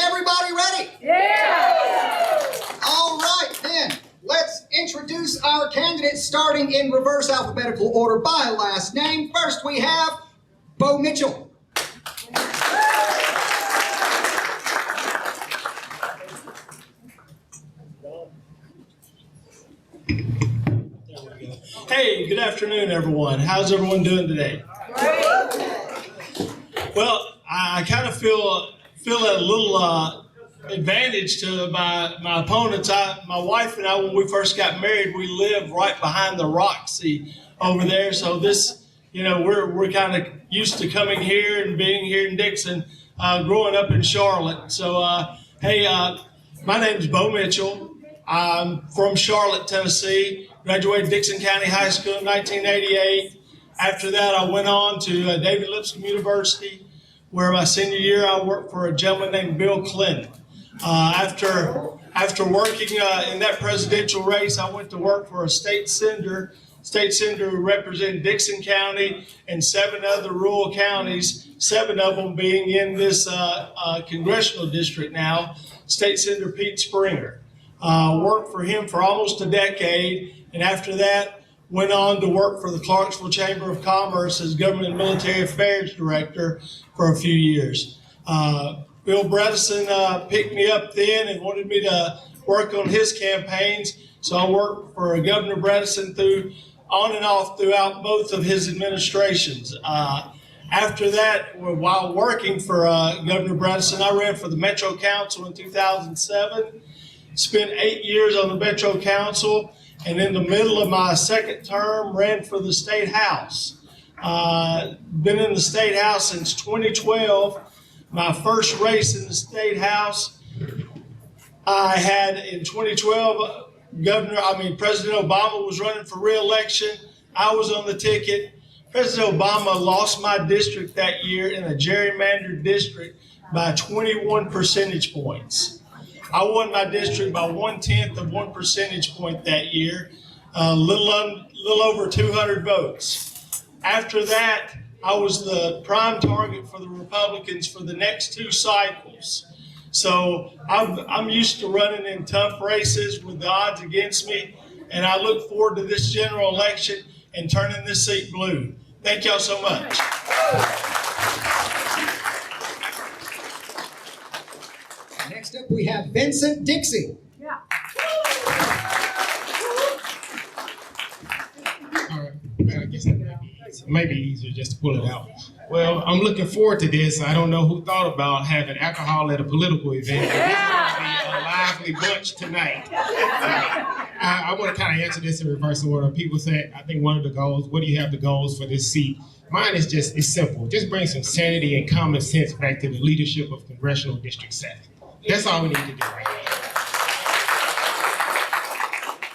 everybody ready? Yeah! All right, then. Let's introduce our candidates starting in reverse alphabetical order by last name. First, we have Bo Mitchell. Hey, good afternoon, everyone. How's everyone doing today? Great. Well, I kind of feel a little advantage to my opponents. My wife and I, when we first got married, we lived right behind the Roxy over there. So this, we're kind of used to coming here and being here in Dickson, growing up in Charlotte. So, my name is Bo Mitchell. I'm from Charlotte, Tennessee. Graduated Dickson County High School in 1988. After that, I went on to David Lipscomb University, where my senior year I worked for a gentleman named Bill Clinton. After working in that presidential race, I went to work for a state senator who represented Dickson County and 7 other rural counties, 7 of them being in this Congressional District now, State Senator Pete Springer. Worked for him for almost a decade, and after that went on to work for the Clarksville Chamber of Commerce as Government and Military Affairs Director for a few years. Bill Bredesen picked me up then and wanted me to work on his campaigns, so I worked for Governor Bredesen on and off throughout both of his administrations. After that, while working for Governor Bredesen, I ran for the Metro Council in 2007. Spent 8 years on the Metro Council, and in the middle of my second term, ran for the State House. Been in the State House since 2012. My first race in the State House, I had in 2012, President Obama was running for re-election. I was on the ticket. President Obama lost my district that year in a gerrymandered district by 21 percentage points. I won my district by 1/10 of 1 percentage point that year, a little over 200 votes. After that, I was the prime target for the Republicans for the next 2 cycles. So I'm used to running in tough races with the odds against me, and I look forward to this general election and turning this seat blue. Thank y'all so much. Next up, we have Vincent Dixie. Yeah. All right, I guess it may be easier just to pull it out. Well, I'm looking forward to this. I don't know who thought about having alcohol at a political event. But this is going to be a lively bunch tonight. I want to kind of answer this in reverse order. People say, I think one of the goals, what do you have the goals for this seat? Mine is it's simple. Just bring some sanity and common sense back to the leadership of Congressional District 7. That's all we need to do right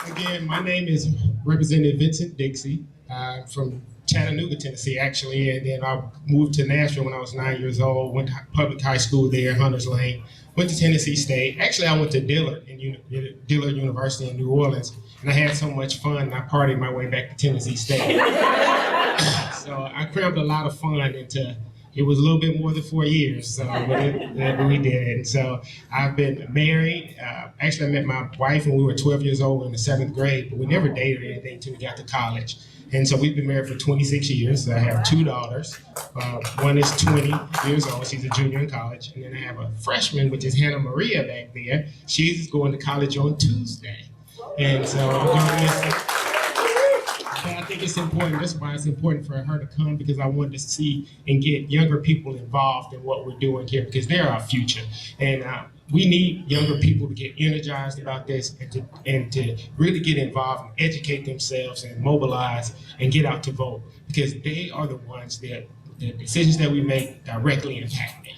now. Again, my name is Representative Vincent Dixie. I'm from Chattanooga, Tennessee, actually, and then I moved to Nashville when I was 9 years old, went to public high school there, Hunters Lane, went to Tennessee State. Actually, I went to Dillard University in New Orleans, and I had so much fun, and I partied my way back to Tennessee State. So I crammed a lot of fun into it was a little bit more than 4 years, so but we did it. And so I've been married. Actually, I met my wife when we were 12 years old in the 7th grade, but we never dated or anything until we got to college. And so we've been married for 26 years. I have 2 daughters. One is 20 years old. She's a junior in college. And then I have a freshman, which is Hannah Maria back there. She's going to college on Tuesday. And so I'm going to miss it. But I think it's important. That's why it's important for her to come, because I wanted to see and get younger people involved in what we're doing here, because they're our future. And we need younger people to get energized about this and to really get involved and educate themselves and mobilize and get out to vote, because they are the ones that the decisions that we make directly impact them.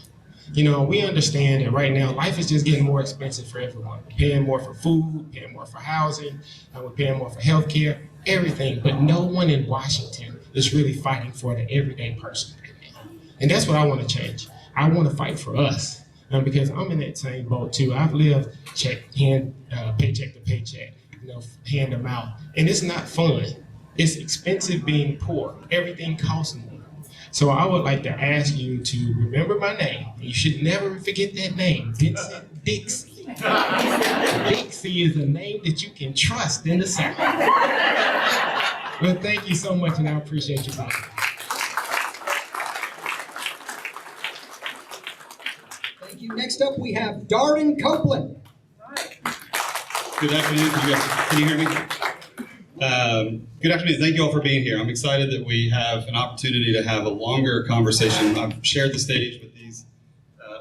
We understand that right now life is just getting more expensive for everyone. We're paying more for food, paying more for housing, we're paying more for healthcare, everything. But no one in Washington is really fighting for the everyday person right now. And that's what I want to change. I want to fight for us. Because I'm in that same boat too. I've lived paycheck to paycheck, hand to mouth, and it's not fun. It's expensive being poor. Everything costs more. So I would like to ask you to remember my name. You should never forget that name, Vincent Dixie. Dixie is a name that you can trust in the South. Well, thank you so much, and I appreciate you being here. Thank you. Next up, we have Darden Copeland. Good afternoon. Can you hear me? Good afternoon. Thank you all for being here. I'm excited that we have an opportunity to have a longer conversation. I've shared the stage with these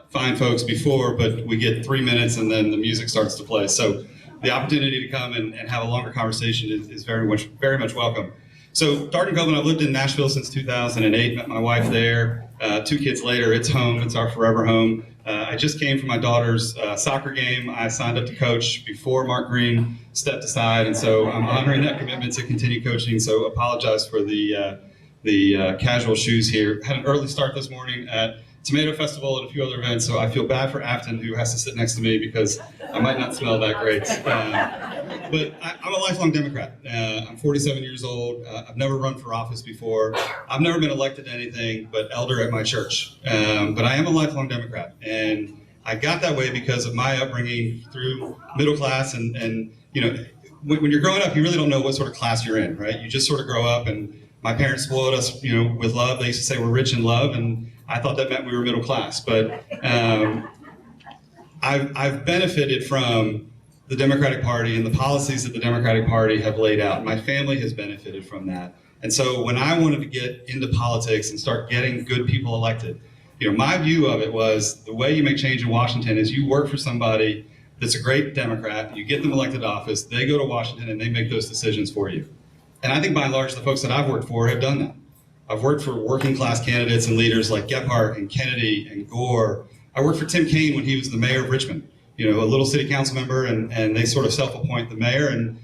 fine folks before, but we get 3 minutes and then the music starts to play. So the opportunity to come and have a longer conversation is very much welcome. So Darden Copeland, I've lived in Nashville since 2008, met my wife there. 2 kids later, it's home. It's our forever home. I just came from my daughter's soccer game. I signed up to coach before Mark Green stepped aside, and so I'm honoring that commitment to continue coaching. So apologize for the casual shoes here. Had an early start this morning at Tomato Festival and a few other events, so I feel bad for Aftyn, who has to sit next to me because I might not smell that great. But I'm a lifelong Democrat. I'm 47 years old. I've never run for office before. I've never been elected to anything but elder at my church. But I am a lifelong Democrat, and I got that way because of my upbringing through middle class. And you know, when you're growing up, you really don't know what sort of class you're in, right? You just sort of grow up, and my parents spoiled us, you know, with love. They used to say we're rich in love, and I thought that meant we were middle class. But I've benefited from the Democratic Party and the policies that the Democratic Party have laid out. My family has benefited from that. And so when I wanted to get into politics and start getting good people elected, you know, my view of it was the way you make change in Washington is you work for somebody that's a great Democrat, you get them elected to office, they go to Washington and they make those decisions for you. And I think by and large, the folks that I've worked for have done that. I've worked for working class candidates and leaders like Gephardt and Kennedy and Gore. I worked for Tim Kaine when he was the mayor of Richmond, you know, a little city council member, and they sort of self-appoint the mayor, and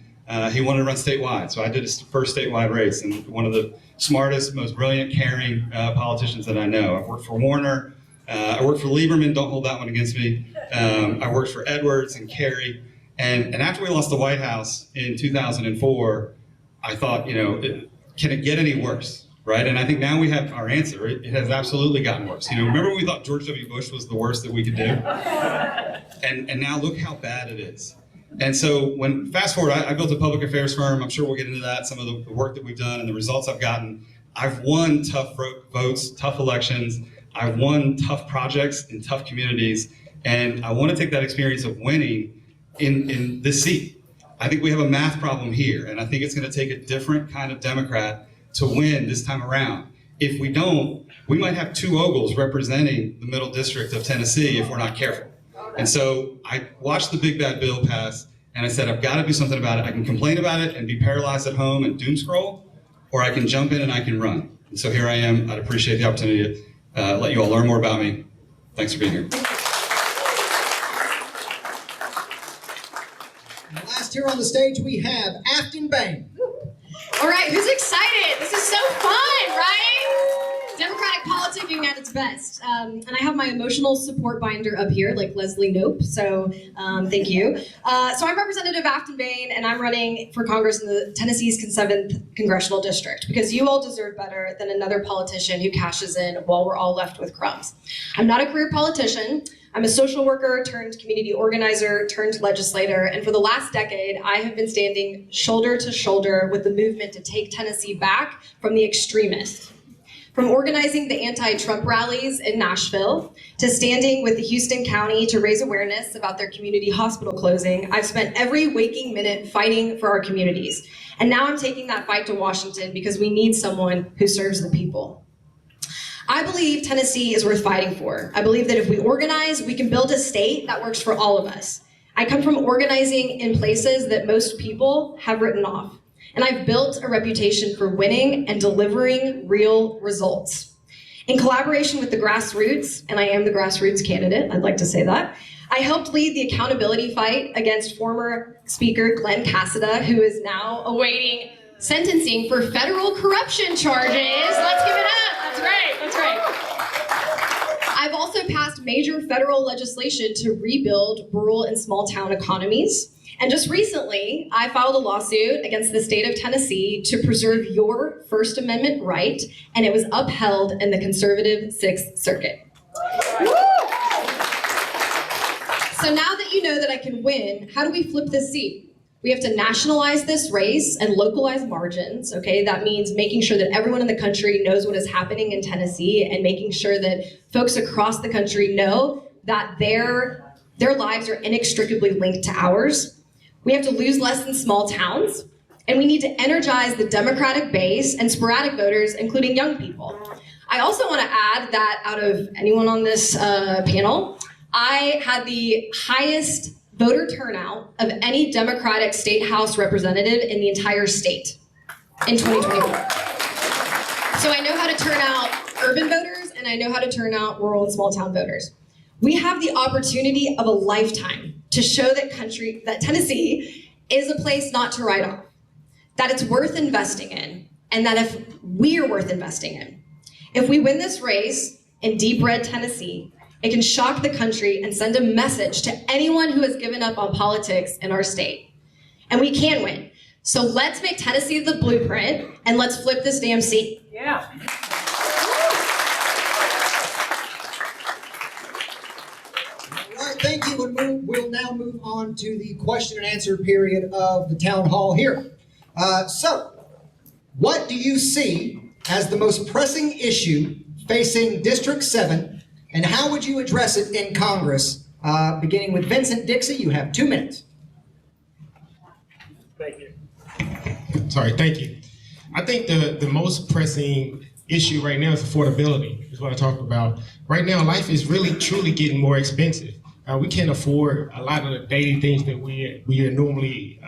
he wanted to run statewide. So I did his first statewide race, and one of the smartest, most brilliant, caring politicians that I know. I've worked for Warner. I worked for Lieberman. Don't hold that one against me. I worked for Edwards and Kerry. And after we lost the White House in 2004, I thought, you know, can it get any worse? Right? And I think now we have our answer. It has absolutely gotten worse. You know, remember when we thought George W. Bush was the worst that we could do? And now look how bad it is. And so when, fast forward, I built a public affairs firm. I'm sure we'll get into that, some of the work that we've done and the results I've gotten. I've won tough votes, tough elections. I've won tough projects in tough communities. And I want to take that experience of winning in this seat. I think we have a math problem here. And I think it's going to take a different kind of Democrat to win this time around. If we don't, we might have 2 Ogles representing the middle district of Tennessee if we're not careful. And so I watched the big bad bill pass, and I said, I've got to do something about it. I can complain about it and be paralyzed at home and doom scroll, or I can jump in and I can run. And so here I am. I'd appreciate the opportunity to let you all learn more about me. Thanks for being here. And last here on the stage, we have Aftyn Behn. All right, who's excited? This is so fun, right? Democratic politicking at its best. And I have my emotional support binder up here, like Leslie Knope, so thank you. So I'm Representative Aftyn Behn, and I'm running for Congress in the Tennessee's 7th Congressional District, because you all deserve better than another politician who cashes in while we're all left with crumbs. I'm not a career politician. I'm a social worker turned community organizer turned legislator, and for the last decade, I have been standing shoulder to shoulder with the movement to take Tennessee back from the extremists. From organizing the anti-Trump rallies in Nashville to standing with the Houston County to raise awareness about their community hospital closing, I've spent every waking minute fighting for our communities. And now I'm taking that fight to Washington because we need someone who serves the people. I believe Tennessee is worth fighting for. I believe that if we organize, we can build a state that works for all of us. I come from organizing in places that most people have written off. And I've built a reputation for winning and delivering real results. In collaboration with the grassroots, and I am the grassroots candidate, I'd like to say that, I helped lead the accountability fight against former Speaker Glenn Cassida, who is now awaiting sentencing for federal corruption charges. Let's give it up. That's right. That's right. I've also passed major federal legislation to rebuild rural and small town economies. And just recently, I filed a lawsuit against the state of Tennessee to preserve your First Amendment right, and it was upheld in the conservative Sixth Circuit. So now that you know that I can win, how do we flip this seat? We have to nationalize this race and localize margins, okay? That means making sure that everyone in the country knows what is happening in Tennessee and making sure that folks across the country know that their lives are inextricably linked to ours. We have to lose less in small towns, and we need to energize the Democratic base and sporadic voters, including young people. I also want to add that out of anyone on this panel, I had the highest voter turnout of any Democratic state house representative in the entire state in 2024. So I know how to turn out urban voters, and I know how to turn out rural and small town voters. We have the opportunity of a lifetime to show that Tennessee is a place not to write off, that it's worth investing in, and that if we're worth investing in. If we win this race in deep red Tennessee, it can shock the country and send a message to anyone who has given up on politics in our state. And we can win. So let's make Tennessee the blueprint, and let's flip this damn seat. Yeah. All right, thank you. We'll now move on to the question and answer period of the town hall here. So, what do you see as the most pressing issue facing District 7, and how would you address it in Congress? Beginning with Vincent Dixie, you have 2 minutes. Thank you. I think the most pressing issue right now is affordability, is what I talked about. Right now, life is really, truly getting more expensive. We can't afford a lot of the daily things that we normally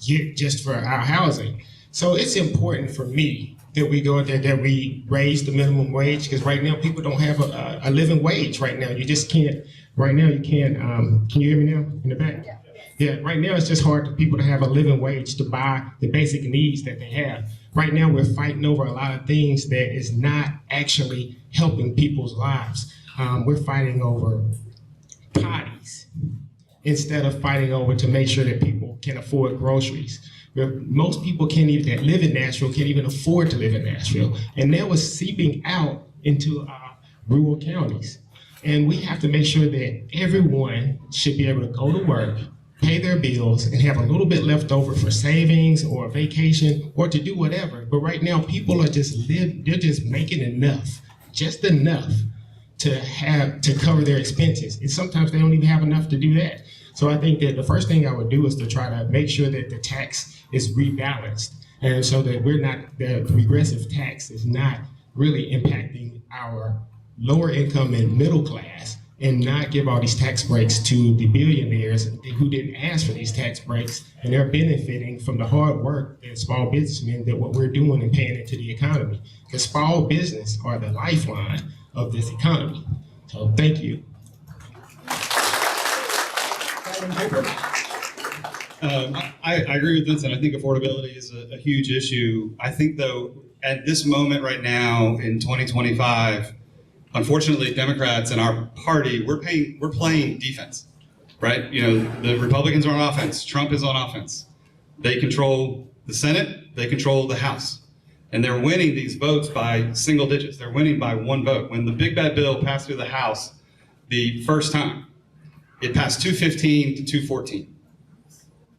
get just for our housing. So it's important for me that we go there, that we raise the minimum wage, because right now people don't have a living wage right now. You just can't, right now you can't, can you hear me now in the back? Yeah, right now it's just hard for people to have a living wage to buy the basic needs that they have. Right now we're fighting over a lot of things that is not actually helping people's lives. We're fighting over potties instead of fighting over to make sure that people can afford groceries. Most people that live in Nashville can't even afford to live in Nashville. And that was seeping out into rural counties. And we have to make sure that everyone should be able to go to work, pay their bills, and have a little bit left over for savings or a vacation or to do whatever. But right now, people are they're just making enough, just enough to cover their expenses. And sometimes they don't even have enough to do that. So I think that the first thing I would do is to try to make sure that the tax is rebalanced, and so that the regressive tax is not really impacting our lower income and middle class, and not give all these tax breaks to the billionaires who didn't ask for these tax breaks, and they're benefiting from the hard work that small businessmen, that what we're doing and paying into the economy. Because small business are the lifeline of this economy. So thank you. I agree with Vincent. I think affordability is a huge issue. I think, though, at this moment right now in 2025, unfortunately, Democrats and our party, we're playing defense, right? You know, the Republicans are on offense. Trump is on offense. They control the Senate. They control the House. And they're winning these votes by single digits. They're winning by one vote. When the big bad bill passed through the House the first time, it passed 215 to 214.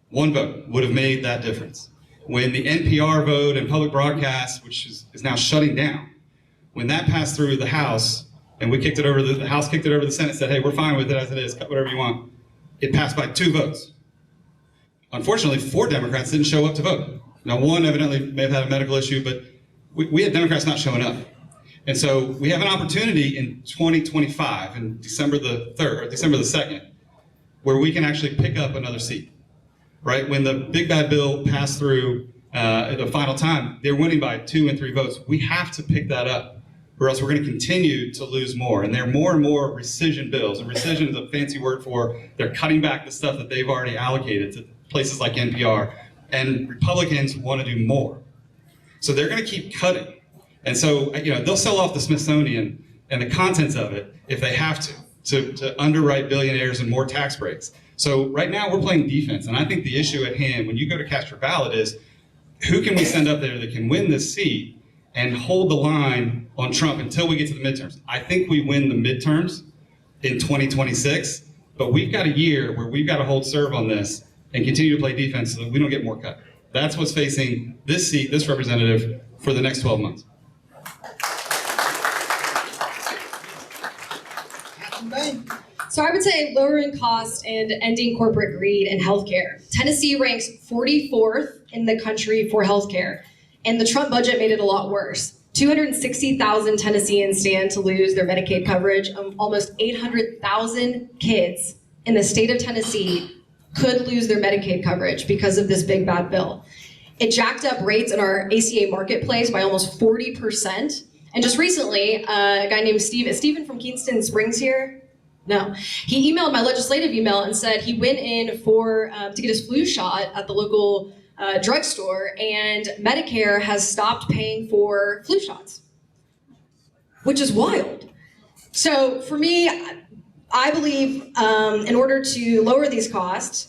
One vote would have made that difference. When the NPR vote and public broadcast, which is now shutting down, when that passed through the House and we kicked it over, the House kicked it over to the Senate, said, hey, we're fine with it as it is, cut whatever you want. It passed by 2 votes. Unfortunately, 4 Democrats didn't show up to vote. Now, one evidently may have had a medical issue, but we had Democrats not showing up. And so we have an opportunity in 2025, in December the 3rd, or December the 2nd, where we can actually pick up another seat, right? When the big bad bill passed through at the final time, they're winning by 2 and 3 votes. We have to pick that up, or else we're going to continue to lose more. And there are more and more rescission bills, and rescission is a fancy word for they're cutting back the stuff that they've already allocated to places like NPR, and Republicans want to do more. So they're going to keep cutting. And so, you know, they'll sell off the Smithsonian and the contents of it if they have to. to underwrite billionaires and more tax breaks. So right now we're playing defense, and I think the issue at hand when you go to cast your ballot is, who can we send up there that can win this seat and hold the line on Trump until we get to the midterms? I think we win the midterms in 2026, but we've got a year where we've got to hold serve on this and continue to play defense so that we don't get more cut. That's what's facing this seat, this representative, for the next 12 months. Aftyn Behn. So I would say lowering costs and ending corporate greed in healthcare. Tennessee ranks 44th in the country for healthcare, and the Trump budget made it a lot worse. 260,000 Tennesseans stand to lose their Medicaid coverage. Almost 800,000 kids in the state of Tennessee could lose their Medicaid coverage because of this big bad bill. It jacked up rates in our ACA marketplace by almost 40%. And just recently, a guy named Stephen from Kingston Springs here. No, he emailed my legislative email and said he went in for to get his flu shot at the local drugstore, and Medicare has stopped paying for flu shots, which is wild. So for me, I believe in order to lower these costs,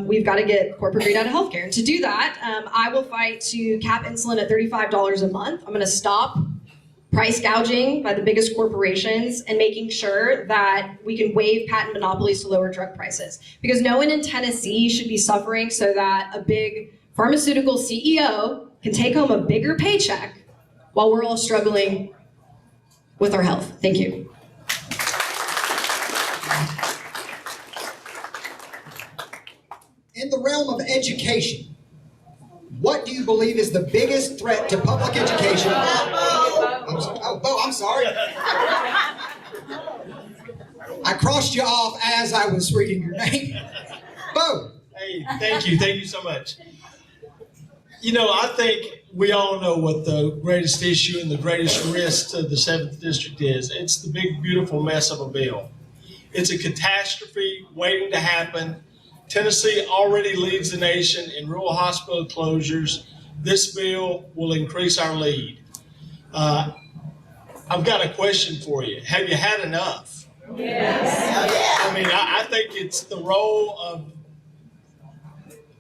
we've got to get corporate greed out of healthcare. And to do that, I will fight to cap insulin at $35 a month. I'm going to stop price gouging by the biggest corporations and making sure that we can waive patent monopolies to lower drug prices. Because no one in Tennessee should be suffering so that a big pharmaceutical CEO can take home a bigger paycheck while we're all struggling with our health. Thank you. In the realm of education, what do you believe is the biggest threat to public education? I'm sorry. I crossed you off as I was reading your name. Bo. Hey, thank you so much. You know, I think we all know what the greatest issue and the greatest risk to the 7th District is. It's the big, beautiful mess of a bill. It's a catastrophe waiting to happen. Tennessee already leads the nation in rural hospital closures. This bill will increase our lead. I've got a question for you. Have you had enough? Yes. I mean, I think it's the role of,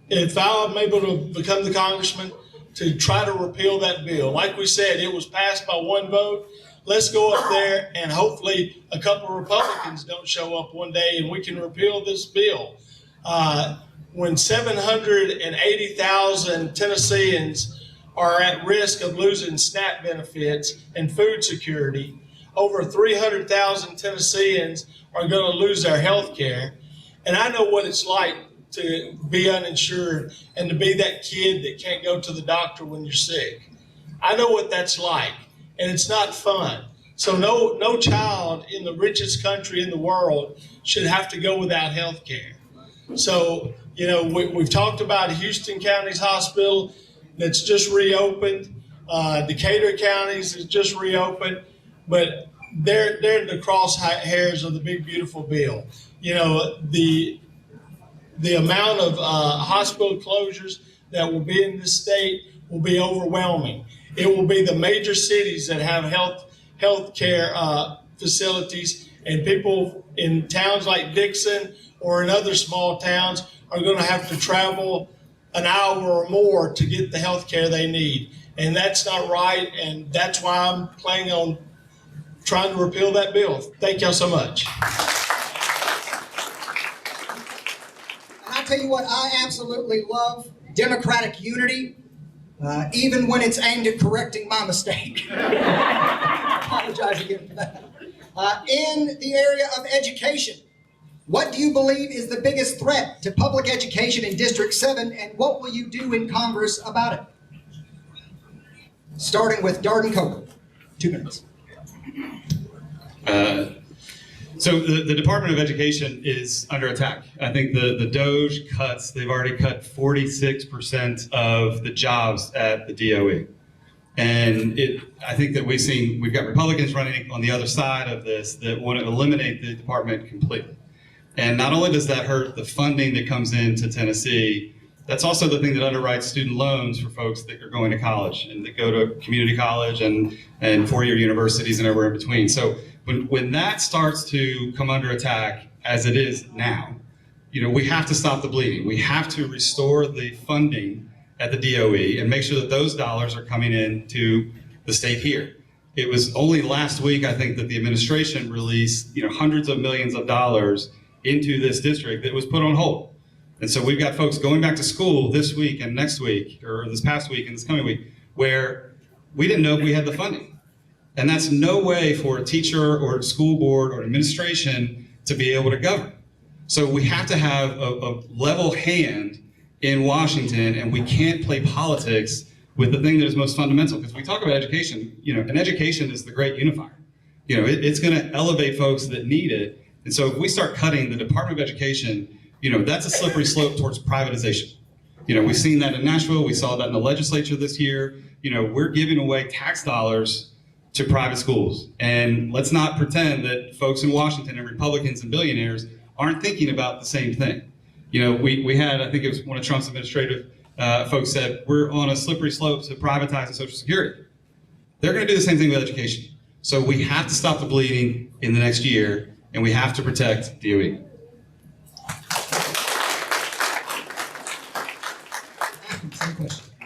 if I'm able to become the congressman, to try to repeal that bill. Like we said, it was passed by one vote. Let's go up there and hopefully a couple of Republicans don't show up one day and we can repeal this bill. When 780,000 Tennesseans are at risk of losing SNAP benefits and food security, over 300,000 Tennesseans are going to lose their health care. And I know what it's like to be uninsured and to be that kid that can't go to the doctor when you're sick. I know what that's like, and it's not fun. So no child in the richest country in the world should have to go without health care. So, you know, we've talked about Houston County's hospital that's just reopened. Decatur County's is just reopened, but they're in the crosshairs of the big, beautiful bill. You know, the amount of hospital closures that will be in this state will be overwhelming. It will be the major cities that have health care facilities, and people in towns like Dickson or in other small towns are going to have to travel an hour or more to get the health care they need. And that's not right, and that's why I'm planning on trying to repeal that bill. Thank y'all so much. I'll tell you what, I absolutely love democratic unity, even when it's aimed at correcting my mistake. I apologize again for that. In the area of education, what do you believe is the biggest threat to public education in District 7, and what will you do in Congress about it? Starting with Darden Copeland. 2 minutes. So the Department of Education is under attack. I think the DOGE cuts, they've already cut 46% of the jobs at the DOE. And I think that we've got Republicans running on the other side of this that want to eliminate the department completely. And not only does that hurt the funding that comes into Tennessee, that's also the thing that underwrites student loans for folks that are going to college and that go to community college and four-year universities and everywhere in between. So When that starts to come under attack, as it is now, we have to stop the bleeding. We have to restore the funding at the DOE and make sure that those dollars are coming in to the state here. It was only last week, I think, that the administration released hundreds of millions of dollars into this district that was put on hold. And so we've got folks going back to school this week and next week, or this past week and this coming week, where we didn't know if we had the funding. And that's no way for a teacher or a school board or administration to be able to govern. So we have to have a level hand in Washington, and we can't play politics with the thing that is most fundamental. Because we talk about education, and education is the great unifier. It's going to elevate folks that need it. And so if we start cutting the Department of Education, that's a slippery slope towards privatization. We've seen that in Nashville. We saw that in the legislature this year. We're giving away tax dollars to private schools. And let's not pretend that folks in Washington and Republicans and billionaires aren't thinking about the same thing. We had, I think it was one of Trump's administrative folks said, we're on a slippery slope to privatizing Social Security. They're going to do the same thing with education. So we have to stop the bleeding in the next year, and we have to protect DOE.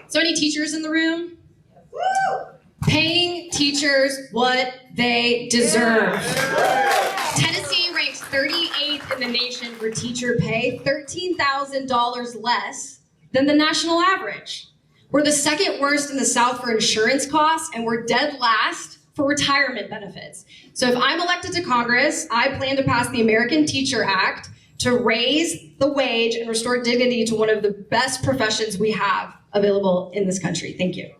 So any teachers in the room? Paying teachers what they deserve. Tennessee ranks 38th in the nation for teacher pay, $13,000 less than the national average. We're the second worst in the South for insurance costs, and we're dead last for retirement benefits. So if I'm elected to Congress, I plan to pass the American Teacher Act to raise the wage and restore dignity to one of the best professions we have available in this country. Thank you.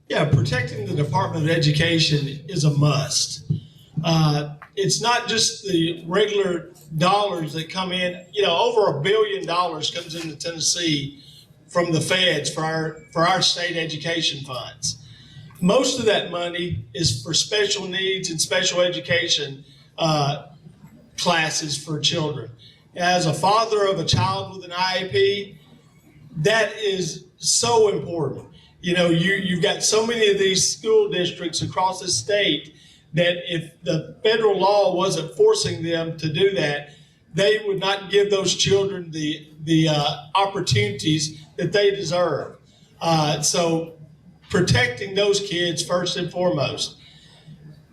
Yeah, protecting the Department of Education is a must. It's not just the regular dollars that come in. Over $1 billion comes into Tennessee from the feds for our state education funds. Most of that money is for special needs and special education classes for children. As a father of a child with an IEP, that is so important. You've got so many of these school districts across the state that if the federal law wasn't forcing them to do that, they would not give those children the opportunities that they deserve. So protecting those kids first and foremost.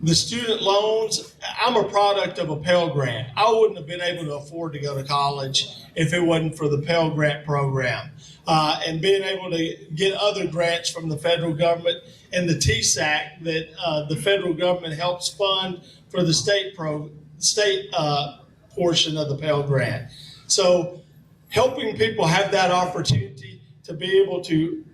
The student loans, I'm a product of a Pell Grant. I wouldn't have been able to afford to go to college if it wasn't for the Pell Grant program. And being able to get other grants from the federal government and the TSAC that the federal government helps fund for the state portion of the Pell Grant. So helping people have that opportunity to be able to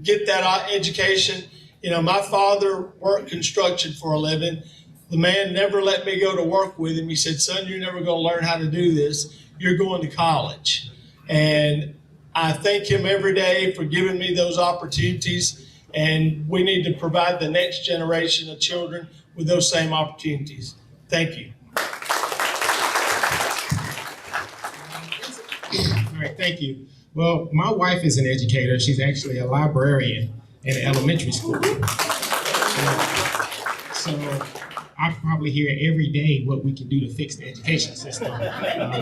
get that education. My father worked construction for a living. The man never let me go to work with him. He said, son, you're never going to learn how to do this. You're going to college. And I thank him every day for giving me those opportunities. And we need to provide the next generation of children with those same opportunities. Thank you. All right, thank you. Well, my wife is an educator. She's actually a librarian in elementary school. So I probably hear every day what we can do to fix the education system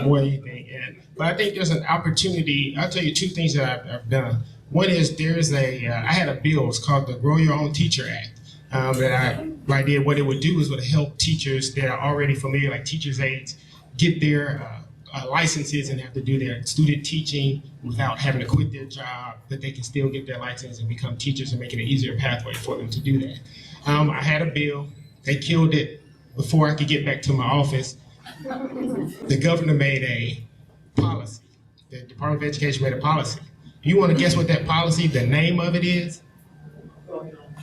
more than anything. But I think there's an opportunity. I'll tell you two things that I've done. One is I had a bill, it's called the Grow Your Own Teacher Act. What I did, what it would do is would help teachers that are already familiar, like teachers' aides, get their licenses and have to do their student teaching without having to quit their job, that they can still get their license and become teachers and make it an easier pathway for them to do that. I had a bill. They killed it before I could get back to my office. The governor made a policy. The Department of Education made a policy. You want to guess what that policy, the name of it is?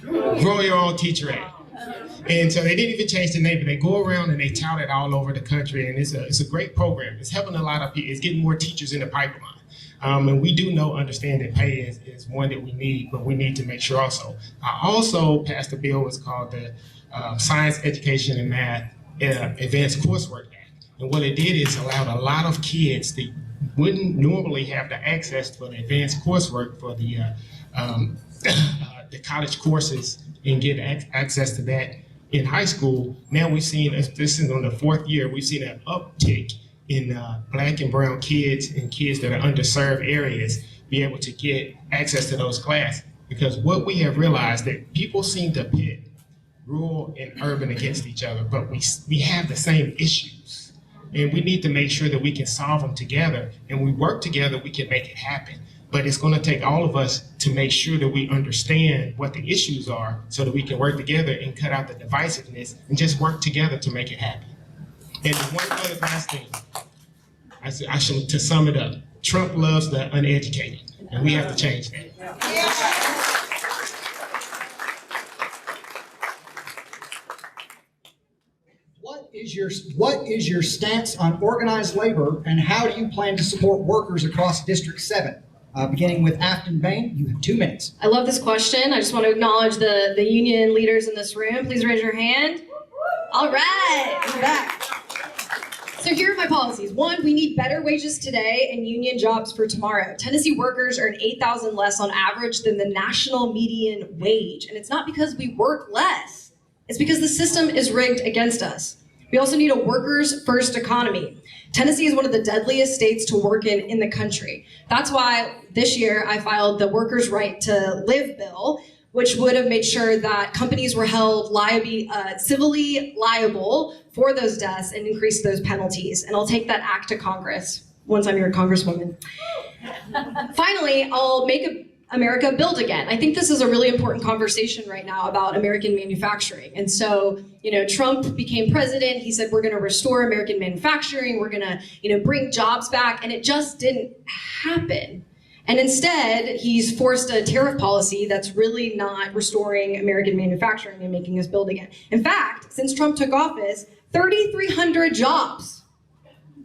Grow Your Own Teacher Act. And so they didn't even change the name, but they go around and they tout it all over the country, and it's a great program. It's helping a lot of people. It's getting more teachers in the pipeline. And we do understand that pay is one that we need, but we need to make sure also. I also passed a bill, it's called the Science, Education, and Math Advanced Coursework Act. And what it did is allowed a lot of kids to wouldn't normally have the access for the advanced coursework for the college courses and get access to that in high school. Now we've seen, this is on the 4th year, we've seen an uptick in Black and brown kids and kids that are underserved areas be able to get access to those classes. Because what we have realized that people seem to pit rural and urban against each other, but we have the same issues. And we need to make sure that we can solve them together, and we work together, we can make it happen. But it's going to take all of us to make sure that we understand what the issues are so that we can work together and cut out the divisiveness and just work together to make it happen. And one other last thing, to sum it up, Trump loves the uneducated, and we have to change that. What is your stance on organized labor, and how do you plan to support workers across District 7? Beginning with Aftyn Behn, you have 2 minutes. I love this question. I just want to acknowledge the union leaders in this room. Please raise your hand. All right, we're back. So here are my policies. 1, we need better wages today and union jobs for tomorrow. Tennessee workers earn $8,000 less on average than the national median wage. And it's not because we work less. It's because the system is rigged against us. We also need a workers' first economy. Tennessee is one of the deadliest states to work in the country. That's why this year I filed the Workers' Right to Live bill, which would have made sure that companies were held civilly liable for those deaths and increased those penalties. And I'll take that act to Congress once I'm your Congresswoman. Finally, I'll make America build again. I think this is a really important conversation right now about American manufacturing. And so, Trump became president. He said, we're going to restore American manufacturing. We're going to, bring jobs back. And it just didn't happen. And instead, he's forced a tariff policy that's really not restoring American manufacturing and making us build again. In fact, since Trump took office, 3,300 jobs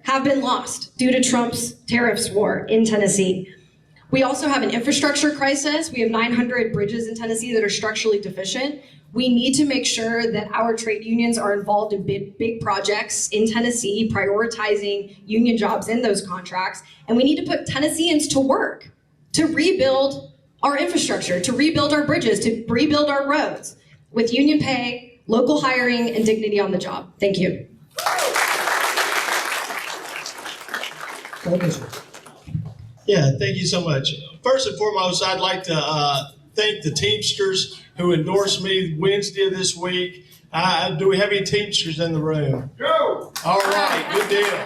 have been lost due to Trump's tariffs war in Tennessee. We also have an infrastructure crisis. We have 900 bridges in Tennessee that are structurally deficient. We need to make sure that our trade unions are involved in big projects in Tennessee, prioritizing union jobs in those contracts. And we need to put Tennesseans to work to rebuild our infrastructure, to rebuild our bridges, to rebuild our roads with union pay, local hiring, and dignity on the job. Thank you. Yeah, thank you so much. First and foremost, I'd like to thank the Teamsters who endorsed me Wednesday of this week. Do we have any Teamsters in the room? Go! All right, good deal.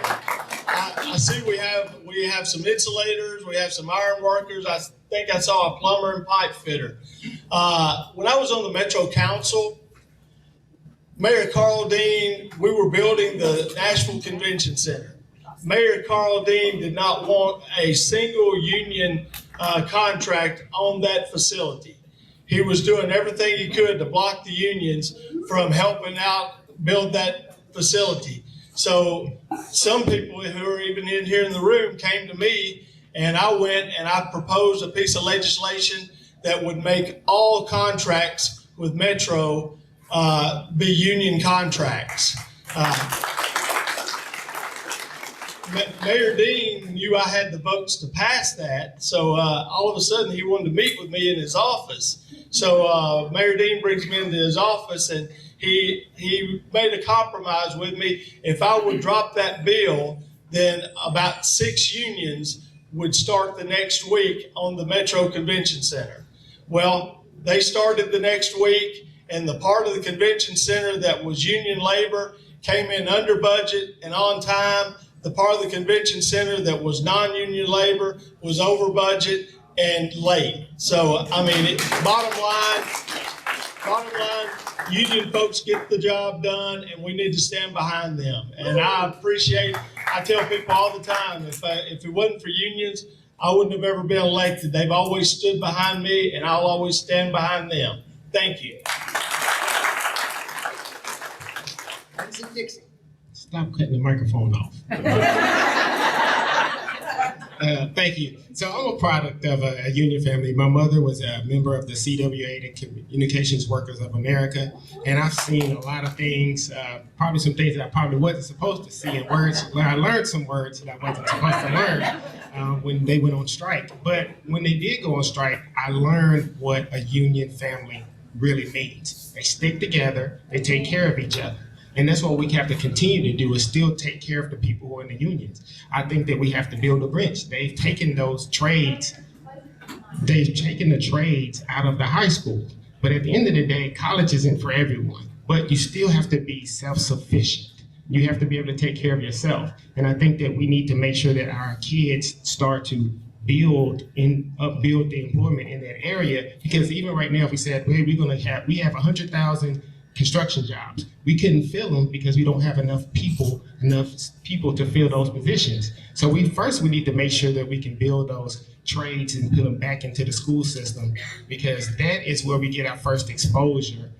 I see we have some insulators, we have some iron workers. I think I saw a plumber and pipe fitter. When I was on the Metro Council, Mayor Carl Dean, we were building the Nashville Convention Center. Mayor Carl Dean did not want a single union contract on that facility. He was doing everything he could to block the unions from helping out build that facility. So some people who are even in here in the room came to me, and I went and I proposed a piece of legislation that would make all contracts with Metro be union contracts. Mayor Dean knew I had the votes to pass that, so all of a sudden he wanted to meet with me in his office. So Mayor Dean brings me into his office, and he made a compromise with me. If I would drop that bill, then about 6 unions would start the next week on the Metro Convention Center. Well, they started the next week, and the part of the convention center that was union labor came in under budget and on time. The part of the convention center that was non-union labor was over budget and late. So, I mean, bottom line, union folks get the job done, and we need to stand behind them. And I tell people all the time, if it wasn't for unions, I wouldn't have ever been elected. They've always stood behind me, and I'll always stand behind them. Thank you. Vincent Dixie. Stop cutting the microphone off. Thank you. So I'm a product of a union family. My mother was a member of the CWA, the Communications Workers of America, and I've seen a lot of things, probably some things that I probably wasn't supposed to see in words. I learned some words that I wasn't supposed to learn when they went on strike. But when they did go on strike, I learned what a union family really means. They stick together, they take care of each other. And that's what we have to continue to do, is still take care of the people who are in the unions. I think that we have to build a bridge. They've taken those trades, they've taken the trades out of the high school. But at the end of the day, college isn't for everyone. But you still have to be self-sufficient. You have to be able to take care of yourself. And I think that we need to make sure that our kids start to build the employment in that area. Because even right now, if we said, hey, we have 100,000 construction jobs. We couldn't fill them because we don't have enough people to fill those positions. So we need to make sure that we can build those trades and put them back into the school system, because that is where we get our first exposure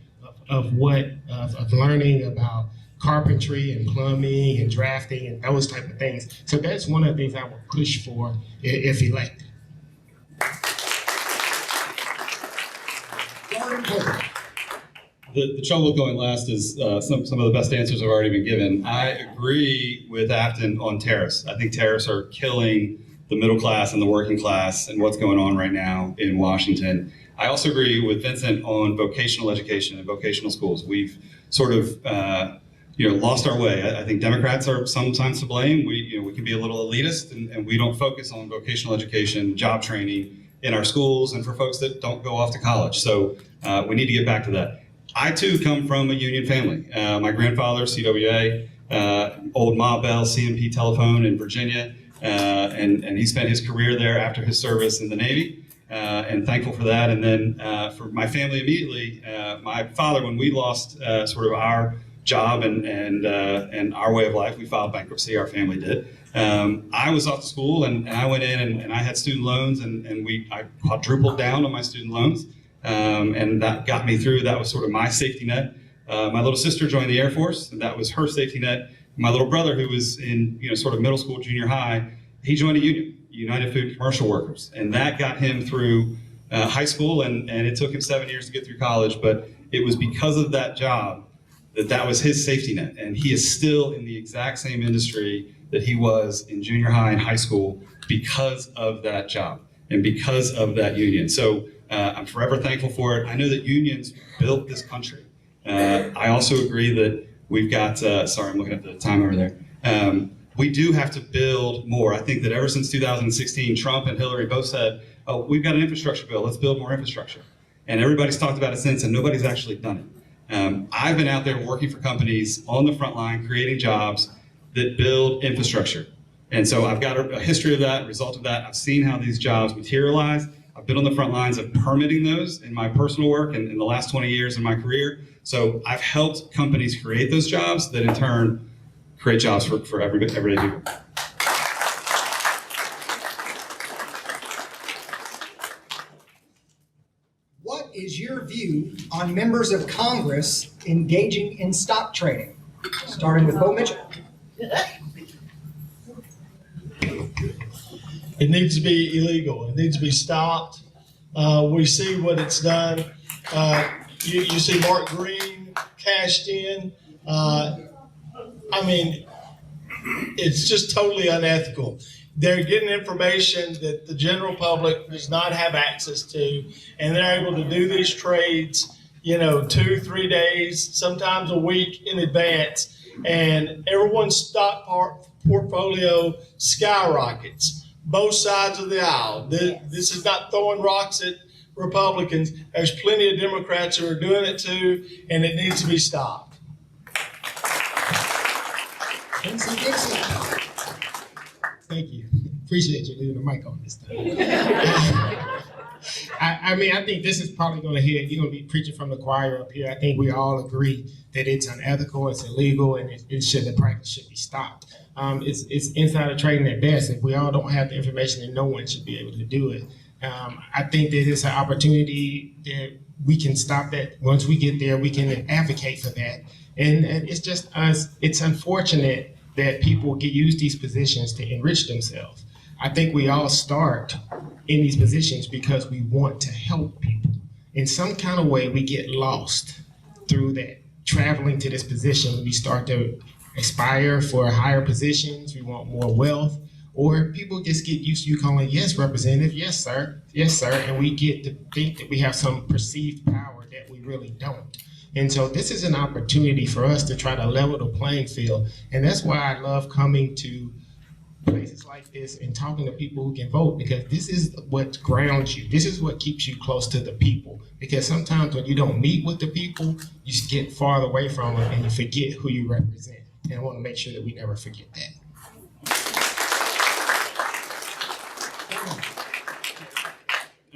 of learning about carpentry and plumbing and drafting and those type of things. So that's one of the things I would push for if elected. Darden Copeland. The trouble with going last is some of the best answers have already been given. I agree with Aftyn on tariffs. I think tariffs are killing the middle class and the working class and what's going on right now in Washington. I also agree with Vincent on vocational education and vocational schools. We've sort of lost our way. I think Democrats are sometimes to blame. We can be a little elitist and we don't focus on vocational education, job training in our schools and for folks that don't go off to college. So we need to get back to that. I too come from a union family. My grandfather, CWA, old Ma Bell CMP telephone in Virginia, and he spent his career there after his service in the Navy, and thankful for that. And then for my family immediately, my father, when we lost sort of our job and our way of life, we filed bankruptcy, our family did. I was off to school and I went in and I had student loans and I quadrupled down on my student loans. And that got me through. That was sort of my safety net. My little sister joined the Air Force, and that was her safety net. My little brother, who was in sort of middle school, junior high, he joined a union, United Food Commercial Workers, and that got him through high school. And it took him 7 years to get through college, but it was because of that job that was his safety net. And he is still in the exact same industry that he was in junior high and high school because of that job and because of that union. So I'm forever thankful for it. I know that unions built this country. I also agree that we've got, sorry, I'm looking at the time over there. We do have to build more. I think that ever since 2016, Trump and Hillary both said, oh, we've got an infrastructure bill, let's build more infrastructure. And everybody's talked about it since, and nobody's actually done it. I've been out there working for companies on the front line, creating jobs that build infrastructure. And so I've got a history of that, result of that. I've seen how these jobs materialize. I've been on the front lines of permitting those in my personal work and in the last 20 years in my career. So I've helped companies create those jobs that in turn create jobs for everyday people. What is your view on members of Congress engaging in stock trading? Starting with Bo Mitchell. It needs to be illegal. It needs to be stopped. We see what it's done. You see Mark Green cashed in. It's just totally unethical. They're getting information that the general public does not have access to, and they're able to do these trades, 2-3 days, sometimes a week in advance, and everyone's stock portfolio skyrockets. Both sides of the aisle. This is not throwing rocks at Republicans. There's plenty of Democrats who are doing it too, and it needs to be stopped. Vincent Dixie. Thank you. Appreciate you leaving the mic on this time. I think this is probably going to hit. You're going to be preaching from the choir up here. I think we all agree that it's unethical, it's illegal, and the practice should be stopped. It's insider trading at best. If we all don't have the information, then no one should be able to do it. I think that it's an opportunity that we can stop that. Once we get there, we can advocate for that. And it's just us. It's unfortunate that people use these positions to enrich themselves. I think we all start in these positions because we want to help people. In some kind of way, we get lost through that. Traveling to this position, we start to aspire for higher positions, we want more wealth, or people just get used to you calling, yes, representative, yes, sir, and we get to think that we have some perceived power that we really don't. And so this is an opportunity for us to try to level the playing field, and that's why I love coming to places like this and talking to people who can vote, because this is what grounds you. This is what keeps you close to the people. Because sometimes when you don't meet with the people, you just get farther away from them and you forget who you represent. And I want to make sure that we never forget that.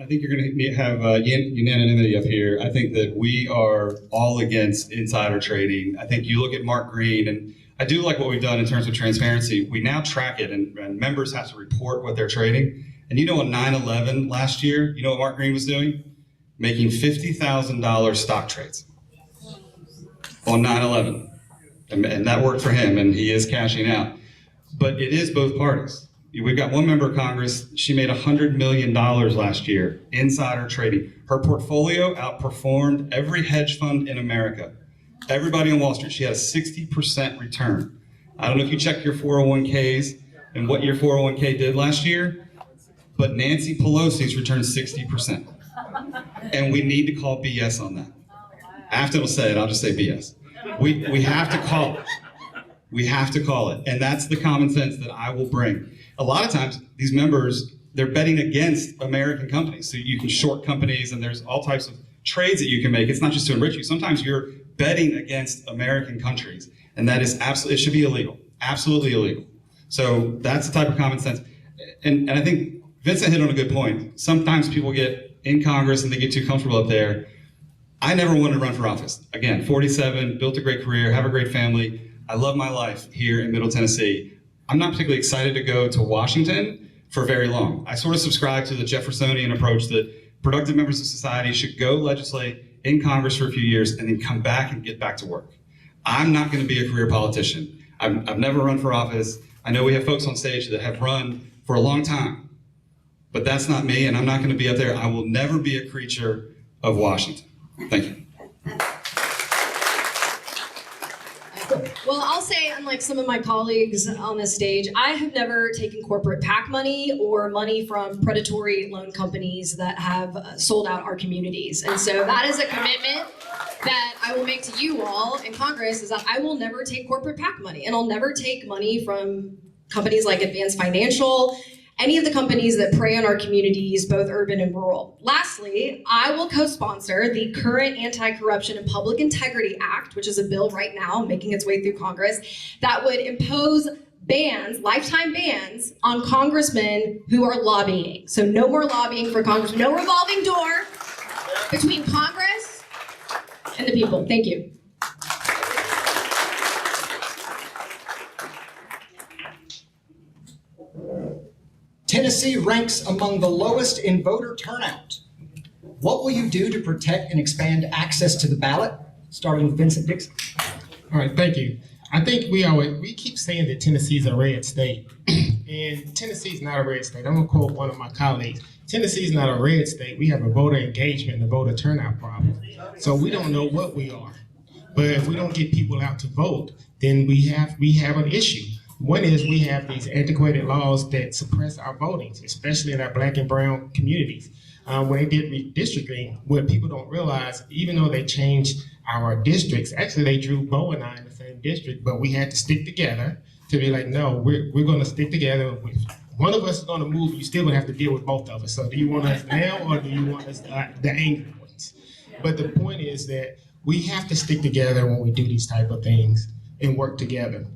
I think you're going to have unanimity up here. I think that we are all against insider trading. I think you look at Mark Green, and I do like what we've done in terms of transparency. We now track it, and members have to report what they're trading. And you know, on 9/11 last year, you know what Mark Green was doing? Making $50,000 stock trades on 9/11. And that worked for him, and he is cashing out. But it is both parties. We've got one member of Congress, she made $100 million last year, insider trading. Her portfolio outperformed every hedge fund in America. Everybody on Wall Street, she had a 60% return. I don't know if you checked your 401ks and what your 401k did last year, but Nancy Pelosi's returned 60%. And we need to call BS on that. Aftyn will say it, I'll just say BS. We have to call it. We have to call it. And that's the common sense that I will bring. A lot of times, these members, they're betting against American companies. So you can short companies, and there's all types of trades that you can make. It's not just to enrich you. Sometimes you're betting against American countries, and that is absolutely, it should be illegal. Absolutely illegal. So that's the type of common sense. And I think Vincent hit on a good point. Sometimes people get in Congress and they get too comfortable up there. I never wanted to run for office. Again, 47, built a great career, have a great family. I love my life here in Middle Tennessee. I'm not particularly excited to go to Washington for very long. I sort of subscribe to the Jeffersonian approach that productive members of society should go legislate in Congress for a few years and then come back and get back to work. I'm not going to be a career politician. I've never run for office. I know we have folks on stage that have run for a long time, but that's not me, and I'm not going to be up there. I will never be a creature of Washington. Thank you. Well, I'll say, unlike some of my colleagues on this stage, I have never taken corporate PAC money or money from predatory loan companies that have sold out our communities. And so that is a commitment that I will make to you all in Congress, is that I will never take corporate PAC money, and I'll never take money from companies like Advanced Financial, any of the companies that prey on our communities, both urban and rural. Lastly, I will co-sponsor the current Anti-Corruption and Public Integrity Act, which is a bill right now making its way through Congress, that would impose bans, lifetime bans, on congressmen who are lobbying. So no more lobbying for Congress, no revolving door between Congress and the people. Thank you. Tennessee ranks among the lowest in voter turnout. What will you do to protect and expand access to the ballot? Starting with Vincent Dixie. All right, thank you. I think we keep saying that Tennessee's a red state, and Tennessee's not a red state. I'm gonna quote one of my colleagues. Tennessee's not a red state. We have a voter engagement and a voter turnout problem. So we don't know what we are. But if we don't get people out to vote, then we have an issue. One is we have these antiquated laws that suppress our voting, especially in our Black and brown communities. When they did redistricting, what people don't realize, even though they changed our districts, actually they drew Bo and I in the same district, but we had to stick together to be like, no, we're going to stick together. If one of us is going to move, you're still going to have to deal with both of us. So do you want us now, or do you want us the angry ones? But the point is that we have to stick together when we do these type of things and work together.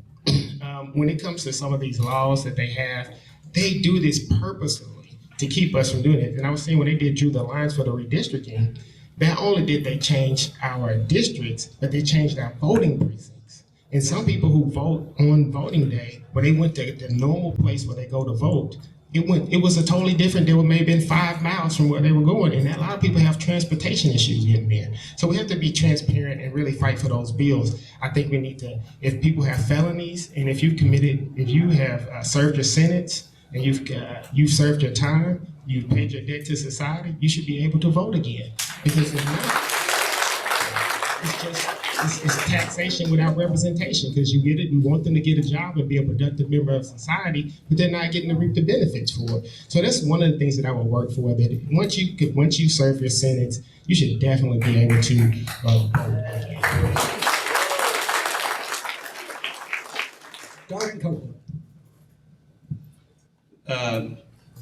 When it comes to some of these laws that they have, they do this purposefully to keep us from doing it. And I was saying when they drew the lines for the redistricting, not only did they change our districts, but they changed our voting precincts. And some people who vote on voting day, when they went to the normal place where they go to vote, it was a totally different. They were maybe 5 miles from where they were going, and a lot of people have transportation issues getting there. So we have to be transparent and really fight for those bills. I think we need to, if people have felonies, and if you have served your sentence, and you've served your time, you've paid your debt to society, you should be able to vote again. Because if not, it's taxation without representation, because you want them to get a job and be a productive member of society, but they're not getting to reap the benefits for it. So that's one of the things that I would work for, that once you serve your sentence, you should definitely be able to vote again. Darden Copeland.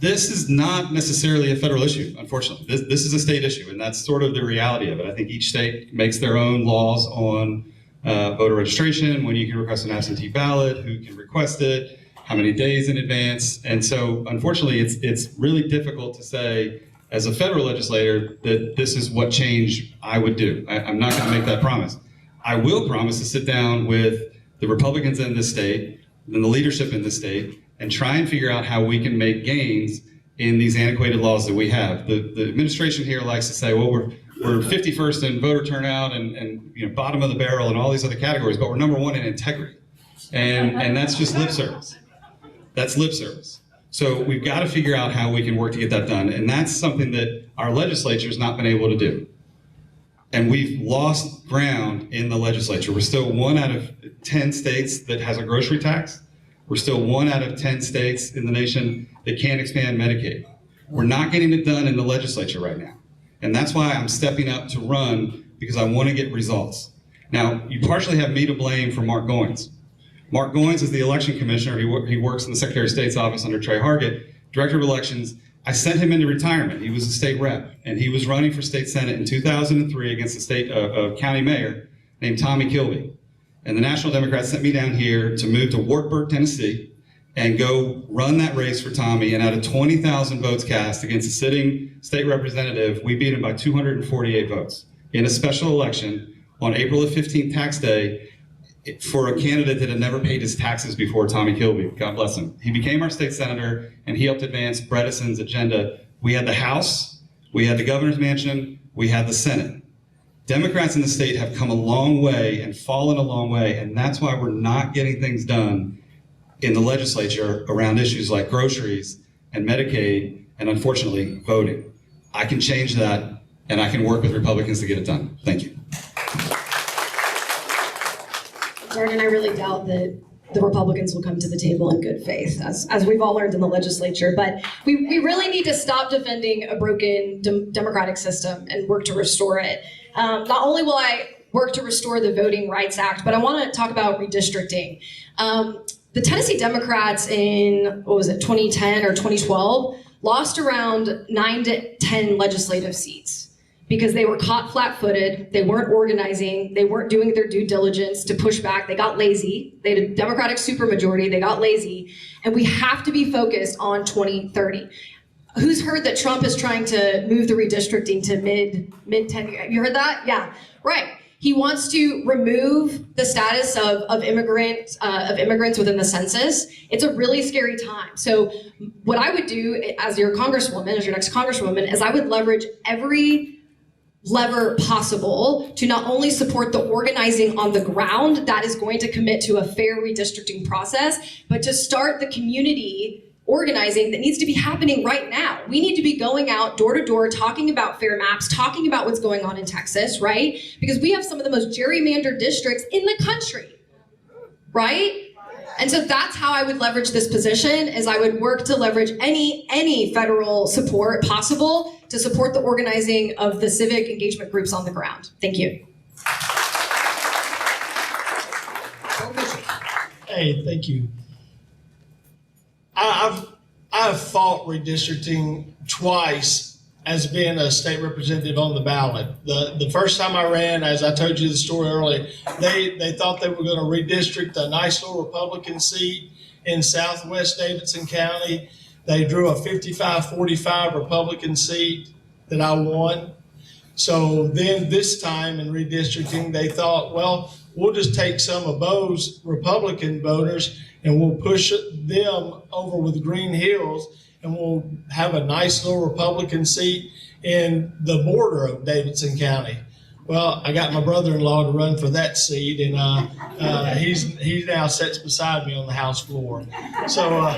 This is not necessarily a federal issue, unfortunately. This is a state issue, and that's sort of the reality of it. I think each state makes their own laws on voter registration, when you can request an absentee ballot, who can request it, how many days in advance. And so, unfortunately, it's really difficult to say, as a federal legislator, that this is what change I would do. I'm not going to make that promise. I will promise to sit down with the Republicans in this state and the leadership in this state and try and figure out how we can make gains in these antiquated laws that we have. The administration here likes to say, well, we're 51st in voter turnout and bottom of the barrel and all these other categories, but we're number one in integrity. And that's just lip service. That's lip service. So we've got to figure out how we can work to get that done. And that's something that our legislature has not been able to do. And we've lost ground in the legislature. We're still 1 out of 10 states that has a grocery tax. We're still 1 out of 10 states in the nation that can't expand Medicaid. We're not getting it done in the legislature right now. And that's why I'm stepping up to run, because I want to get results. Now, you partially have me to blame for Mark Goins. Mark Goins is the election commissioner. He works in the Secretary of State's office under Trey Hargett, director of elections. I sent him into retirement. He was a state rep, and he was running for state senate in 2003 against a state county mayor named Tommy Kilby. And the National Democrats sent me down here to move to Wartburg, Tennessee, and go run that race for Tommy. And out of 20,000 votes cast against a sitting state representative, we beat him by 248 votes in a special election on April the 15th, tax day, for a candidate that had never paid his taxes before, Tommy Kilby. God bless him. He became our state senator, and he helped advance Bredesen's agenda. We had the House, we had the governor's mansion, we had the Senate. Democrats in the state have come a long way and fallen a long way, and that's why we're not getting things done in the legislature around issues like groceries and Medicaid and, unfortunately, voting. I can change that, and I can work with Republicans to get it done. Thank you. Darden, I really doubt that the Republicans will come to the table in good faith, as we've all learned in the legislature. But we really need to stop defending a broken democratic system and work to restore it. Not only will I work to restore the Voting Rights Act, but I want to talk about redistricting. The Tennessee Democrats in, 2010 or 2012, lost around 9 to 10 legislative seats because they were caught flat-footed, they weren't organizing, they weren't doing their due diligence to push back, they got lazy, they had a Democratic supermajority, they got lazy, and we have to be focused on 2030. Who's heard that Trump is trying to move the redistricting to mid-10? You heard that? Yeah, right. He wants to remove the status of immigrants within the census. It's a really scary time. So what I would do as your congresswoman, as your next congresswoman, is I would leverage every lever possible to not only support the organizing on the ground that is going to commit to a fair redistricting process, but to start the community organizing that needs to be happening right now. We need to be going out door to door, talking about fair maps, talking about what's going on in Texas, right? Because we have some of the most gerrymandered districts in the country, right? And so that's how I would leverage this position, is I would work to leverage any federal support possible to support the organizing of the civic engagement groups on the ground. Thank you. Hey, thank you. I've fought redistricting twice as being a state representative on the ballot. The first time I ran, as I told you the story earlier, they thought they were going to redistrict a nice little Republican seat in southwest Davidson County. They drew a 55-45 Republican seat that I won. So then this time in redistricting, they thought, well, we'll just take some of those Republican voters and we'll push them over with Green Hills, and we'll have a nice little Republican seat in the border of Davidson County. Well, I got my brother-in-law to run for that seat, and he now sits beside me on the House floor. So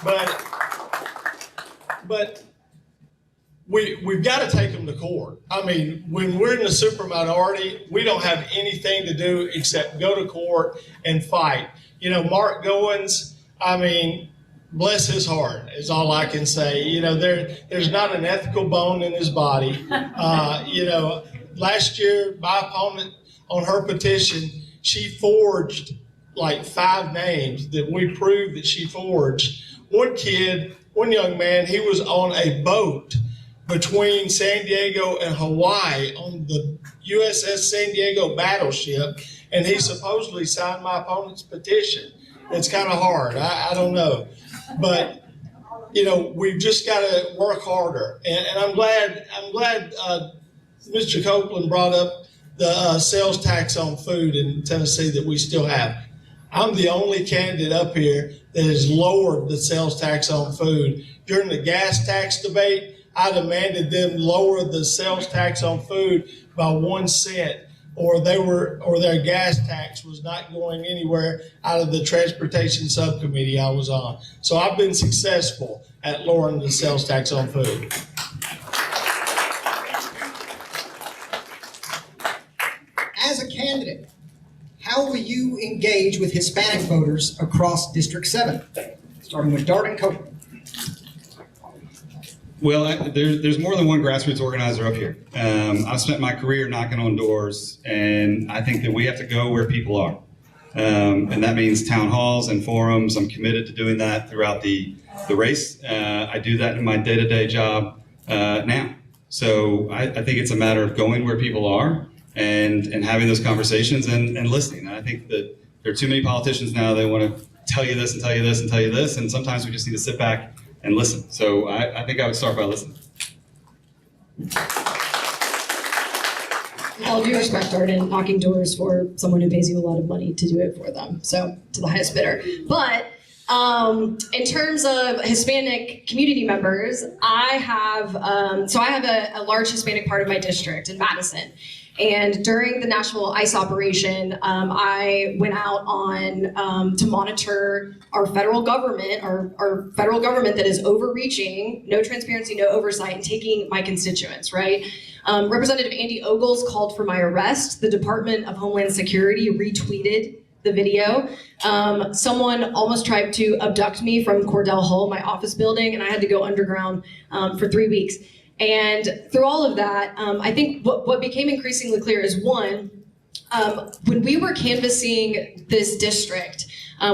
But we've got to take them to court. I mean, when we're in the super minority, we don't have anything to do except go to court and fight. You know, Mark Goins, I mean, bless his heart is all I can say. You know, there's not an ethical bone in his body. You know, last year, my opponent on her petition, she forged like 5 names that we proved that she forged. One young man, he was on a boat between San Diego and Hawaii on the USS San Diego battleship, and he supposedly signed my opponent's petition. It's kind of hard. I don't know. But, you know, we've just got to work harder. And I'm glad Mr. Copeland brought up the sales tax on food in Tennessee that we still have. I'm the only candidate up here that has lowered the sales tax on food. During the gas tax debate, I demanded them lower the sales tax on food by 1 cent, or their gas tax was not going anywhere out of the transportation subcommittee I was on. So I've been successful at lowering the sales tax on food. As a candidate, how will you engage with Hispanic voters across District 7? Starting with Darden Copeland. Well, there's more than one grassroots organizer up here. I've spent my career knocking on doors, and I think that we have to go where people are. And that means town halls and forums. I'm committed to doing that throughout the race. I do that in my day-to-day job now. So I think it's a matter of going where people are and having those conversations and listening. And I think that there are too many politicians now, they want to tell you this and tell you this and tell you this, and sometimes we just need to sit back and listen. So I think I would start by listening. With all due respect, Darden, knocking doors for someone who pays you a lot of money to do it for them. So to the highest bidder. But in terms of Hispanic community members, I have a large Hispanic part of my district in Madison. And during the national ICE operation, I went out on to monitor our federal government, our federal government that is overreaching, no transparency, no oversight, and taking my constituents, right? Representative Andy Ogles called for my arrest. The Department of Homeland Security retweeted the video. Someone almost tried to abduct me from Cordell Hall, my office building, and I had to go underground for 3 weeks. And through all of that, I think what became increasingly clear is one, when we were canvassing this district,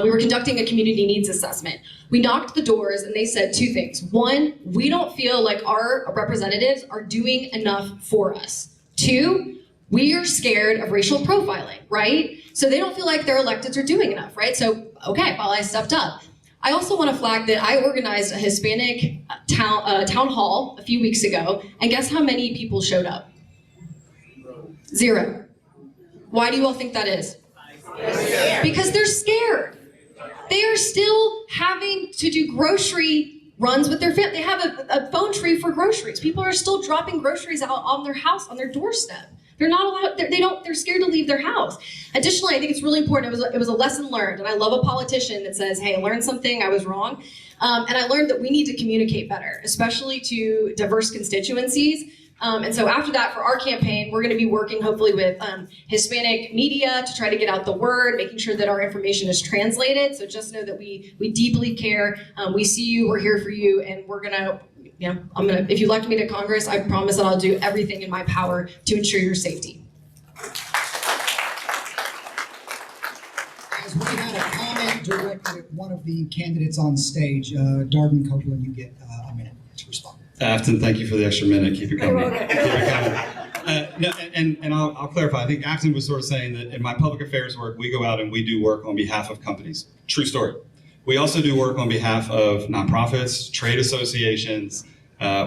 we were conducting a community needs assessment. We knocked the doors and they said 2 things. One, we don't feel like our representatives are doing enough for us. 2, we are scared of racial profiling, right? So they don't feel like their electeds are doing enough, right? So, okay, well, I stepped up. I also want to flag that I organized a Hispanic town hall a few weeks ago, and guess how many people showed up? 0. Why do you all think that is? Because they're scared. They are still having to do grocery runs with their family. They have a phone tree for groceries. People are still dropping groceries out on their house, on their doorstep. They're not allowed, they're scared to leave their house. Additionally, I think it's really important, it was a lesson learned, and I love a politician that says, hey, I learned something, I was wrong. And I learned that we need to communicate better, especially to diverse constituencies. And so after that, for our campaign, we're gonna be working hopefully with Hispanic media to try to get out the word, making sure that our information is translated. So just know that we deeply care, we see you, we're here for you, and we're gonna, if you elect me to Congress, I promise that I'll do everything in my power to ensure your safety. As we had a comment directed at one of the candidates on stage, Darden Copeland, you get a minute to respond. Aftyn, thank you for the extra minute. Keep it coming. Keep it coming. And I'll clarify. I think Aftyn was sort of saying that in my public affairs work, we go out and we do work on behalf of companies. True story. We also do work on behalf of nonprofits, trade associations.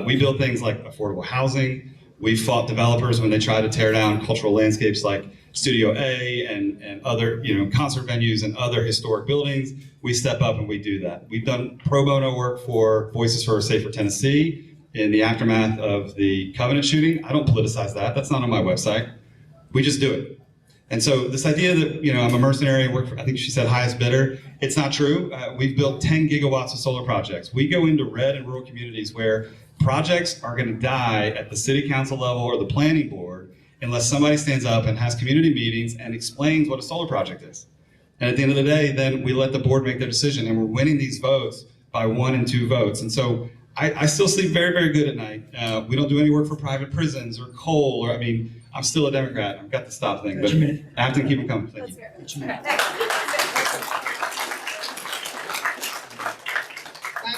We build things like affordable housing. We fought developers when they try to tear down cultural landscapes like Studio A and other, concert venues and other historic buildings. We step up and we do that. We've done pro bono work for Voices for a Safer Tennessee in the aftermath of the Covenant shooting. I don't politicize that. That's not on my website. We just do it. And so this idea that, I'm a mercenary, work for, I think she said highest bidder, it's not true. We've built 10 gigawatts of solar projects. We go into red and rural communities where projects are going to die at the city council level or the planning board unless somebody stands up and has community meetings and explains what a solar project is. And at the end of the day, then we let the board make their decision, and we're winning these votes by 1 and 2 votes. And so I still sleep very, very good at night. We don't do any work for private prisons or coal, I'm still a Democrat. I've got the stop thing, but I have to keep it coming. Thank you. Back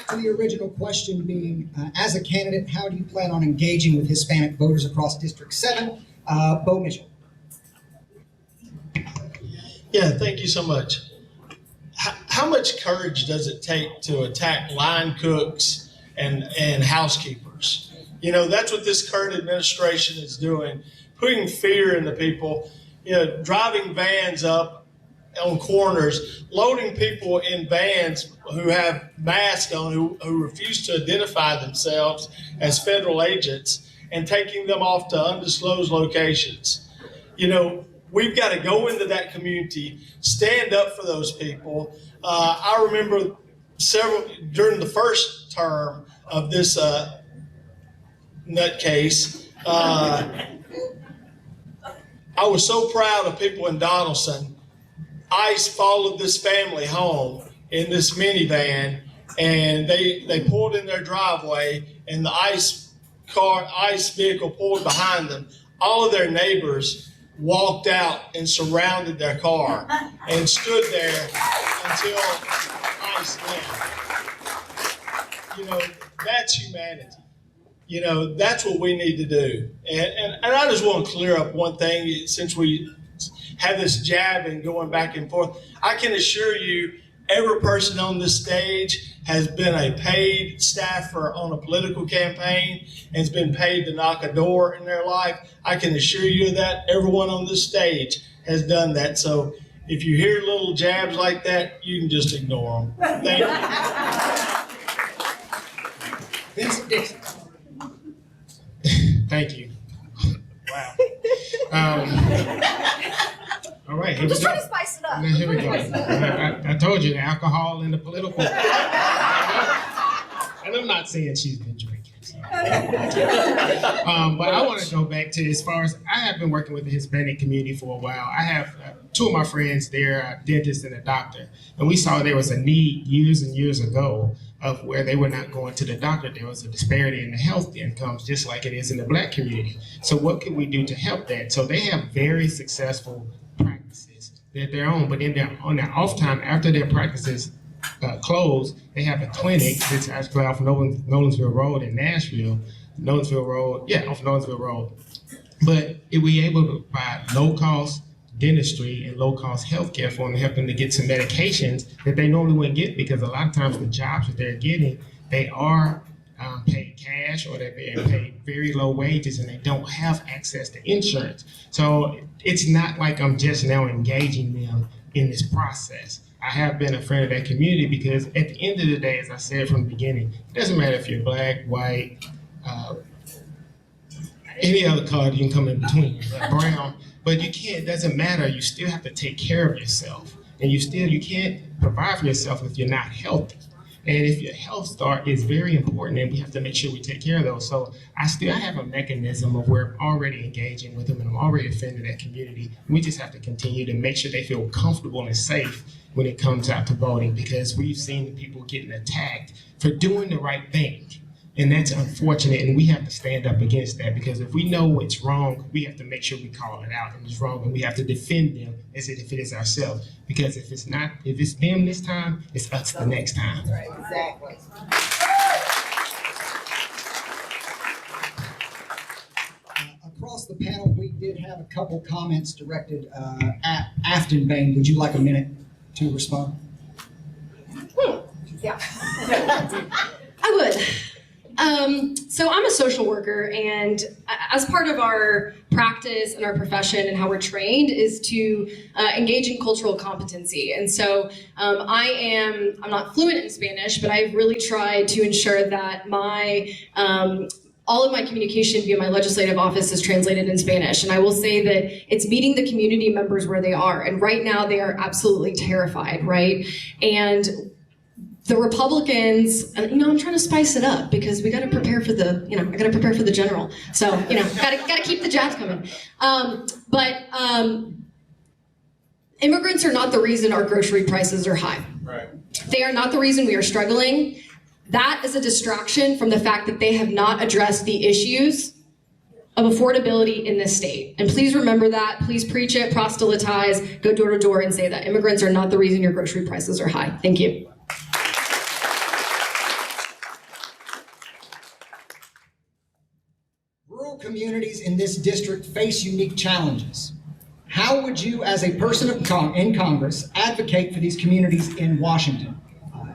to the original question being, as a candidate, how do you plan on engaging with Hispanic voters across District 7? Bo Mitchell. Yeah, thank you so much. How much courage does it take to attack line cooks and housekeepers? That's what this current administration is doing, putting fear into people, driving vans up on corners, loading people in vans who have masks on, who refuse to identify themselves as federal agents, and taking them off to undisclosed locations. We've got to go into that community, stand up for those people. I remember during the first term of this nutcase, I was so proud of people in Donaldson. ICE followed this family home in this minivan, and they pulled in their driveway, and the ICE vehicle pulled behind them. All of their neighbors walked out and surrounded their car and stood there until ICE left. That's humanity. That's what we need to do. And I just want to clear up one thing, since we have this jabbing going back and forth. I can assure you, every person on this stage has been a paid staffer on a political campaign and has been paid to knock a door in their life. I can assure you that everyone on this stage has done that. So if you hear little jabs like that, you can just ignore them. Thank you. Vincent Dixie. Thank you. Wow. All right, here Just we go. trying to spice it up. Now, here we go. I told you, the alcohol and the political. And I'm not saying she's been drinking. So. But I want to go back to, as far as I have been working with the Hispanic community for a while. I have 2 of my friends, they're a dentist and a doctor. And we saw there was a need years and years ago of where they were not going to the doctor. There was a disparity in the health incomes, just like it is in the Black community. So what can we do to help that? So they have very successful practices that they're on, but on their off time, after their practices close, they have a clinic that's actually off Nolensville Road in Nashville. Off Nolensville Road. But we able to provide low-cost dentistry and low-cost healthcare for them to help them to get some medications that they normally wouldn't get, because a lot of times the jobs that they're getting, they are paid cash or they're being paid very low wages and they don't have access to insurance. So it's not like I'm just now engaging them in this process. I have been a friend of that community because at the end of the day, as I said from the beginning, it doesn't matter if you're Black, white, any other color you can come in between, brown, but you can't, it doesn't matter. You still have to take care of yourself, and you can't provide for yourself if you're not healthy. And if your health start is very important, and we have to make sure we take care of those. So I have a mechanism of where I'm already engaging with them, and I'm already a friend of that community. We just have to continue to make sure they feel comfortable and safe when it comes out to voting, because we've seen people getting attacked for doing the right thing. And that's unfortunate, and we have to stand up against that, because if we know it's wrong, we have to make sure we call it out and it's wrong, and we have to defend them as if it is ourselves. Because if it's them this time, it's us the next time. Right, exactly. Across the panel, we did have a couple comments directed at Aftyn Behn. Would you like a minute to respond? Yeah. I would. So I'm a social worker, and as part of our practice and our profession and how we're trained is to engage in cultural competency. And so I'm not fluent in Spanish, but I've really tried to ensure that my all of my communication via my legislative office is translated in Spanish. And I will say that it's meeting the community members where they are. And right now they are absolutely terrified, right? And the Republicans, I'm trying to spice it up because we got to prepare for the, I got to prepare for the general. So, got to keep the jabs coming. But immigrants are not the reason our grocery prices are high. Right. They are not the reason we are struggling. That is a distraction from the fact that they have not addressed the issues of affordability in this state. And please remember that. Please preach it, proselytize, go door to door and say that immigrants are not the reason your grocery prices are high. Thank you. Rural communities in this district face unique challenges. How would you, as a person in Congress, advocate for these communities in Washington?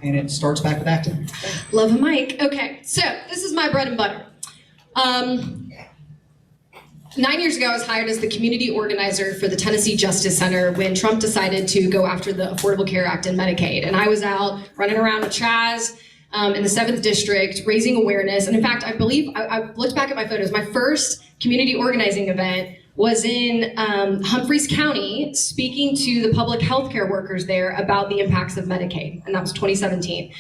And it starts back with Aftyn. Love a mic. Okay, so this is my bread and butter. 9 years ago, I was hired as the community organizer for the Tennessee Justice Center when Trump decided to go after the Affordable Care Act and Medicaid. And I was out running around with Chaz in the 7th District, raising awareness. And in fact, I believe, I looked back at my photos, my first community organizing event was in Humphreys County, speaking to the public health care workers there about the impacts of Medicaid, and that was 2017.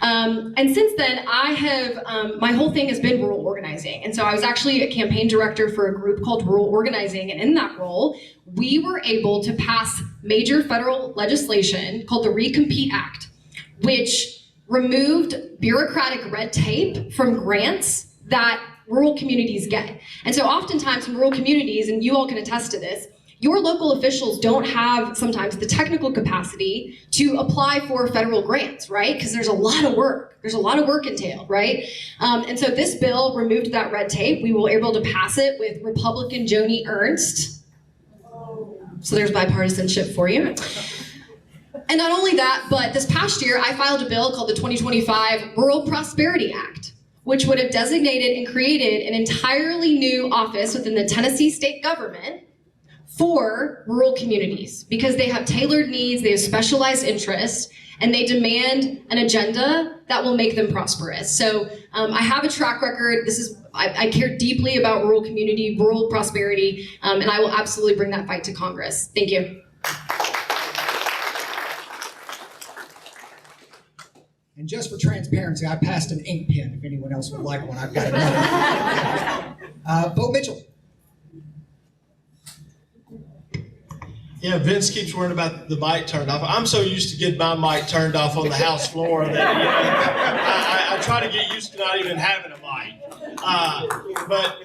And since then, I have, my whole thing has been rural organizing. And so I was actually a campaign director for a group called Rural Organizing, and in that role, we were able to pass major federal legislation called the Recompete Act, which removed bureaucratic red tape from grants that rural communities get. And so oftentimes in rural communities, and you all can attest to this, your local officials don't have sometimes the technical capacity to apply for federal grants, right? Because there's a lot of work. There's a lot of work entailed, right? And so this bill removed that red tape. We were able to pass it with Republican Joni Ernst. So there's bipartisanship for you. And not only that, but this past year, I filed a bill called the 2025 Rural Prosperity Act, which would have designated and created an entirely new office within the Tennessee state government for rural communities, because they have tailored needs, they have specialized interests, and they demand an agenda that will make them prosperous. So I have a track record. I care deeply about rural community, rural prosperity, and I will absolutely bring that fight to Congress. Thank you. And just for transparency, I passed an ink pen. If anyone else would like one, I've got another. Bo Mitchell. Yeah, Vince keeps worrying about the mic turned off. I'm so used to getting my mic turned off on the House floor that I try to get used to not even having a mic. But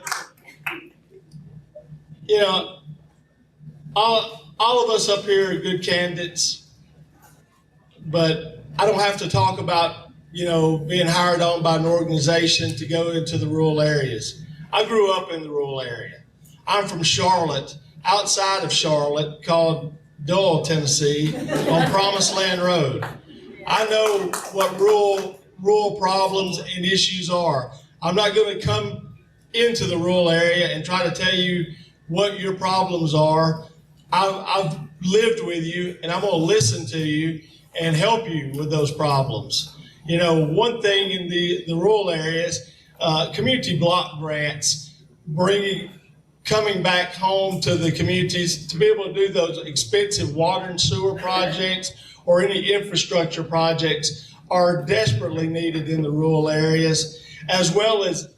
all of us up here are good candidates, but I don't have to talk about, being hired on by an organization to go into the rural areas. I grew up in the rural area. I'm from Charlotte, outside of Charlotte, called Doyle, Tennessee, on Promised Land Road. I know what rural problems and issues are. I'm not going to come into the rural area and try to tell you what your problems are. I've lived with you, and I'm going to listen to you and help you with those problems. One thing in the rural areas, community block grants, coming back home to the communities to be able to do those expensive water and sewer projects or any infrastructure projects are desperately needed in the rural areas, as well as,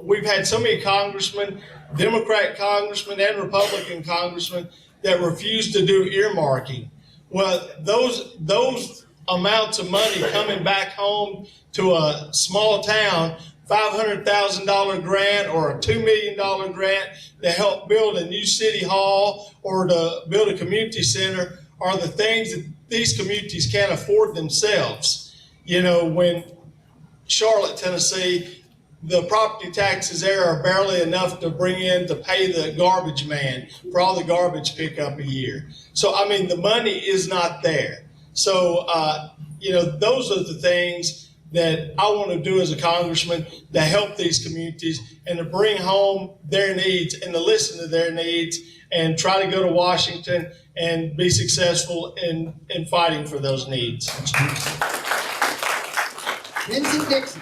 we've had so many congressmen, Democrat congressmen and Republican congressmen that refuse to do earmarking. Well, those amounts of money coming back home to a small town, $500,000 grant or a $2 million grant to help build a new city hall or to build a community center are the things that these communities can't afford themselves. When Charlotte, Tennessee, the property taxes there are barely enough to bring in to pay the garbage man for all the garbage pickup a year. So, the money is not there. So, those are the things that I want to do as a congressman to help these communities and to bring home their needs and to listen to their needs and try to go to Washington and be successful in fighting for those needs. Vincent Dixie.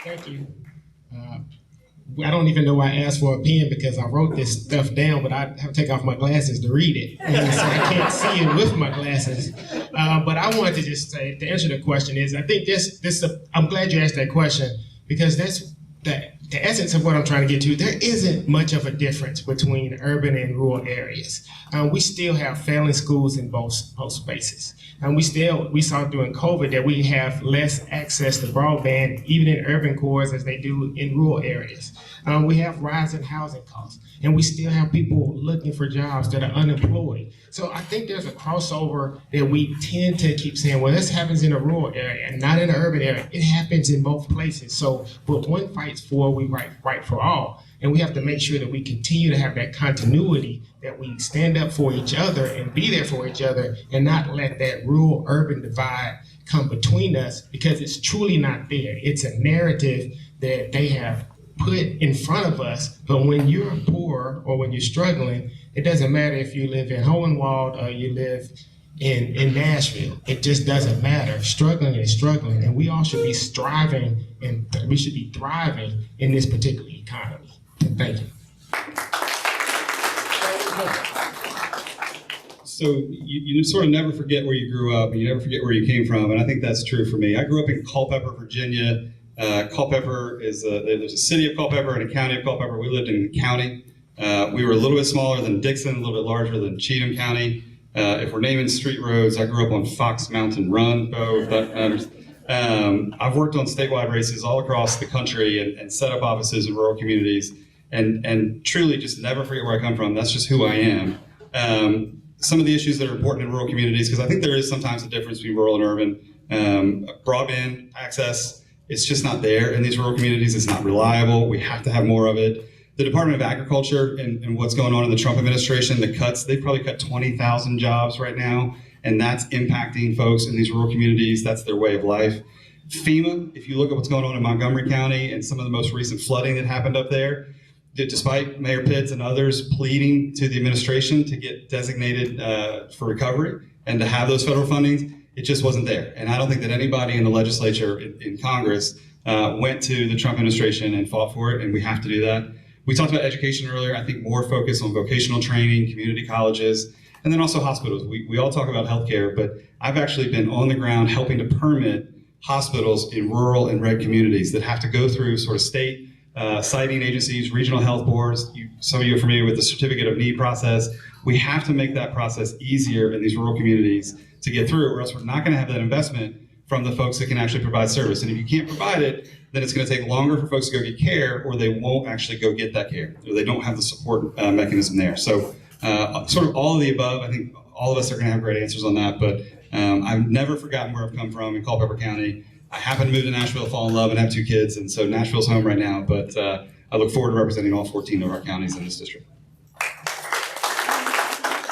Thank you. I don't even know why I asked for a pen because I wrote this stuff down, but I have to take off my glasses to read it. And so I can't see it with my glasses. But I wanted to just say, to answer the question is, I think I'm glad you asked that question because that's the essence of what I'm trying to get to. There isn't much of a difference between urban and rural areas. We still have failing schools in both spaces. And we saw during COVID that we have less access to broadband, even in urban cores, as they do in rural areas. We have rising housing costs, and we still have people looking for jobs that are unemployed. So I think there's a crossover that we tend to keep saying, well, this happens in a rural area and not in an urban area. It happens in both places. So what one fights for, we fight for all. And we have to make sure that we continue to have that continuity, that we stand up for each other and be there for each other and not let that rural-urban divide come between us because it's truly not there. It's a narrative that they have put in front of us, but when you're poor or when you're struggling, it doesn't matter if you live in Hohenwald or you live in Nashville. It just doesn't matter. Struggling is struggling, and we all should be striving and we should be thriving in this particular economy. Thank you. So you sort of never forget where you grew up and you never forget where you came from, and I think that's true for me. I grew up in Culpeper, Virginia. Culpeper is there's a city of Culpeper and a county of Culpeper. We lived in the county. We were a little bit smaller than Dickson, a little bit larger than Cheatham County. If we're naming street roads, I grew up on Fox Mountain Run, if that matters. I've worked on statewide races all across the country and set up offices in rural communities and truly just never forget where I come from. That's just who I am. Some of the issues that are important in rural communities, because I think there is sometimes a difference between rural and urban. Broadband access, it's just not there in these rural communities. It's not reliable. We have to have more of it. The Department of Agriculture and what's going on in the Trump administration, the cuts, they've probably cut 20,000 jobs right now, and that's impacting folks in these rural communities. That's their way of life. FEMA, if you look at what's going on in Montgomery County and some of the most recent flooding that happened up there, despite Mayor Pitts and others pleading to the administration to get designated for recovery and to have those federal fundings, it just wasn't there. And I don't think that anybody in the legislature, in Congress, went to the Trump administration and fought for it, and we have to do that. We talked about education earlier. I think more focus on vocational training, community colleges, and then also hospitals. We all talk about healthcare, but I've actually been on the ground helping to permit hospitals in rural and red communities that have to go through sort of state siting agencies, regional health boards. Some of you are familiar with the certificate of need process. We have to make that process easier in these rural communities to get through, or else we're not going to have that investment from the folks that can actually provide service. And if you can't provide it, then it's going to take longer for folks to go get care, or they won't actually go get that care, or they don't have the support mechanism there. So sort of all of the above. I think all of us are going to have great answers on that, but I've never forgotten where I've come from in Culpeper County. I happen to move to Nashville, fall in love, and have 2 kids, and so Nashville's home right now, but I look forward to representing all 14 of our counties in this district.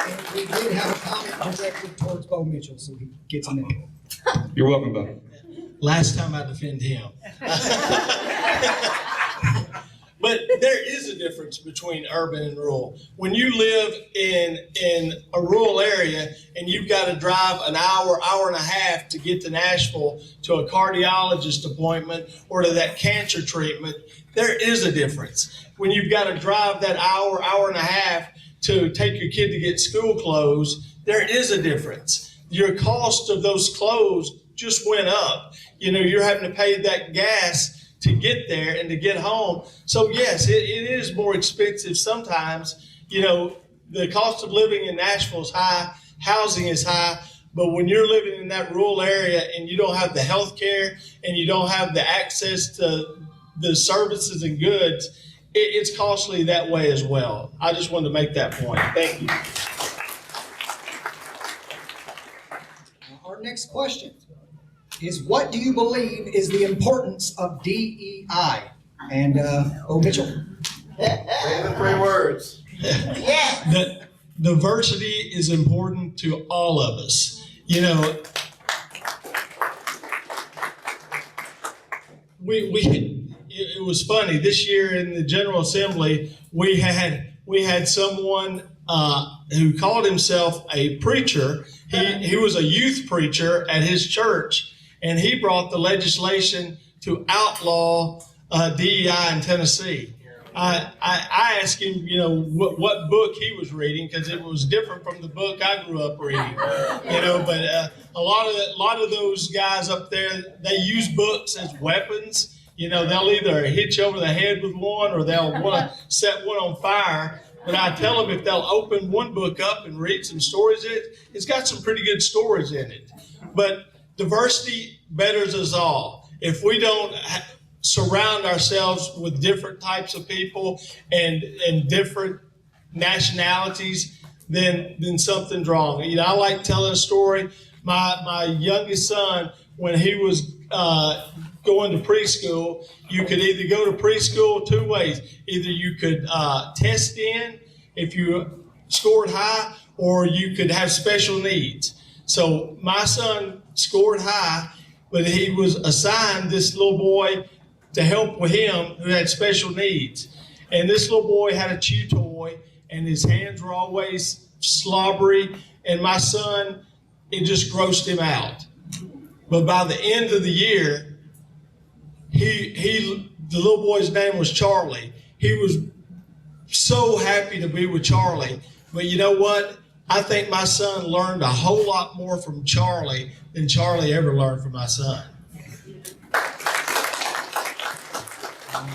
And we did have a comment directed towards Bo Mitchell, so he gets a minute. You're welcome, Bo. Last time I defend him. But there is a difference between urban and rural. When you live in a rural area and you've got to drive an hour, hour and a half to get to Nashville to a cardiologist appointment or to that cancer treatment, there is a difference. When you've got to drive that hour, hour and a half to take your kid to get school clothes, there is a difference. Your cost of those clothes just went up. You know, you're having to pay that gas to get there and to get home. So yes, it is more expensive sometimes. You know, the cost of living in Nashville is high, housing is high, but when you're living in that rural area and you don't have the health care and you don't have the access to the services and goods, it's costly that way as well. I just wanted to make that point. Thank you. Our next question is, what do you believe is the importance of DEI? And Bo Mitchell. Say the 3 words. Yeah. That diversity is important to all of us. You know, it was funny this year in the General Assembly. We had someone who called himself a preacher. He was a youth preacher at his church, and he brought the legislation to outlaw DEI in Tennessee. I asked him, you know, what book he was reading, because it was different from the book I grew up reading. You know, but a lot of those guys up there, they use books as weapons. You know, they'll either hit you over the head with one, or they'll want to set one on fire. But I tell them, if they'll open one book up and read some stories, it's got some pretty good stories in it. But diversity betters us all. If we don't surround ourselves with different types of people and different nationalities, then something's wrong. You know, I like telling a story. My youngest son, when he was going to preschool, you could either go to preschool two ways. Either you could test in if you scored high, or you could have special needs. So my son scored high, but he was assigned this little boy to help with him who had special needs. And this little boy had a chew toy, and his hands were always slobbery, and my son, it just grossed him out. But by the end of the year, the little boy's name was Charlie. He was so happy to be with Charlie. But you know what? I think my son learned a whole lot more from Charlie than Charlie ever learned from my son.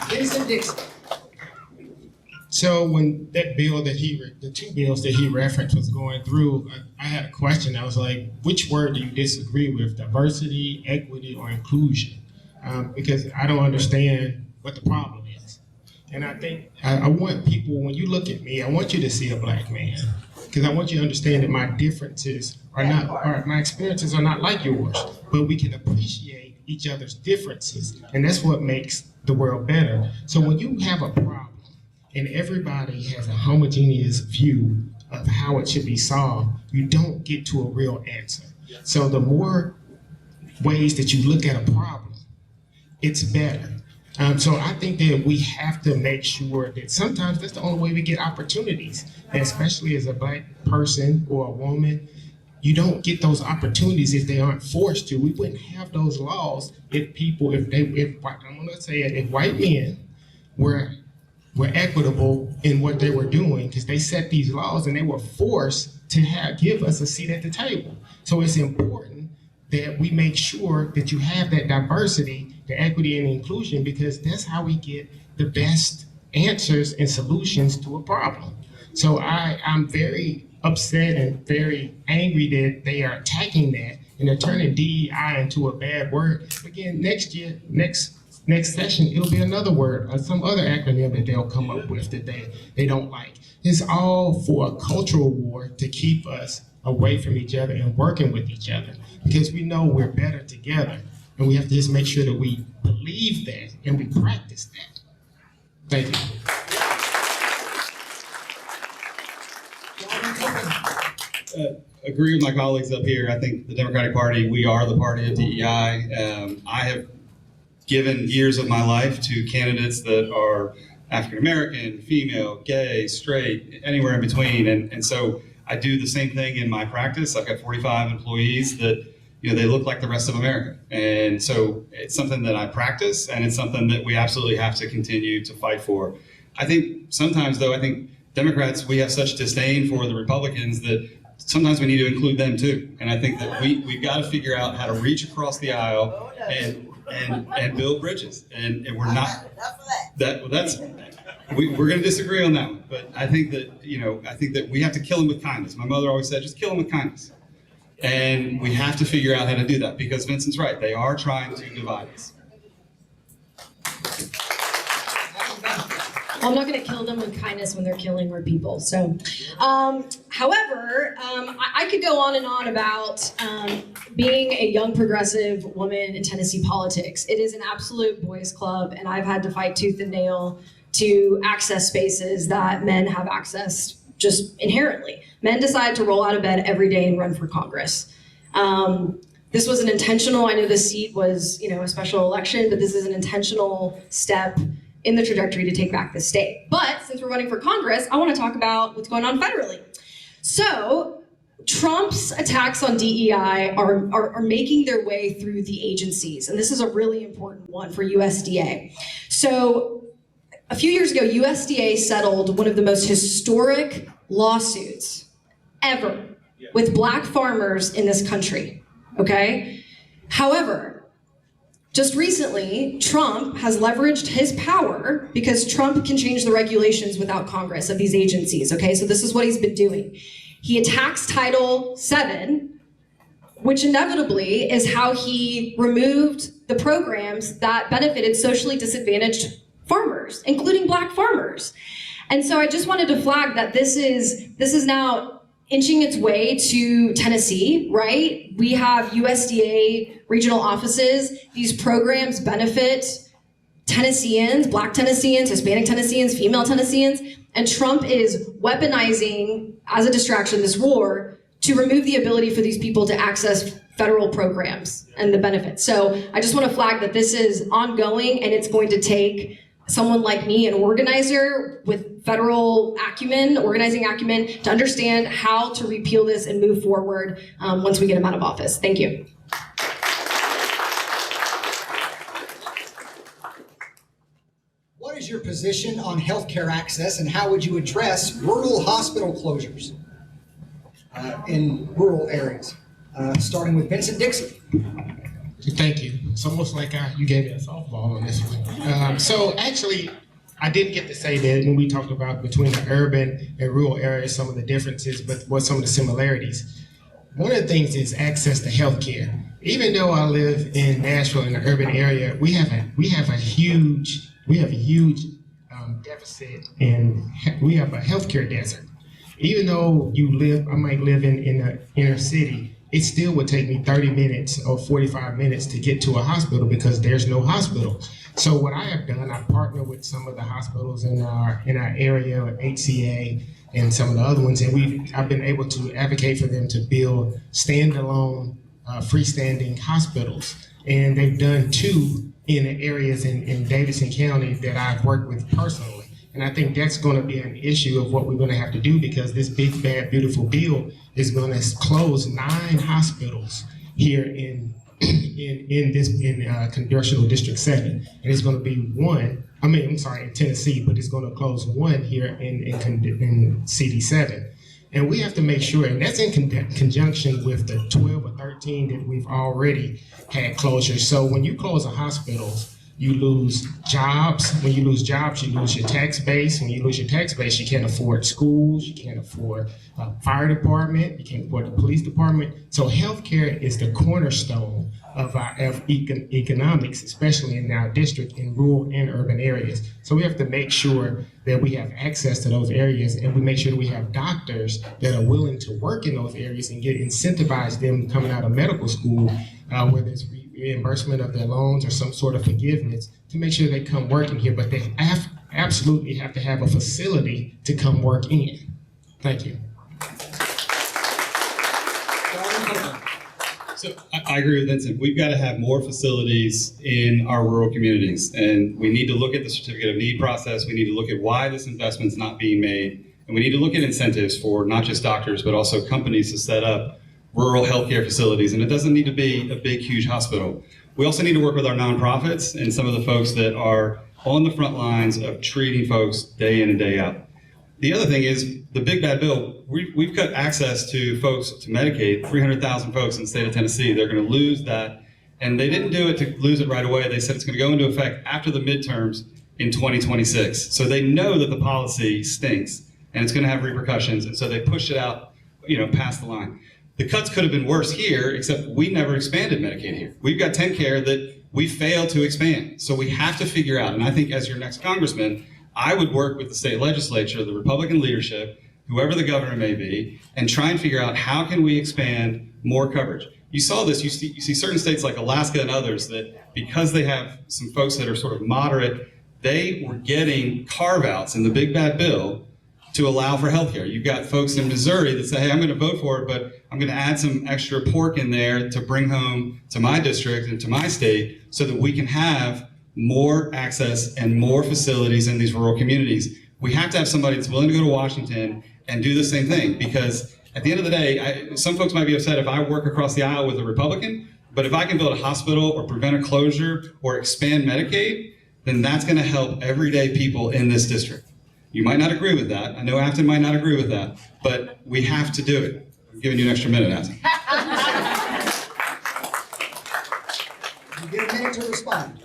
Vincent Dixie. So when that bill that the two bills that he referenced was going through, I had a question. I was like, which word do you disagree with? Diversity, equity, or inclusion? Because I don't understand what the problem is. And I think I want people, when you look at me, I want you to see a black man. Because I want you to understand that my differences are not, or my experiences are not like yours, but we can appreciate each other's differences. And that's what makes the world better. So when you have a problem and everybody has a homogeneous view of how it should be solved, you don't get to a real answer. So the more ways that you look at a problem, it's better. So I think that we have to make sure that sometimes that's the only way we get opportunities, and especially as a black person or a woman, you don't get those opportunities if they aren't forced to. We wouldn't have those laws if I'm gonna say it, if white men were equitable in what they were doing, because they set these laws and they were forced to give us a seat at the table. So it's important that we make sure that you have that diversity, the equity and inclusion, because that's how we get the best answers and solutions to a problem. So I'm very upset and very angry that they are attacking that and they're turning DEI into a bad word. Again, next year, next session, it'll be another word or some other acronym that they'll come up with that they don't like. It's all for a cultural war to keep us away from each other and working with each other, because we know we're better together, and we have to just make sure that we believe that and we practice that. Thank you. Agree with my colleagues up here. I think the Democratic Party, we are the party of DEI. I have given years of my life to candidates that are African American, female, gay, straight, anywhere in between, and so I do the same thing in my practice. I've got 45 employees that, you know, they look like the rest of America. And so it's something that I practice, and it's something that we absolutely have to continue to fight for. I think sometimes, though, I think Democrats, we have such disdain for the Republicans that sometimes we need to include them too. And I think that we've got to figure out how to reach across the aisle and build bridges. And we're not, we're going to disagree on that one. But I think that, you know, I think that we have to kill them with kindness. My mother always said, just kill them with kindness. And we have to figure out how to do that, because Vincent's right. They are trying to divide us. Well, I'm not going to kill them with kindness when they're killing our people. So, however, I could go on and on about being a young progressive woman in Tennessee politics. It is an absolute boys' club, and I've had to fight tooth and nail to access spaces that men have accessed just inherently. Men decide to roll out of bed every day and run for Congress. This was an intentional, I know the seat was, a special election, but this is an intentional step in the trajectory to take back the state. But since we're running for Congress, I want to talk about what's going on federally. So Trump's attacks on DEI are making their way through the agencies, and this is a really important one for USDA. So a few years ago, USDA settled one of the most historic lawsuits ever with black farmers in this country, okay? However, just recently, Trump has leveraged his power because Trump can change the regulations without Congress of these agencies, okay? So this is what he's been doing. He attacks Title VII, which inevitably is how he removed the programs that benefited socially disadvantaged farmers, including black farmers. And so I just wanted to flag that this is now inching its way to Tennessee, right? We have USDA regional offices. These programs benefit Tennesseans, black Tennesseans, Hispanic Tennesseans, female Tennesseans, and Trump is weaponizing, as a distraction, this war to remove the ability for these people to access federal programs and the benefits. So I just want to flag that this is ongoing, and it's going to take someone like me, an organizer with federal acumen, organizing acumen, to understand how to repeal this and move forward once we get him out of office. Thank you. What is your position on healthcare access, and how would you address rural hospital closures in rural areas? Starting with Vincent Dixie. Thank you. It's almost like you gave me a softball on this one. So actually, I didn't get to say that when we talked about between the urban and rural areas, some of the differences, but what some of the similarities. One of the things is access to health care. Even though I live in Nashville in the urban area, we have a huge deficit, and we have a healthcare desert. Even though I might live in the inner city, it still would take me 30 minutes or 45 minutes to get to a hospital because there's no hospital. So what I have done, I partner with some of the hospitals in our area, HCA and some of the other ones, and I've been able to advocate for them to build standalone, freestanding hospitals. And they've done 2 in the areas in Dickson County that I've worked with personally. And I think that's going to be an issue of what we're going to have to do, because this big, bad, beautiful bill is going to close 9 hospitals here in Congressional District 7. And it's going to be in Tennessee, but it's going to close 1 here in CD 7. And we have to make sure, and that's in conjunction with the 12 or 13 that we've already had closures. So when you close a hospital, you lose jobs. When you lose jobs, you lose your tax base. When you lose your tax base, you can't afford schools, you can't afford fire department, you can't afford the police department. So healthcare is the cornerstone of our economics, especially in our district in rural and urban areas. So we have to make sure that we have access to those areas, and we make sure that we have doctors that are willing to work in those areas and incentivize them coming out of medical school, whether it's reimbursement of their loans or some sort of forgiveness, to make sure they come working here. But they absolutely have to have a facility to come work in. Thank you. So I agree with Vincent. We've got to have more facilities in our rural communities, and we need to look at the certificate of need process. We need to look at why this investment's not being made, and we need to look at incentives for not just doctors, but also companies to set up rural healthcare facilities, and it doesn't need to be a big, huge hospital. We also need to work with our nonprofits and some of the folks that are on the front lines of treating folks day in and day out. The other thing is the big bad bill. We've cut access to folks to Medicaid, 300,000 folks in the state of Tennessee. They're going to lose that, and they didn't do it to lose it right away. They said it's going to go into effect after the midterms in 2026. So they know that the policy stinks and it's going to have repercussions, and so they pushed it out, past the line. The cuts could have been worse here, except we never expanded Medicaid here. We've got TennCare that we failed to expand. So we have to figure out, and I think as your next congressman, I would work with the state legislature, the Republican leadership, whoever the governor may be, and try and figure out how can we expand more coverage. You saw this, you see certain states like Alaska and others that because they have some folks that are sort of moderate, they were getting carve-outs in the big bad bill to allow for healthcare. You've got folks in Missouri that say, hey, I'm going to vote for it, but I'm going to add some extra pork in there to bring home to my district and to my state so that we can have more access and more facilities in these rural communities. We have to have somebody that's willing to go to Washington and do the same thing, because at the end of the day, some folks might be upset if I work across the aisle with a Republican, but if I can build a hospital or prevent a closure or expand Medicaid, then that's going to help everyday people in this district. You might not agree with that. I know Aftyn might not agree with that, but we have to do it. I'm giving you an extra minute, Aftyn. You get a minute to respond.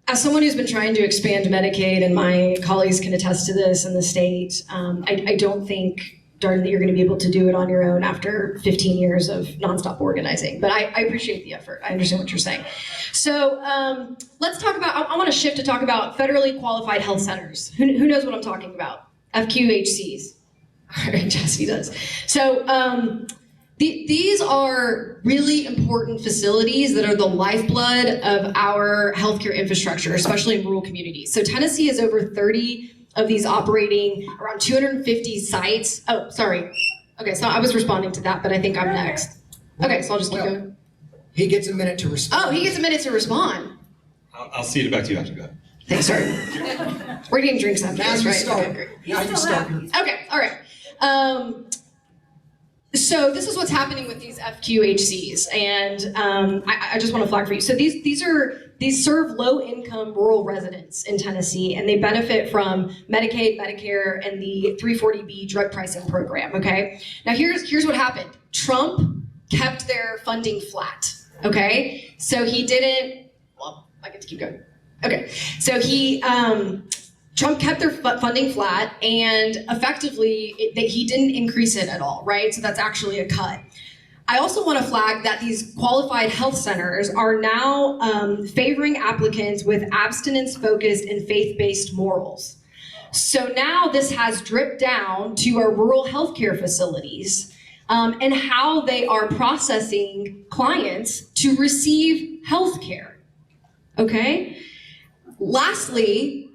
As someone who's been trying to expand Medicaid, and my colleagues can attest to this in the state, I don't think, Darden, that you're going to be able to do it on your own after 15 years of nonstop organizing. But I appreciate the effort. I understand what you're saying. So let's talk about, I want to shift to talk about federally qualified health centers. Who knows what I'm talking about? FQHCs. All right, Jesse does. So these are really important facilities that are the lifeblood of our healthcare infrastructure, especially in rural communities. So Tennessee has over 30 of these operating, around 250 sites. Oh, sorry. Okay, so I was responding to that, but I think I'm next. Okay, so I'll just keep going. He gets a minute to respond. Oh, he gets a minute to respond. I'll cede it back to you after that. Thanks, sorry. We're getting drinks after Now this, you right? start. Okay, great. Now you start. Okay, all right. So this is what's happening with these FQHCs, and I just want to flag for you. So these serve low-income rural residents in Tennessee, and they benefit from Medicaid, Medicare, and the 340B drug pricing program. Okay. Now here's what happened. Trump kept their funding flat. Okay. So he didn't. Well, I get to keep going. Okay. So Trump kept their funding flat, and effectively he didn't increase it at all, right? So that's actually a cut. I also want to flag that these qualified health centers are now favoring applicants with abstinence-focused and faith-based morals. So now this has dripped down to our rural healthcare facilities and how they are processing clients to receive healthcare, okay? Lastly,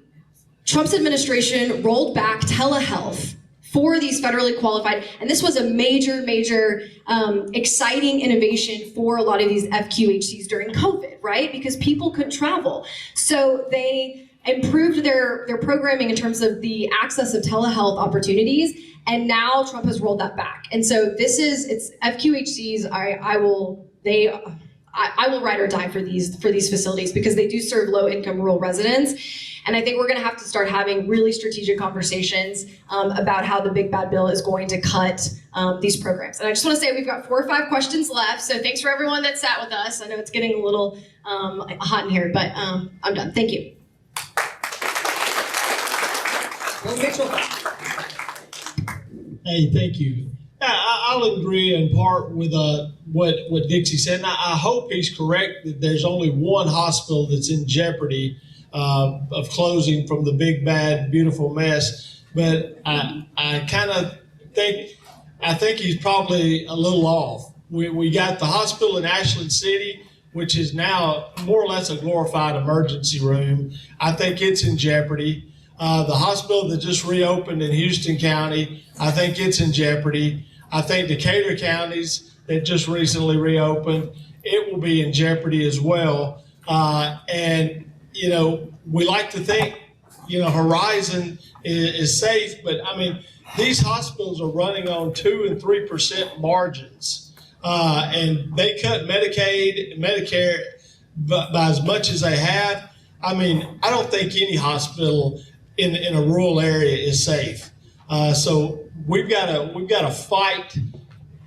Trump's administration rolled back telehealth for these federally qualified, and this was a major, exciting innovation for a lot of these FQHCs during COVID, right? Because people couldn't travel. So they improved their programming in terms of the access of telehealth opportunities, and now Trump has rolled that back. And so it's FQHCs, I will ride or die for these facilities because they do serve low-income rural residents. And I think we're going to have to start having really strategic conversations about how the big bad bill is going to cut these programs. And I just want to say we've got 4 or 5 questions left. So thanks for everyone that sat with us. I know it's getting a little hot in here, but I'm done. Thank you. Go Mitchell. Hey, thank you. I'll agree in part with what Dixie said. And I hope he's correct that there's only one hospital that's in jeopardy of closing from the big, bad, beautiful mess. But I kind of think he's probably a little off. We got the hospital in Ashland City, which is now more or less a glorified emergency room. I think it's in jeopardy. The hospital that just reopened in Houston County, I think it's in jeopardy. I think Decatur counties that just recently reopened, it will be in jeopardy as well. And you know, we like to think, you know, Horizon is safe, but I mean, these hospitals are running on 2% and 3% margins, and they cut Medicaid and Medicare by as much as they have. I mean, I don't think any hospital in a rural area is safe. So we've got to fight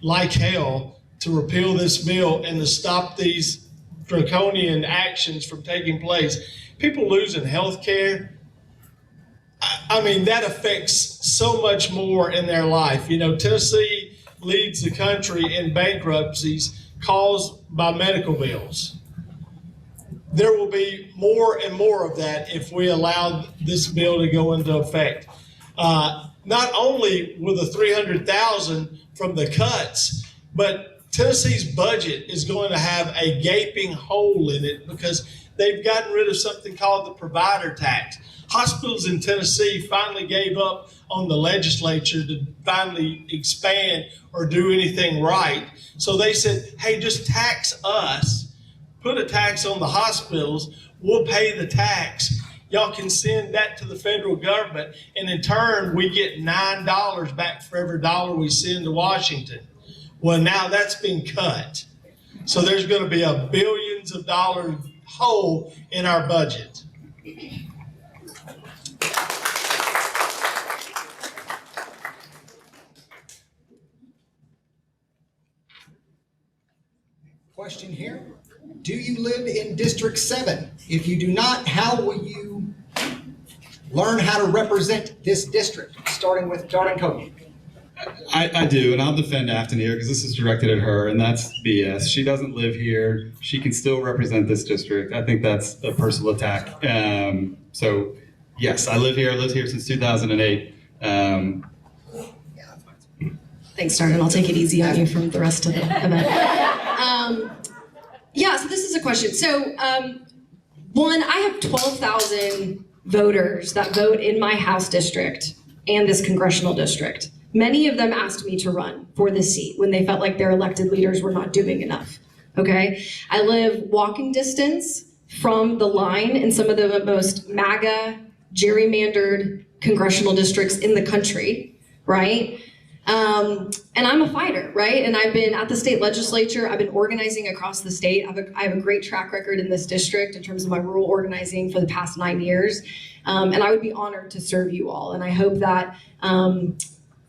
like hell to repeal this bill and to stop these draconian actions from taking place. People losing health care, I mean, that affects so much more in their life. You know, Tennessee leads the country in bankruptcies caused by medical bills. There will be more and more of that if we allow this bill to go into effect. Not only will the $300,000 from the cuts, but Tennessee's budget is going to have a gaping hole in it because they've gotten rid of something called the provider tax. Hospitals in Tennessee finally gave up on the legislature to finally expand or do anything right. So they said, hey, just tax us, put a tax on the hospitals, we'll pay the tax. Y'all can send that to the federal government, and in turn, we get $9 back for every dollar we send to Washington. Well, now that's been cut. So there's going to be a billions of dollars hole in our budget. Question here. Do you live in District 7? If you do not, how will you learn how to represent this district? Starting with Darden Copeland. I do, and I'll defend Aftyn here because this is directed at her, and that's BS. She doesn't live here. She can still represent this district. I think that's a personal attack. So, yes, I live here. I lived here since 2008. Thanks, Darden. I'll take it easy on you from the rest of the event. Yeah, so this is a question. So, one, I have 12,000 voters that vote in my House district and this congressional district. Many of them asked me to run for this seat when they felt like their elected leaders were not doing enough, okay? I live walking distance from the line in some of the most MAGA, gerrymandered congressional districts in the country, right? And I'm a fighter, right? And I've been at the state legislature, I've been organizing across the state. I have a great track record in this district in terms of my rural organizing for the past 9 years. And I would be honored to serve you all. And I hope that,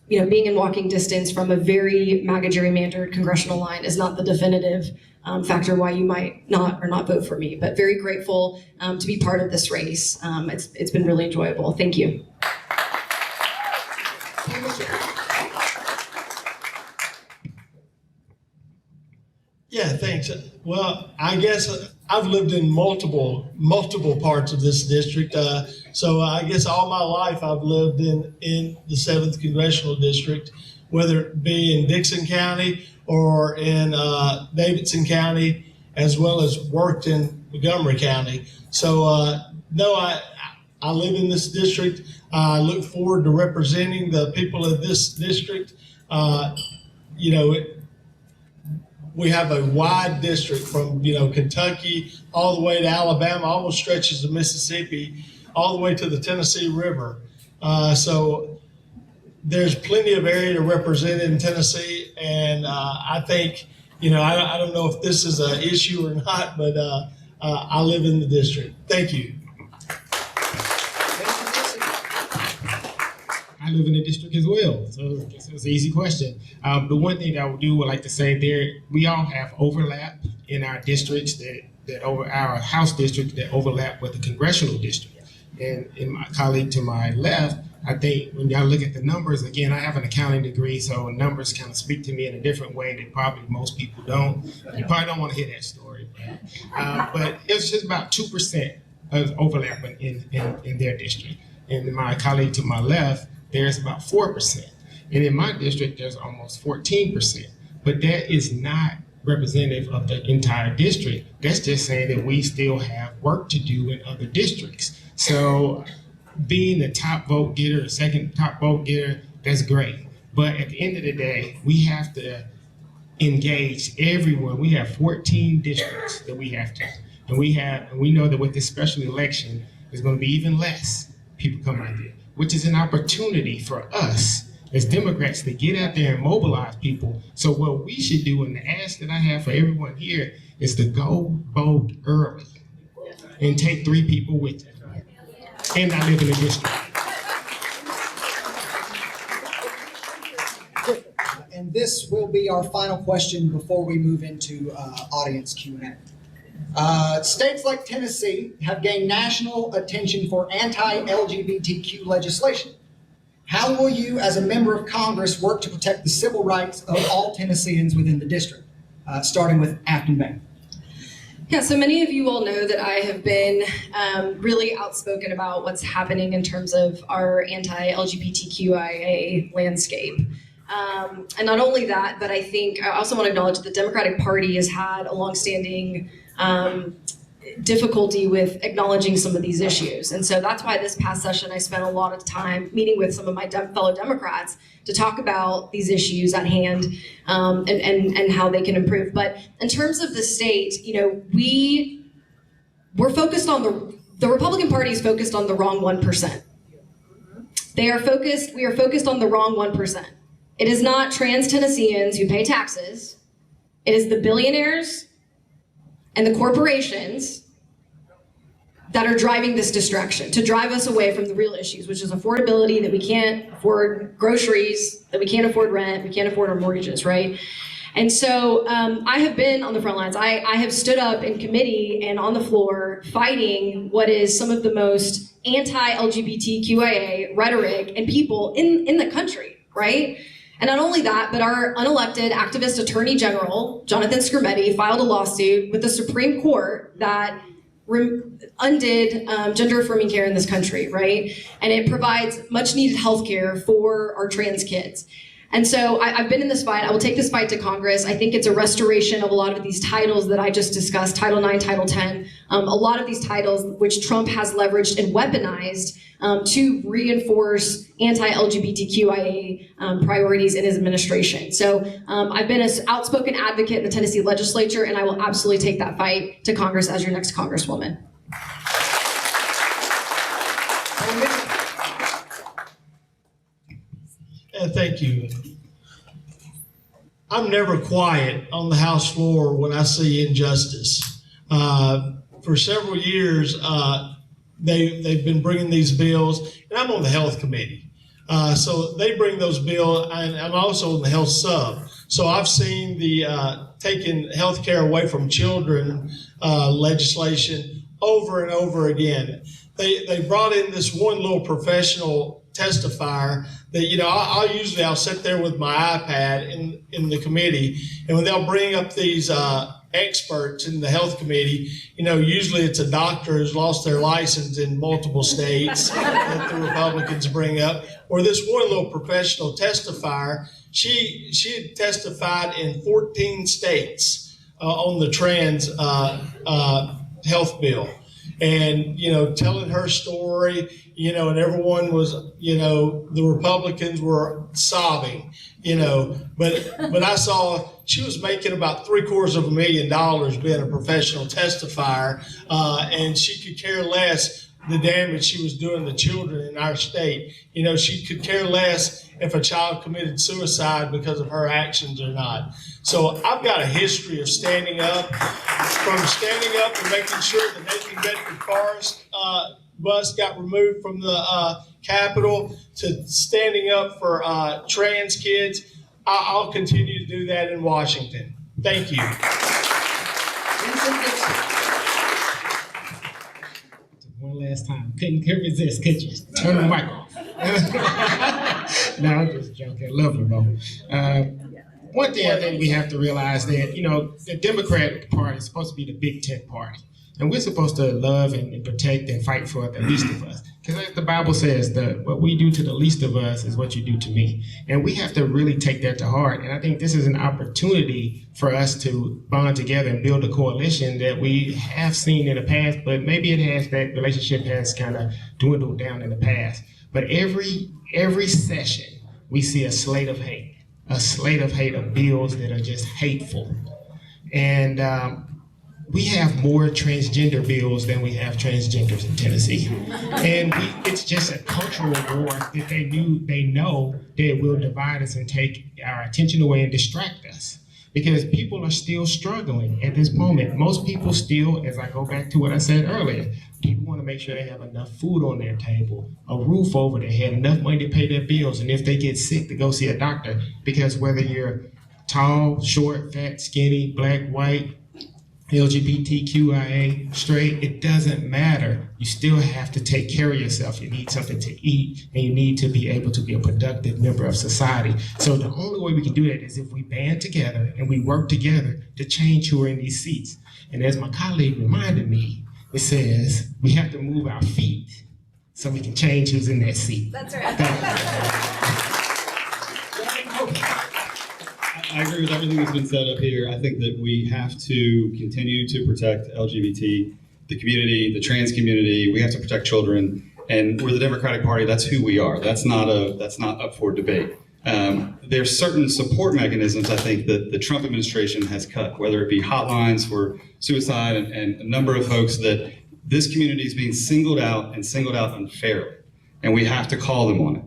being in walking distance from a very MAGA gerrymandered congressional line is not the definitive factor why you might not or not vote for me, but very grateful to be part of this race. It's been really enjoyable. Thank you. Yeah, thanks. Well, I guess I've lived in multiple parts of this district. So I guess all my life I've lived in the 7th Congressional District, whether it be in Dickson County or in Davidson County, as well as worked in Montgomery County. So no, I live in this district. I look forward to representing the people of this district. We have a wide district from, Kentucky all the way to Alabama, almost stretches to Mississippi, all the way to the Tennessee River. So there's plenty of area to represent in Tennessee. And I think, I don't know if this is an issue or not, but I live in the district. Thank you. I live in the district as well, so it's an easy question. The one thing that I would like to say we all have overlap in our districts that over our House district that overlap with the congressional district. And in my colleague to my left, I think when y'all look at the numbers, again, I have an accounting degree, so numbers kind of speak to me in a different way that probably most people don't. You probably don't want to hear that story, but it's just about 2% of overlap in their district. And my colleague to my left, there's about 4%. And in my district, there's almost 14%. But that is not representative of the entire district. That's just saying that we still have work to do in other districts. So being the top vote getter, the second top vote getter, that's great. But at the end of the day, we have to engage everyone. We have 14 districts that we have to. And we know that with this special election, there's going to be even less people come out there, which is an opportunity for us as Democrats to get out there and mobilize people. So what we should do, and the ask that I have for everyone here, is to go vote early and take 3 people with you. And I live in the district. And this will be our final question before we move into audience Q&A. States like Tennessee have gained national attention for anti-LGBTQ legislation. How will you, as a member of Congress, work to protect the civil rights of all Tennesseans within the district? Starting with Aftyn Behn. Yeah, so many of you all know that I have been really outspoken about what's happening in terms of our anti-LGBTQIA landscape. And not only that, but I think I also want to acknowledge that the Democratic Party has had a longstanding difficulty with acknowledging some of these issues. And so that's why this past session I spent a lot of time meeting with some of my fellow Democrats to talk about these issues at hand and how they can improve. But in terms of the state, we're focused on the Republican Party is focused on the wrong 1%. We are focused on the wrong 1%. It is not trans Tennesseans who pay taxes. It is the billionaires and the corporations that are driving this distraction, to drive us away from the real issues, which is affordability, that we can't afford groceries, that we can't afford rent, we can't afford our mortgages, right? And so I have been on the front lines. I have stood up in committee and on the floor fighting what is some of the most anti-LGBTQIA rhetoric and people in the country, right? And not only that, but our unelected activist attorney general, Jonathan Skrmetti, filed a lawsuit with the Supreme Court that undid gender affirming care in this country, right? And it provides much needed health care for our trans kids. And so I've been in this fight. I will take this fight to Congress. I think it's a restoration of a lot of these titles that I just discussed, Title IX, Title X, a lot of these titles which Trump has leveraged and weaponized to reinforce anti-LGBTQIA priorities in his administration. So I've been an outspoken advocate in the Tennessee legislature, and I will absolutely take that fight to Congress as your next Congresswoman. Thank you. I'm never quiet on the House floor when I see injustice. For several years, they've been bringing these bills, and I'm on the Health Committee. So they bring those bills, and I'm also on the Health Sub. So I've seen the taking health care away from children legislation over and over again. They brought in this one little professional testifier that, you know, I'll sit there with my iPad in the committee, and when they'll bring up these experts in the health committee, you know, usually it's a doctor who's lost their license in multiple states that the Republicans bring up, or this one little professional testifier, she had testified in 14 states on the trans health bill. And, you know, telling her story, you know, and everyone was, you know, the Republicans were sobbing, you know, but I saw she was making about $750,000 being a professional testifier, and she could care less the damage she was doing to children in our state. You know, she could care less if a child committed suicide because of her actions or not. So I've got a history of standing up, from standing up and making sure the Nathan Bedford Forrest bus got removed from the Capitol, to standing up for trans kids. I'll continue to do that in Washington. Thank you. Vincent Dixie. One last time. Couldn't resist, could you? Turn the mic off. No, I'm just joking. Love you, bro. One thing I think we have to realize that, you know, the Democratic Party is supposed to be the big tent party. And we're supposed to love and protect and fight for the least of us. Because as the Bible says, what we do to the least of us is what you do to me. And we have to really take that to heart. And I think this is an opportunity for us to bond together and build a coalition that we have seen in the past, but maybe that relationship has kind of dwindled down in the past. But every session, we see a slate of hate of bills that are just hateful. And we have more transgender bills than we have transgenders in Tennessee. And it's just a cultural war that they know that will divide us and take our attention away and distract us. Because people are still struggling at this moment. Most people still, as I go back to what I said earlier, people want to make sure they have enough food on their table, a roof over their head, enough money to pay their bills, and if they get sick, to go see a doctor. Because whether you're tall, short, fat, skinny, black, white, LGBTQIA, straight, it doesn't matter. You still have to take care of yourself. You need something to eat, and you need to be able to be a productive member of society. So the only way we can do that is if we band together and we work together to change who are in these seats. And as my colleague reminded me, it says we have to move our feet so we can change who's in that seat. That's right. I agree with everything that's been said up here. I think that we have to continue to protect LGBT, the community, the trans community. We have to protect children, and we're the Democratic Party. That's who we are. That's not up for debate. There's certain support mechanisms I think that the Trump administration has cut, whether it be hotlines for suicide and a number of folks that this community is being singled out unfairly, and we have to call them on it.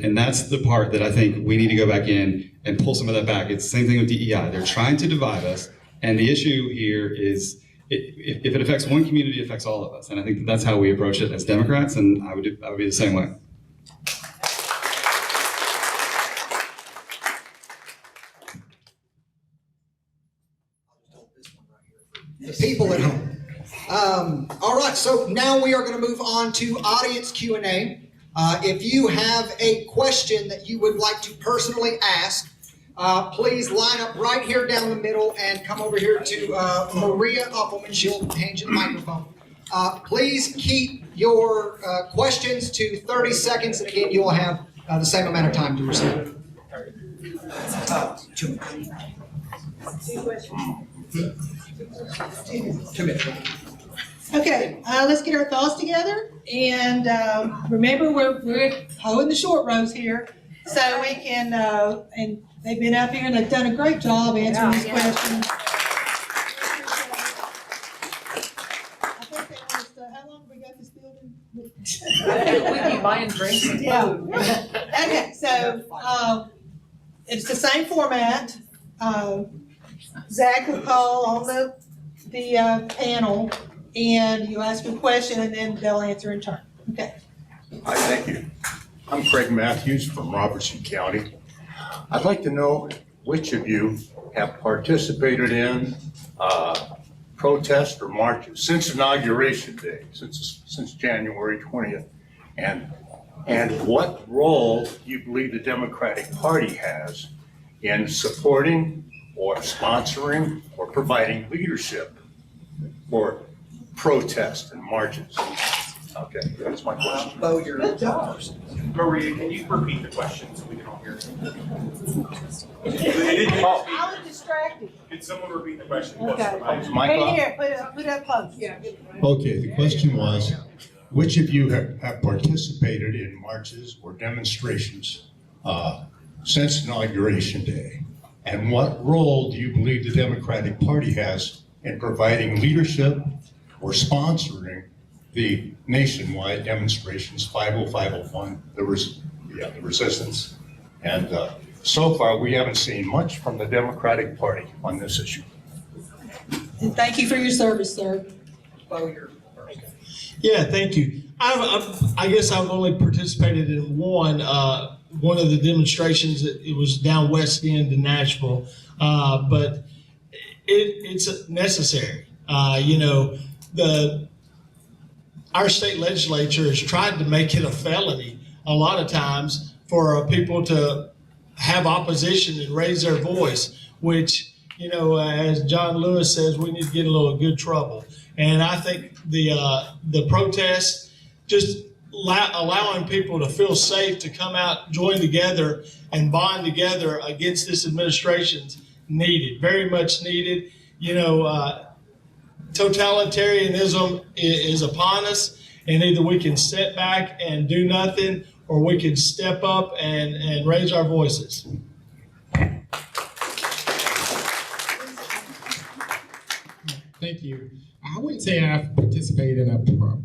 And that's the part that I think we need to go back in and pull some of that back. It's the same thing with DEI. They're trying to divide us. And the issue here is if it affects one community, it affects all of us. And I think that's how we approach it as Democrats, and I would be the same way. The people at home. All right, so now we are going to move on to audience Q&A. If you have a question that you would like to personally ask, please line up right here down the middle and come over here to Maria Uppelman. She'll hand you the microphone. Please keep your questions to 30 seconds, and again, you'll have the same amount of time to respond. Two minutes. Okay, let's get our thoughts together, and remember we're holding the short rows here, so we can, and they've been up here and they've done a great job answering these questions. I think they want us to, how long have we got this building? We keep buying drinks and food. Okay, so it's the same format. Zach will call on the panel, and you ask a question, and then they'll answer in turn. Okay. Hi, thank you. I'm Craig Matthews from Robertson County. I'd like to know which of you have participated in protests or marches since Inauguration Day, since January 20th, and what role do you believe the Democratic Party has in supporting or sponsoring or providing leadership for protests and marches? Okay, that's my question. Good job. Maria, can you repeat the question so we can all hear it? I was distracted. Can someone repeat the question? Okay. Mic Right on? here, put it up close. Yeah. Okay, the question was, which of you have participated in marches or demonstrations since Inauguration Day? And what role do you believe the Democratic Party has in providing leadership or sponsoring the nationwide demonstrations, 50501, the resistance? And so far, we haven't seen much from the Democratic Party on this issue. And thank you for your service, sir. Yeah, thank you. I guess I've only participated in one of the demonstrations. It was down west end in Nashville, but it's necessary. Our state legislature has tried to make it a felony a lot of times for people to have opposition and raise their voice, which, as John Lewis says, we need to get a little good trouble. And I think the protests, just allowing people to feel safe to come out, join together, and bond together against this administration's needed, very much needed. Totalitarianism is upon us, and either we can sit back and do nothing, or we can step up and raise our voices. Thank you. I wouldn't say I've participated in a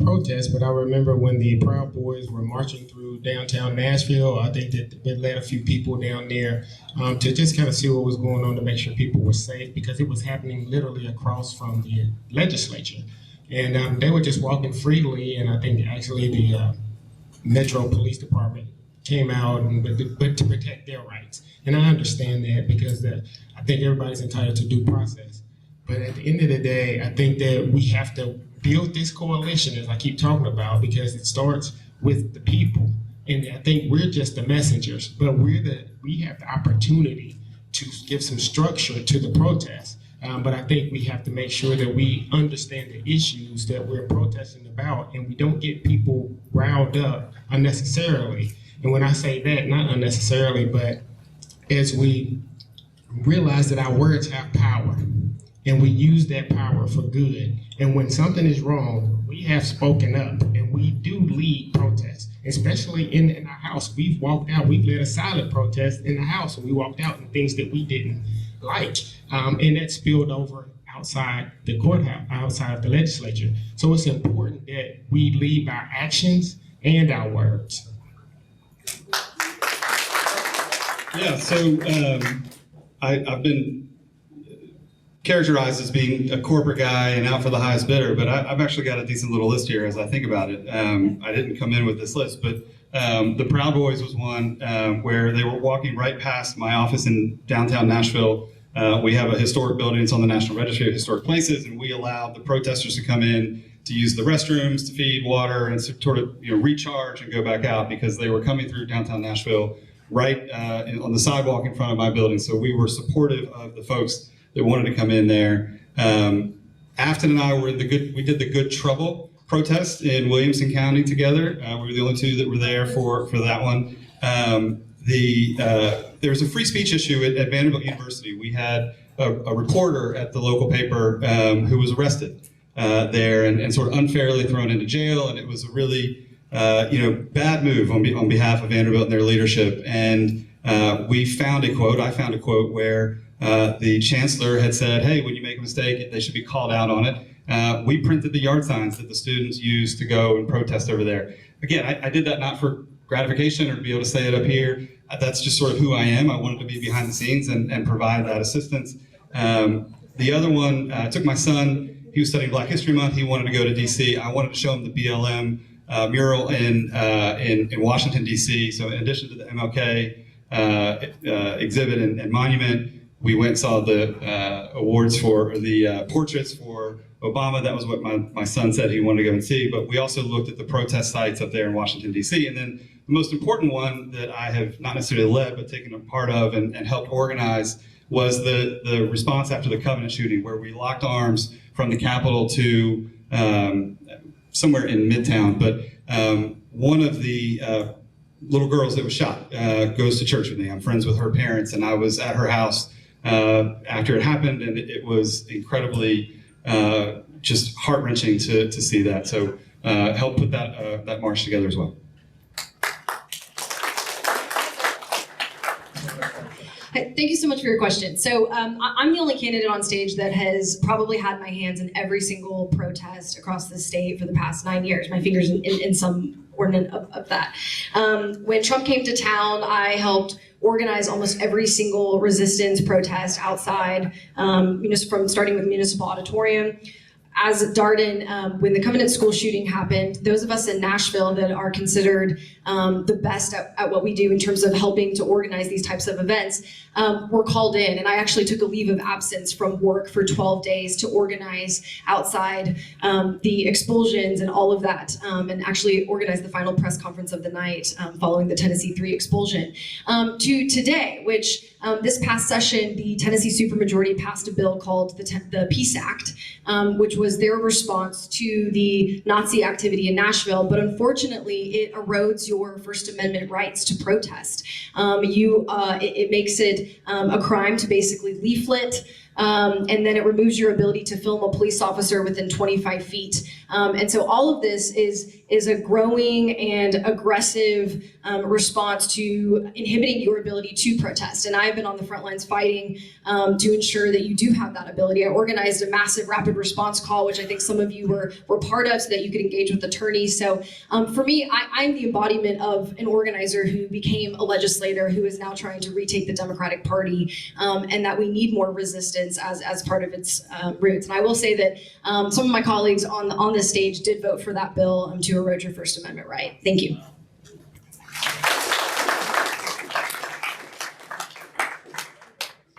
protest, but I remember when the Proud Boys were marching through downtown Nashville. I think that they led a few people down there to just kind of see what was going on, to make sure people were safe, because it was happening literally across from the legislature. And they were just walking freely, and I think actually the Metro Police Department came out but to protect their rights. And I understand that, because I think everybody's entitled to due process. But at the end of the day, I think that we have to build this coalition, as I keep talking about, because it starts with the people. And I think we're just the messengers, but we have the opportunity to give some structure to the protest. But I think we have to make sure that we understand the issues that we're protesting about, and we don't get people riled up unnecessarily. And when I say that, not unnecessarily, but as we realize that our words have power, and we use that power for good. And when something is wrong, we have spoken up, and we do lead protests, especially in our House. We've walked out, we've led a silent protest in the House, and we walked out in things that we didn't like. And that spilled over outside the courthouse, outside of the legislature. So it's important that we lead by actions and our words. Yeah, so I've been characterized as being a corporate guy and out for the highest bidder, but I've actually got a decent little list here as I think about it. I didn't come in with this list, but the Proud Boys was one where they were walking right past my office in downtown Nashville. We have a historic building, it's on the National Registry of Historic Places, and we allowed the protesters to come in to use the restrooms, to feed water, and sort of recharge and go back out because they were coming through downtown Nashville right on the sidewalk in front of my building. So we were supportive of the folks that wanted to come in there. Aftyn and I were we did the Good Trouble protest in Williamson County together. We were the only two that were there for that one. There was a free speech issue at Vanderbilt University. We had a reporter at the local paper who was arrested there and sort of unfairly thrown into jail, and it was a really bad move on behalf of Vanderbilt and their leadership. And I found a quote where the chancellor had said, hey, when you make a mistake, they should be called out on it. We printed the yard signs that the students used to go and protest over there. Again, I did that not for gratification or to be able to say it up here. That's just sort of who I am. I wanted to be behind the scenes and provide that assistance. The other one, I took my son, he was studying Black History Month. He wanted to go to DC. I wanted to show him the BLM mural in Washington, DC. So in addition to the MLK exhibit and monument, we went and saw the awards for the portraits for Obama. That was what my son said he wanted to go and see. But we also looked at the protest sites up there in Washington, D.C. And then the most important one that I have not necessarily led, but taken a part of and helped organize was the response after the Covenant shooting, where we locked arms from the Capitol to somewhere in Midtown. But one of the little girls that was shot goes to church with me. I'm friends with her parents, and I was at her house after it happened, and it was incredibly just heart-wrenching to see that. So helped put that march together as well. Thank you so much for your question. So I'm the only candidate on stage that has probably had my hands in every single protest across the state for the past 9 years. My fingers in some ornament of that. When Trump came to town, I helped organize almost every single resistance protest outside, from starting with Municipal Auditorium. As Darden, when the Covenant School shooting happened, those of us in Nashville that are considered the best at what we do in terms of helping to organize these types of events were called in. And I actually took a leave of absence from work for 12 days to organize outside the expulsions and all of that, and actually organize the final press conference of the night following the Tennessee 3 expulsion. To today, which this past session, the Tennessee supermajority passed a bill called the Peace Act, which was their response to the Nazi activity in Nashville. But unfortunately, it erodes your First Amendment rights to protest. It makes it a crime to basically leaflet, and then it removes your ability to film a police officer within 25 feet. And so all of this is a growing and aggressive response to inhibiting your ability to protest. And I've been on the front lines fighting to ensure that you do have that ability. I organized a massive rapid response call, which I think some of you were part of, so that you could engage with attorneys. So for me, I'm the embodiment of an organizer who became a legislator who is now trying to retake the Democratic Party, and that we need more resistance as part of its roots. And I will say that some of my colleagues on this stage did vote for that bill to erode your First Amendment right. Thank you.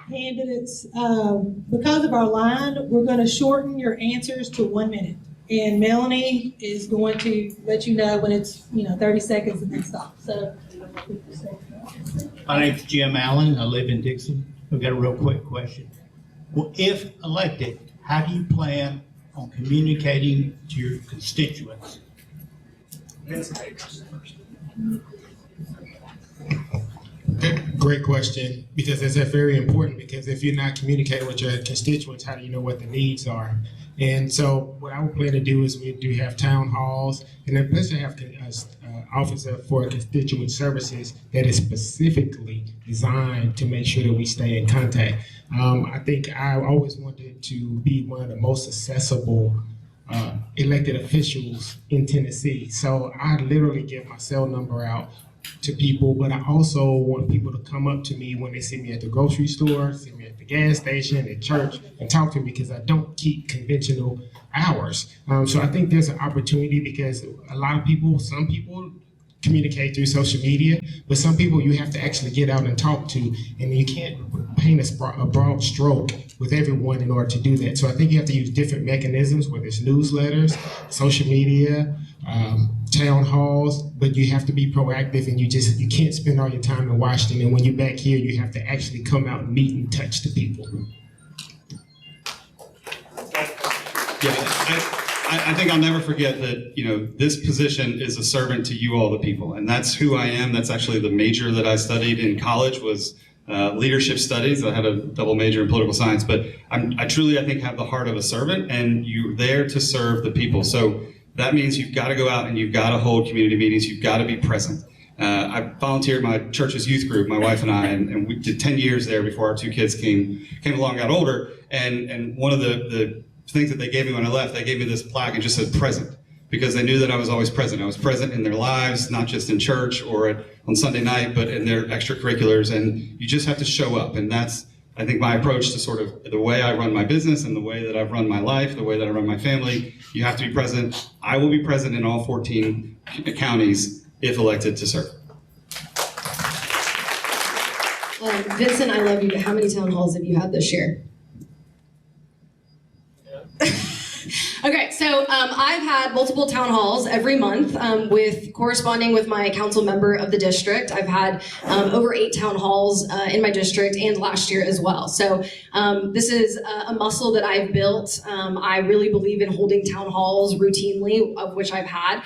Candidates, because of our line, we're going to shorten your answers to 1 minute. And Melanie is going to let you know when it's 30 seconds and then stop. So, my name's Jim Allen. I live in Dickson. We've got a real quick question. Well, if elected, how do you plan on communicating to your constituents? Great question, because it's very important, because if you're not communicating with your constituents, how do you know what the needs are? And so what I would plan to do is we do have town halls, and then plus I have Office for Constituent Services that is specifically designed to make sure that we stay in contact. I think I always wanted to be one of the most accessible elected officials in Tennessee. So I literally give my cell number out to people, but I also want people to come up to me when they see me at the grocery store, see me at the gas station, at church, and talk to me because I don't keep conventional hours. So I think there's an opportunity because a lot of people, some people communicate through social media, but some people you have to actually get out and talk to, and you can't paint a broad stroke with everyone in order to do that. So I think you have to use different mechanisms, whether it's newsletters, social media, town halls, but you have to be proactive, and you can't spend all your time in Washington, and when you're back here, you have to actually come out and meet and touch the people. Yeah, I think I'll never forget that, this position is a servant to you all, the people, and that's who I am. That's actually the major that I studied in college was leadership studies. I had a double major in political science, but I truly, I think, have the heart of a servant, and you're there to serve the people. So that means you've got to go out and you've got to hold community meetings. You've got to be present. I volunteered my church's youth group, my wife and I, and we did 10 years there before our two kids came along, got older, and one of the things that they gave me when I left, they gave me this plaque and just said present, because they knew that I was always present. I was present in their lives, not just in church or on Sunday night, but in their extracurriculars, and you just have to show up. And that's, I think, my approach to sort of the way I run my business and the way that I've run my life, the way that I run my family. You have to be present. I will be present in all 14 counties if elected to serve. Vincent, I love you. How many town halls have you had this year? Okay, so I've had multiple town halls every month corresponding with my council member of the district. I've had over 8 town halls in my district and last year as well. So this is a muscle that I've built. I really believe in holding town halls routinely, of which I've had.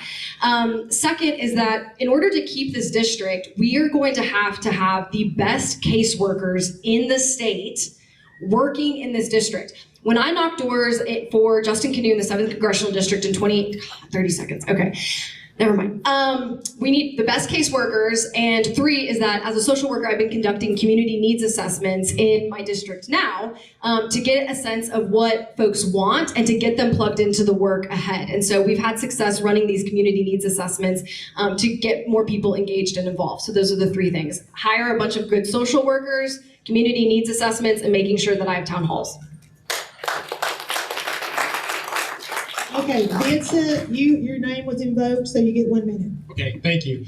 Second is that in order to keep this district, we are going to have the best caseworkers in the state working in this district. When I knocked doors for Justin Canoe in the 7th Congressional District in 30 seconds, okay, never mind. We need the best caseworkers, and 3 is that as a social worker, I've been conducting community needs assessments in my district now to get a sense of what folks want and to get them plugged into the work ahead. And so we've had success running these community needs assessments to get more people engaged and involved. So those are the 3 things. Hire a bunch of good social workers, community needs assessments, and making sure that I have town halls. Okay, Vincent, your name was invoked, so you get 1 minute. Okay, thank you.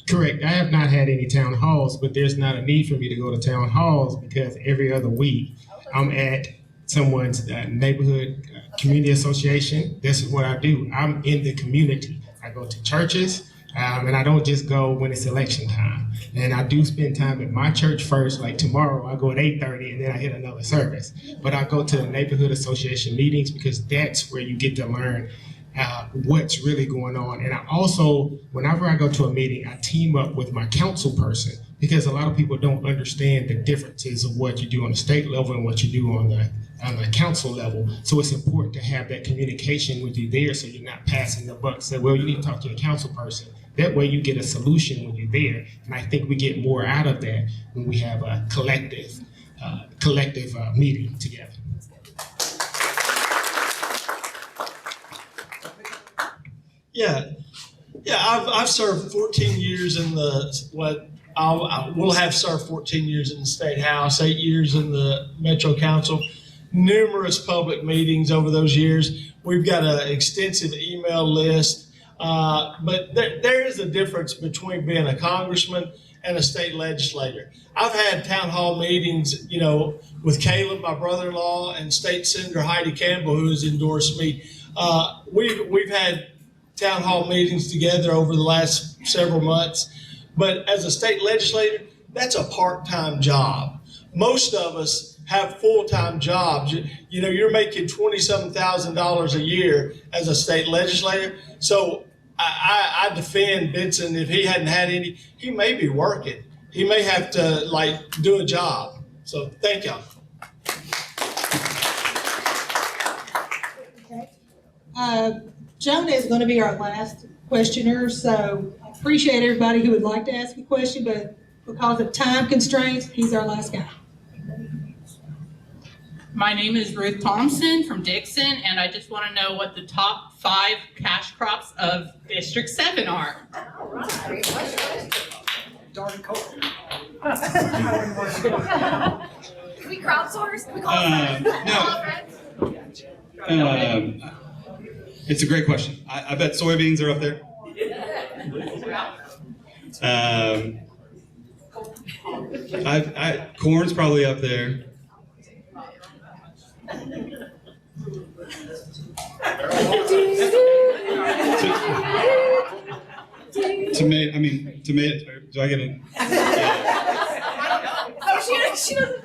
Correct, I have not had any town halls, but there's not a need for me to go to town halls because every other week I'm at someone's neighborhood community association. This is what I do. I'm in the community. I go to churches, and I don't just go when it's election time. And I do spend time at my church first, like tomorrow I go at 8:30 and then I hit another service. But I go to the neighborhood association meetings because that's where you get to learn what's really going on. And I also, whenever I go to a meeting, I team up with my council person because a lot of people don't understand the differences of what you do on the state level and what you do on the council level. So it's important to have that communication with you there so you're not passing the buck. Say, well, you need to talk to your council person. That way you get a solution when you're there. And I think we get more out of that when we have a collective meeting together. Yeah, I've served 14 years in we'll have served 14 years in the State House, 8 years in the Metro Council, numerous public meetings over those years. We've got an extensive email list. But there is a difference between being a congressman and a state legislator. I've had town hall meetings, with Caleb, my brother-in-law, and State Senator Heidi Campbell, who has endorsed me. We've had town hall meetings together over the last several months. But as a state legislator, that's a part-time job. Most of us have full-time jobs. You're making $27,000 a year as a state legislator. So I defend Benson. If he hadn't had any, he may be working. He may have to do a job. So thank y'all. Okay. Jonah is going to be our last questioner, so I appreciate everybody who would like to ask a question, but because of time constraints, he's our last guy. My name is Ruth Thompson from Dickson, and I just want to know what the top 5 cash crops of District 7 are. All right. Darden Copeland. Can we crowdsource? Can we call No. It's a great question. I bet soybeans are up there. Corn's probably up there. Tomato. Do I get it? Oh, she doesn't.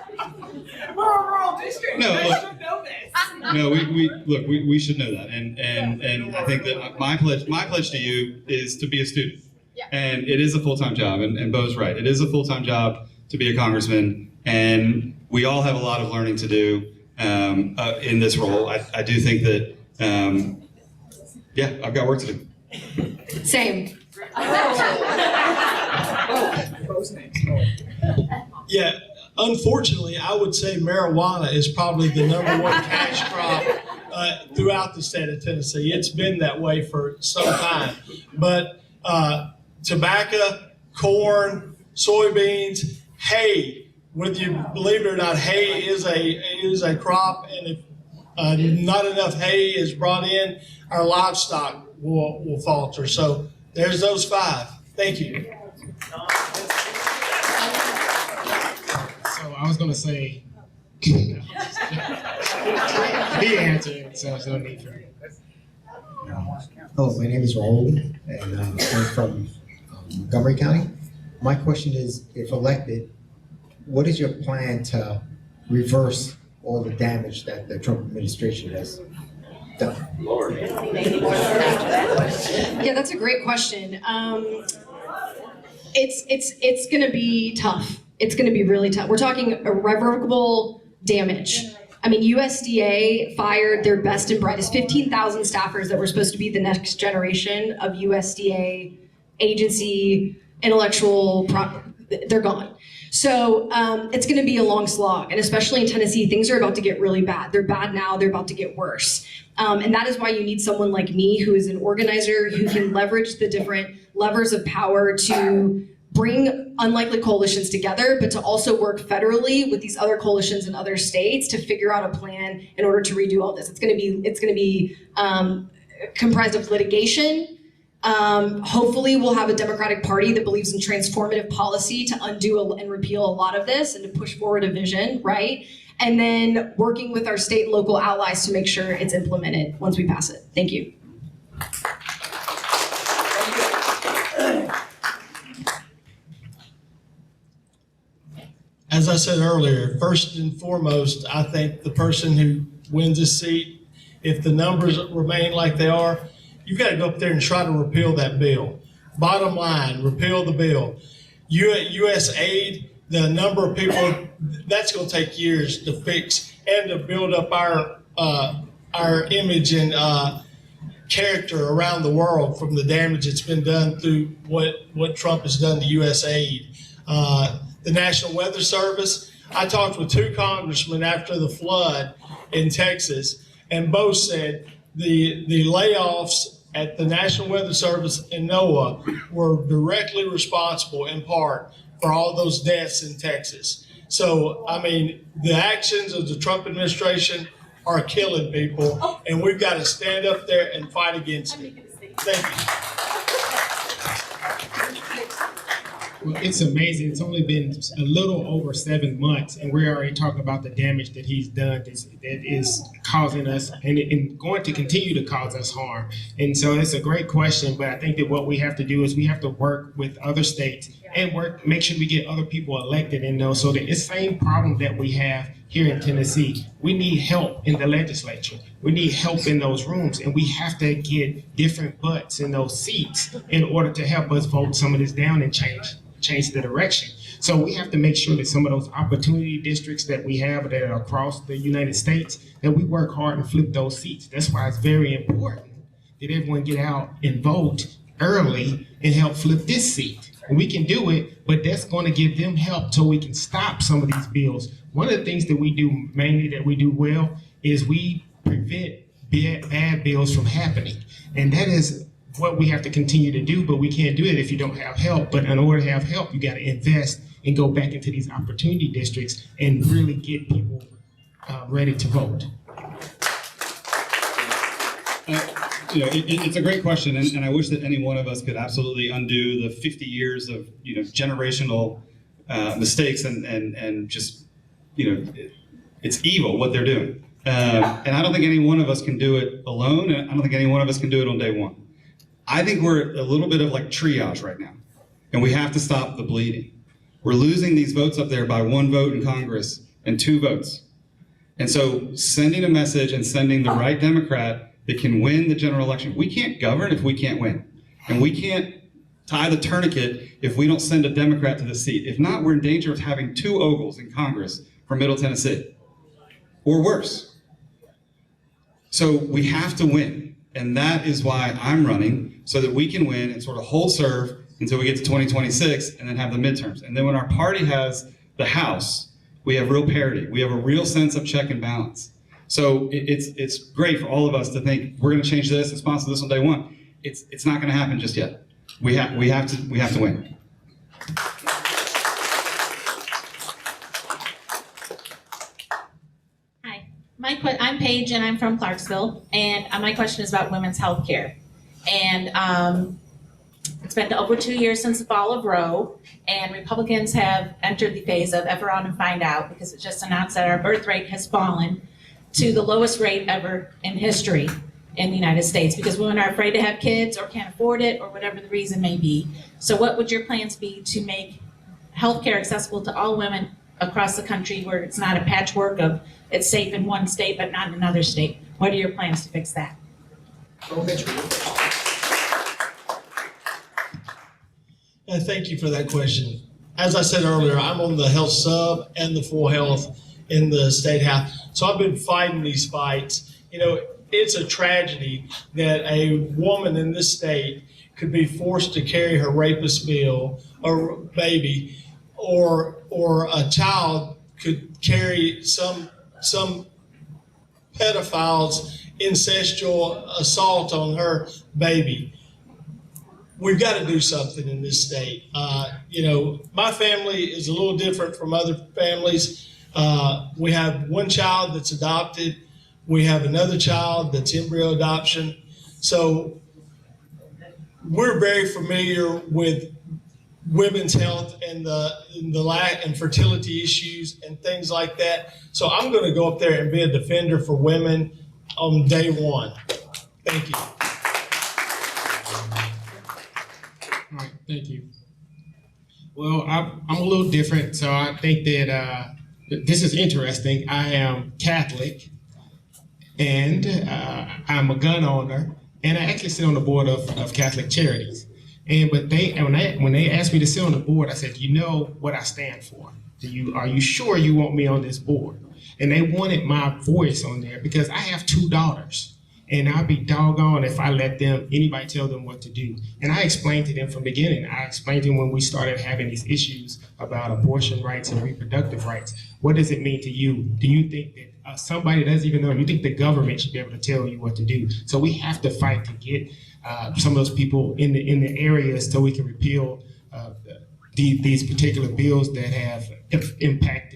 We're a rural district. No, I look. should know this. No, we should know that, and I think that my pledge to you is to be a student, and it is a full-time job, and Bo's right, it is a full-time job to be a congressman, and we all have a lot of learning to do in this role. I do think that, I've got work to do. Same. Yeah, unfortunately, I would say marijuana is probably the #1 cash crop throughout the state of Tennessee. It's been that way for some time. But tobacco, corn, soybeans, hay, whether you believe it or not, hay is a crop, and if not enough hay is brought in, our livestock will falter. So there's those 5. Thank you. So I was gonna say, he answered, so there's no need for me. Oh, my name is Raul, and I'm from Montgomery County. My question is, if elected, what is your plan to reverse all the damage that the Trump administration has done? Yeah, that's a great question. It's going to be tough. It's going to be really tough. We're talking irrevocable damage. I mean, USDA fired their best and brightest 15,000 staffers that were supposed to be the next generation of USDA agency they're gone. So it's going to be a long slog, and especially in Tennessee, things are about to get really bad. They're bad now, they're about to get worse. And that is why you need someone like me, who is an organizer, who can leverage the different levers of power to bring unlikely coalitions together, but to also work federally with these other coalitions in other states to figure out a plan in order to redo all this. It's going to be comprised of litigation. Hopefully we'll have a Democratic Party that believes in transformative policy to undo and repeal a lot of this and to push forward a vision, right? And then working with our state and local allies to make sure it's implemented once we pass it. Thank you. As I said earlier, first and foremost, I think the person who wins this seat, if the numbers remain like they are, you've got to go up there and try to repeal that bill. Bottom line, repeal the bill. U.S. aid, the number of people, that's going to take years to fix and to build up our image and character around the world from the damage that's been done through what Trump has done to U.S. aid. The National Weather Service, I talked with 2 congressmen after the flood in Texas, and both said the layoffs at the National Weather Service and NOAA were directly responsible in part for all those deaths in Texas. So, I mean, the actions of the Trump administration are killing people, and we've got to stand up there and fight against it. Thank you. Well, it's amazing. It's only been a little over 7 months, and we're already talking about the damage that he's done that is causing us and going to continue to cause us harm. And so it's a great question, but I think that what we have to do is we have to work with other states and make sure we get other people elected in those. So that it's the same problem that we have here in Tennessee. We need help in the legislature. We need help in those rooms, and we have to get different butts in those seats in order to help us vote some of this down and change the direction. So we have to make sure that some of those opportunity districts that we have that are across the United States, that we work hard and flip those seats. That's why it's very important that everyone get out and vote early and help flip this seat. And we can do it, but that's going to give them help so we can stop some of these bills. One of the things that we do mainly that we do well is we prevent bad bills from happening. And that is what we have to continue to do, but we can't do it if you don't have help. But in order to have help, you got to invest and go back into these opportunity districts and really get people ready to vote. It's a great question, and I wish that any one of us could absolutely undo the 50 years of generational mistakes and just it's evil what they're doing. And I don't think any one of us can do it alone, and I don't think any one of us can do it on day one. I think we're a little bit of like triage right now, and we have to stop the bleeding. We're losing these votes up there by 1 vote in Congress and 2 votes. And so sending a message and sending the right Democrat that can win the general election. We can't govern if we can't win. And we can't tie the tourniquet if we don't send a Democrat to the seat. If not, we're in danger of having 2 Ogles in Congress from Middle Tennessee, or worse. So we have to win. And that is why I'm running, so that we can win and sort of hold serve until we get to 2026 and then have the midterms. And then when our party has the House, we have real parity. We have a real sense of check and balance. So it's great for all of us to think we're going to change this and sponsor this on day one. It's not going to happen just yet. We have to win. Hi, I'm Paige and I'm from Clarksville, and my question is about women's health care. And it's been over 2 years since the fall of Roe, and Republicans have entered the phase of ever on and find out, because it just announced that our birth rate has fallen to the lowest rate ever in history in the United States, because women are afraid to have kids or can't afford it or whatever the reason may be. So what would your plans be to make healthcare accessible to all women across the country, where it's not a patchwork of it's safe in one state but not in another state? What are your plans to fix that? Thank you for that question. As I said earlier, I'm on the health sub and the full health in the state house. So I've been fighting these fights. It's a tragedy that a woman in this state could be forced to carry her rapist bill or baby, or a child could carry some pedophile's incestual assault on her baby. We've got to do something in this state. My family is a little different from other families. We have one child that's adopted. We have another child that's embryo adoption. So we're very familiar with women's health and the lack and fertility issues and things like that. So I'm going to go up there and be a defender for women on day one. Thank you. All right, thank you. Well, I'm a little different, so I think that this is interesting. I am Catholic, and I'm a gun owner, and I actually sit on the board of Catholic Charities. But when they asked me to sit on the board, I said, "You know what I stand for? Are you sure you want me on this board?" And they wanted my voice on there because I have 2 daughters. And I'd be doggone if I let anybody tell them what to do. And I explained to them from the beginning. I explained to them when we started having these issues about abortion rights and reproductive rights. What does it mean to you? Do you think that somebody doesn't even know? You think the government should be able to tell you what to do? So we have to fight to get some of those people in the areas so we can repeal these particular bills that have impacted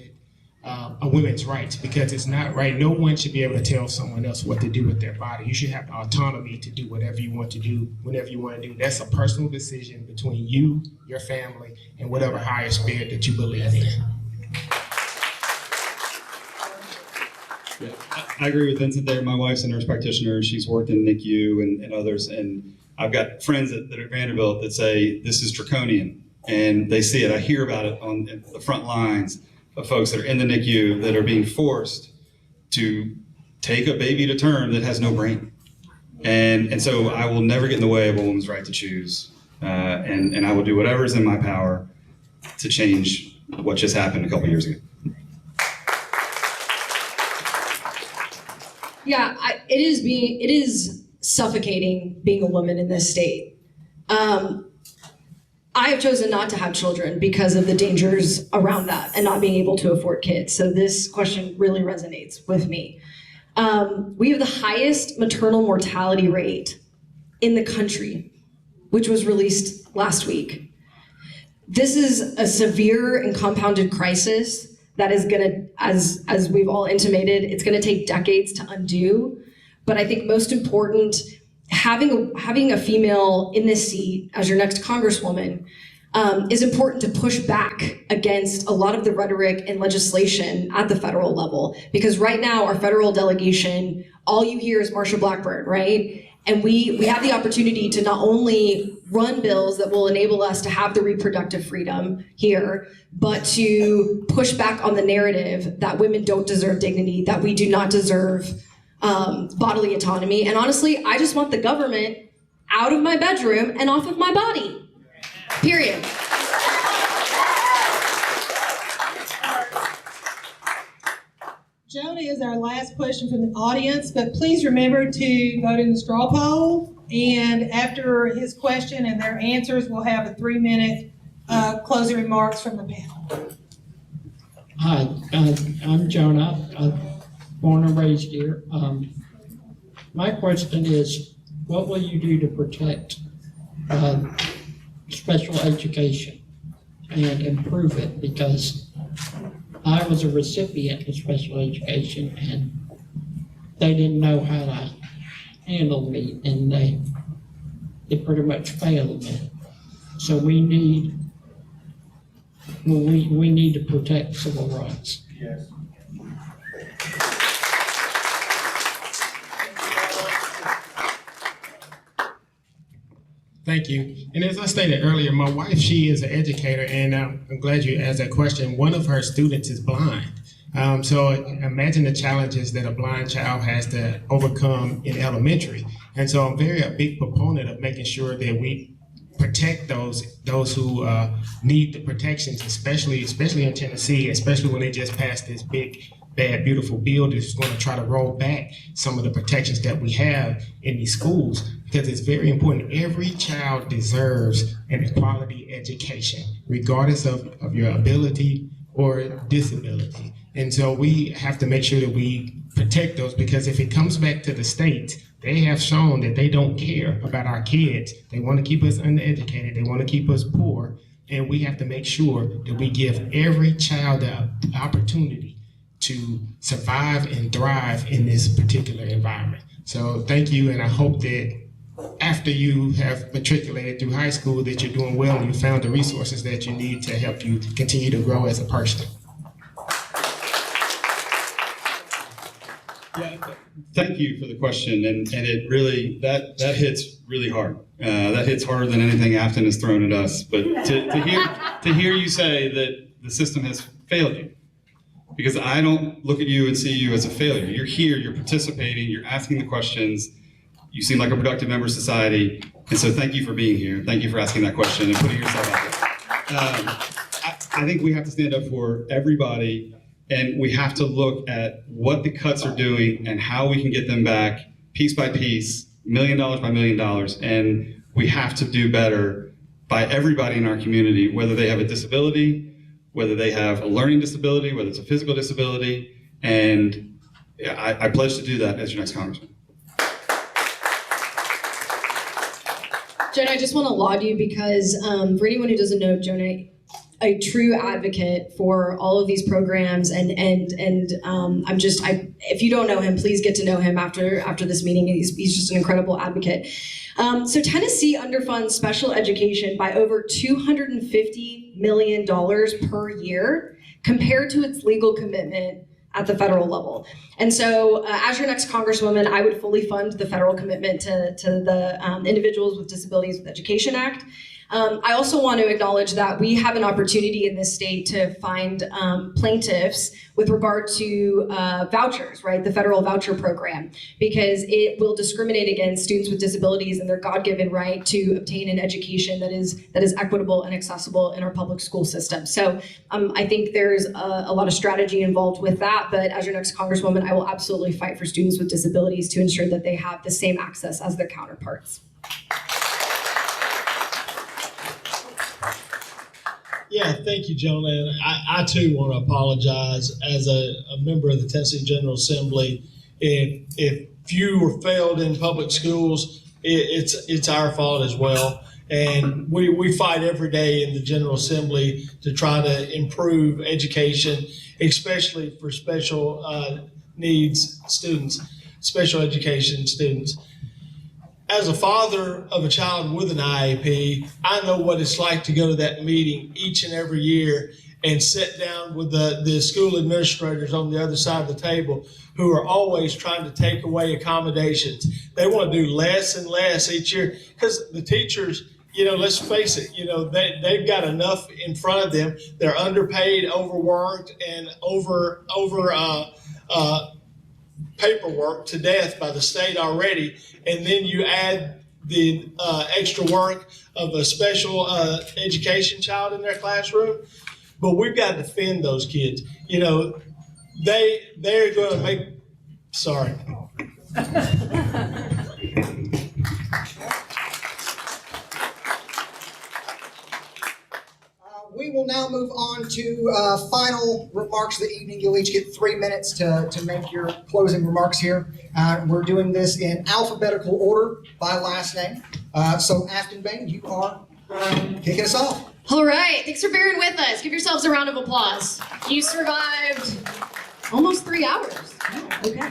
women's rights, because it's not right. No one should be able to tell someone else what to do with their body. You should have the autonomy to do whatever you want to do, whenever you want to do. That's a personal decision between you, your family, and whatever higher spirit that you believe in. Yeah, I agree with Vincent there. My wife's a nurse practitioner. She's worked in NICU and others. And I've got friends that are at Vanderbilt that say this is draconian. And they see it. I hear about it on the front lines of folks that are in the NICU that are being forced to take a baby to term that has no brain. And so I will never get in the way of a woman's right to choose. And I will do whatever is in my power to change what just happened a couple years ago. Yeah, it is suffocating being a woman in this state. I have chosen not to have children because of the dangers around that and not being able to afford kids. So this question really resonates with me. We have the highest maternal mortality rate in the country. which was released last week. This is a severe and compounded crisis that is gonna, as we've all intimated, it's gonna take decades to undo. But I think most important, having a female in this seat as your next Congresswoman is important to push back against a lot of the rhetoric and legislation at the federal level. Because right now, our federal delegation, all you hear is Marsha Blackburn, right? And we have the opportunity to not only run bills that will enable us to have the reproductive freedom here, but to push back on the narrative that women don't deserve dignity, that we do not deserve bodily autonomy. And honestly, I just want the government out of my bedroom and off of my body. Period. Jonah is our last question from the audience, but please remember to vote in the straw poll. And after his question and their answers, we'll have a 3-minute closing remarks from the panel. Hi, I'm Jonah. I'm born and raised here. My question is, what will you do to protect special education and improve it? Because I was a recipient of special education and they didn't know how to handle me, and they pretty much failed me. So we need to protect civil rights. Yes. Thank you. And as I stated earlier, my wife, she is an educator, and I'm glad you asked that question. One of her students is blind. So imagine the challenges that a blind child has to overcome in elementary. And so I'm a big proponent of making sure that we protect those who need the protections, especially in Tennessee, especially when they just passed this big, bad, beautiful bill that's going to try to roll back some of the protections that we have in these schools, because it's very important. Every child deserves an equality education, regardless of your ability or disability. And so we have to make sure that we protect those, because if it comes back to the states, they have shown that they don't care about our kids. They want to keep us undereducated. They want to keep us poor. And we have to make sure that we give every child the opportunity to survive and thrive in this particular environment. So thank you, and I hope that after you have matriculated through high school that you're doing well and you found the resources that you need to help you continue to grow as a person. Yeah, thank you for the question, and it really, that hits really hard. That hits harder than anything Aftyn has thrown at us. But to hear you say that the system has failed you, because I don't look at you and see you as a failure. You're here, you're participating, you're asking the questions, you seem like a productive member of society, and so thank you for being here. Thank you for asking that question and putting yourself out there. I think we have to stand up for everybody, and we have to look at what the cuts are doing and how we can get them back piece by piece, $1 million by $1 million, and we have to do better by everybody in our community, whether they have a disability, whether they have a learning disability, whether it's a physical disability, and I pledge to do that as your next congressman. Jonah, I just want to laud you because for anyone who doesn't know, Jonah, a true advocate for all of these programs, and if you don't know him, please get to know him after this meeting. He's just an incredible advocate. So Tennessee underfunds special education by over $250 million per year compared to its legal commitment at the federal level. And so as your next Congresswoman, I would fully fund the federal commitment to the Individuals with Disabilities with Education Act. I also want to acknowledge that we have an opportunity in this state to find plaintiffs with regard to vouchers, right? The federal voucher program, because it will discriminate against students with disabilities and their God-given right to obtain an education that is equitable and accessible in our public school system. So I think there's a lot of strategy involved with that, but as your next Congresswoman, I will absolutely fight for students with disabilities to ensure that they have the same access as their counterparts. Yeah, thank you, Jonah. And I too want to apologize as a member of the Tennessee General Assembly. If you were failed in public schools, it's our fault as well. And we fight every day in the General Assembly to try to improve education, especially for special needs students, special education students. As a father of a child with an IEP, I know what it's like to go to that meeting each and every year and sit down with the school administrators on the other side of the table who are always trying to take away accommodations. They want to do less and less each year because the teachers, let's face it, they've got enough in front of them. They're underpaid, overworked, and over paperwork to death by the state already. And then you add the extra work of a special education child in their classroom. But we've got to defend those kids. They're going to make, sorry. We will now move on to final remarks of the evening. You'll each get 3 minutes to make your closing remarks here. We're doing this in alphabetical order by last name. So Aftyn Behn, you are kicking us off. All right, thanks for bearing with us. Give yourselves a round of applause. You survived almost 3 hours. Okay.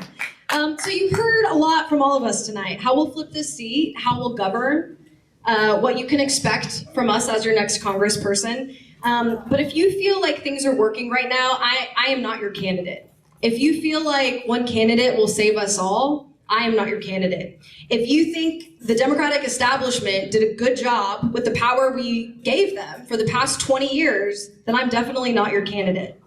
So you heard a lot from all of us tonight. How we'll flip this seat, how we'll govern, what you can expect from us as your next congressperson. But if you feel like things are working right now, I am not your candidate. If you feel like one candidate will save us all, I am not your candidate. If you think the Democratic establishment did a good job with the power we gave them for the past 20 years, then I'm definitely not your candidate.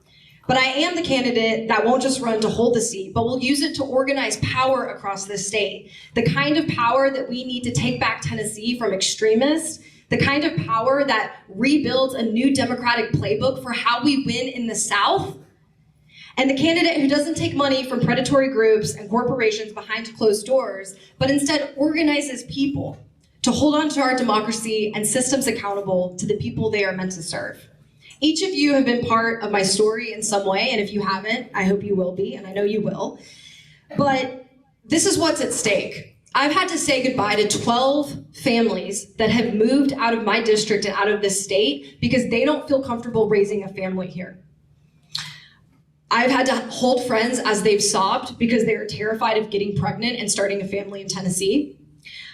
But I am the candidate that won't just run to hold the seat, but will use it to organize power across this state. The kind of power that we need to take back Tennessee from extremists, the kind of power that rebuilds a new Democratic playbook for how we win in the South, and the candidate who doesn't take money from predatory groups and corporations behind closed doors, but instead organizes people to hold on to our democracy and systems accountable to the people they are meant to serve. Each of you have been part of my story in some way, and if you haven't, I hope you will be, and I know you will. But this is what's at stake. I've had to say goodbye to 12 families that have moved out of my district and out of this state because they don't feel comfortable raising a family here. I've had to hold friends as they've sobbed because they are terrified of getting pregnant and starting a family in Tennessee.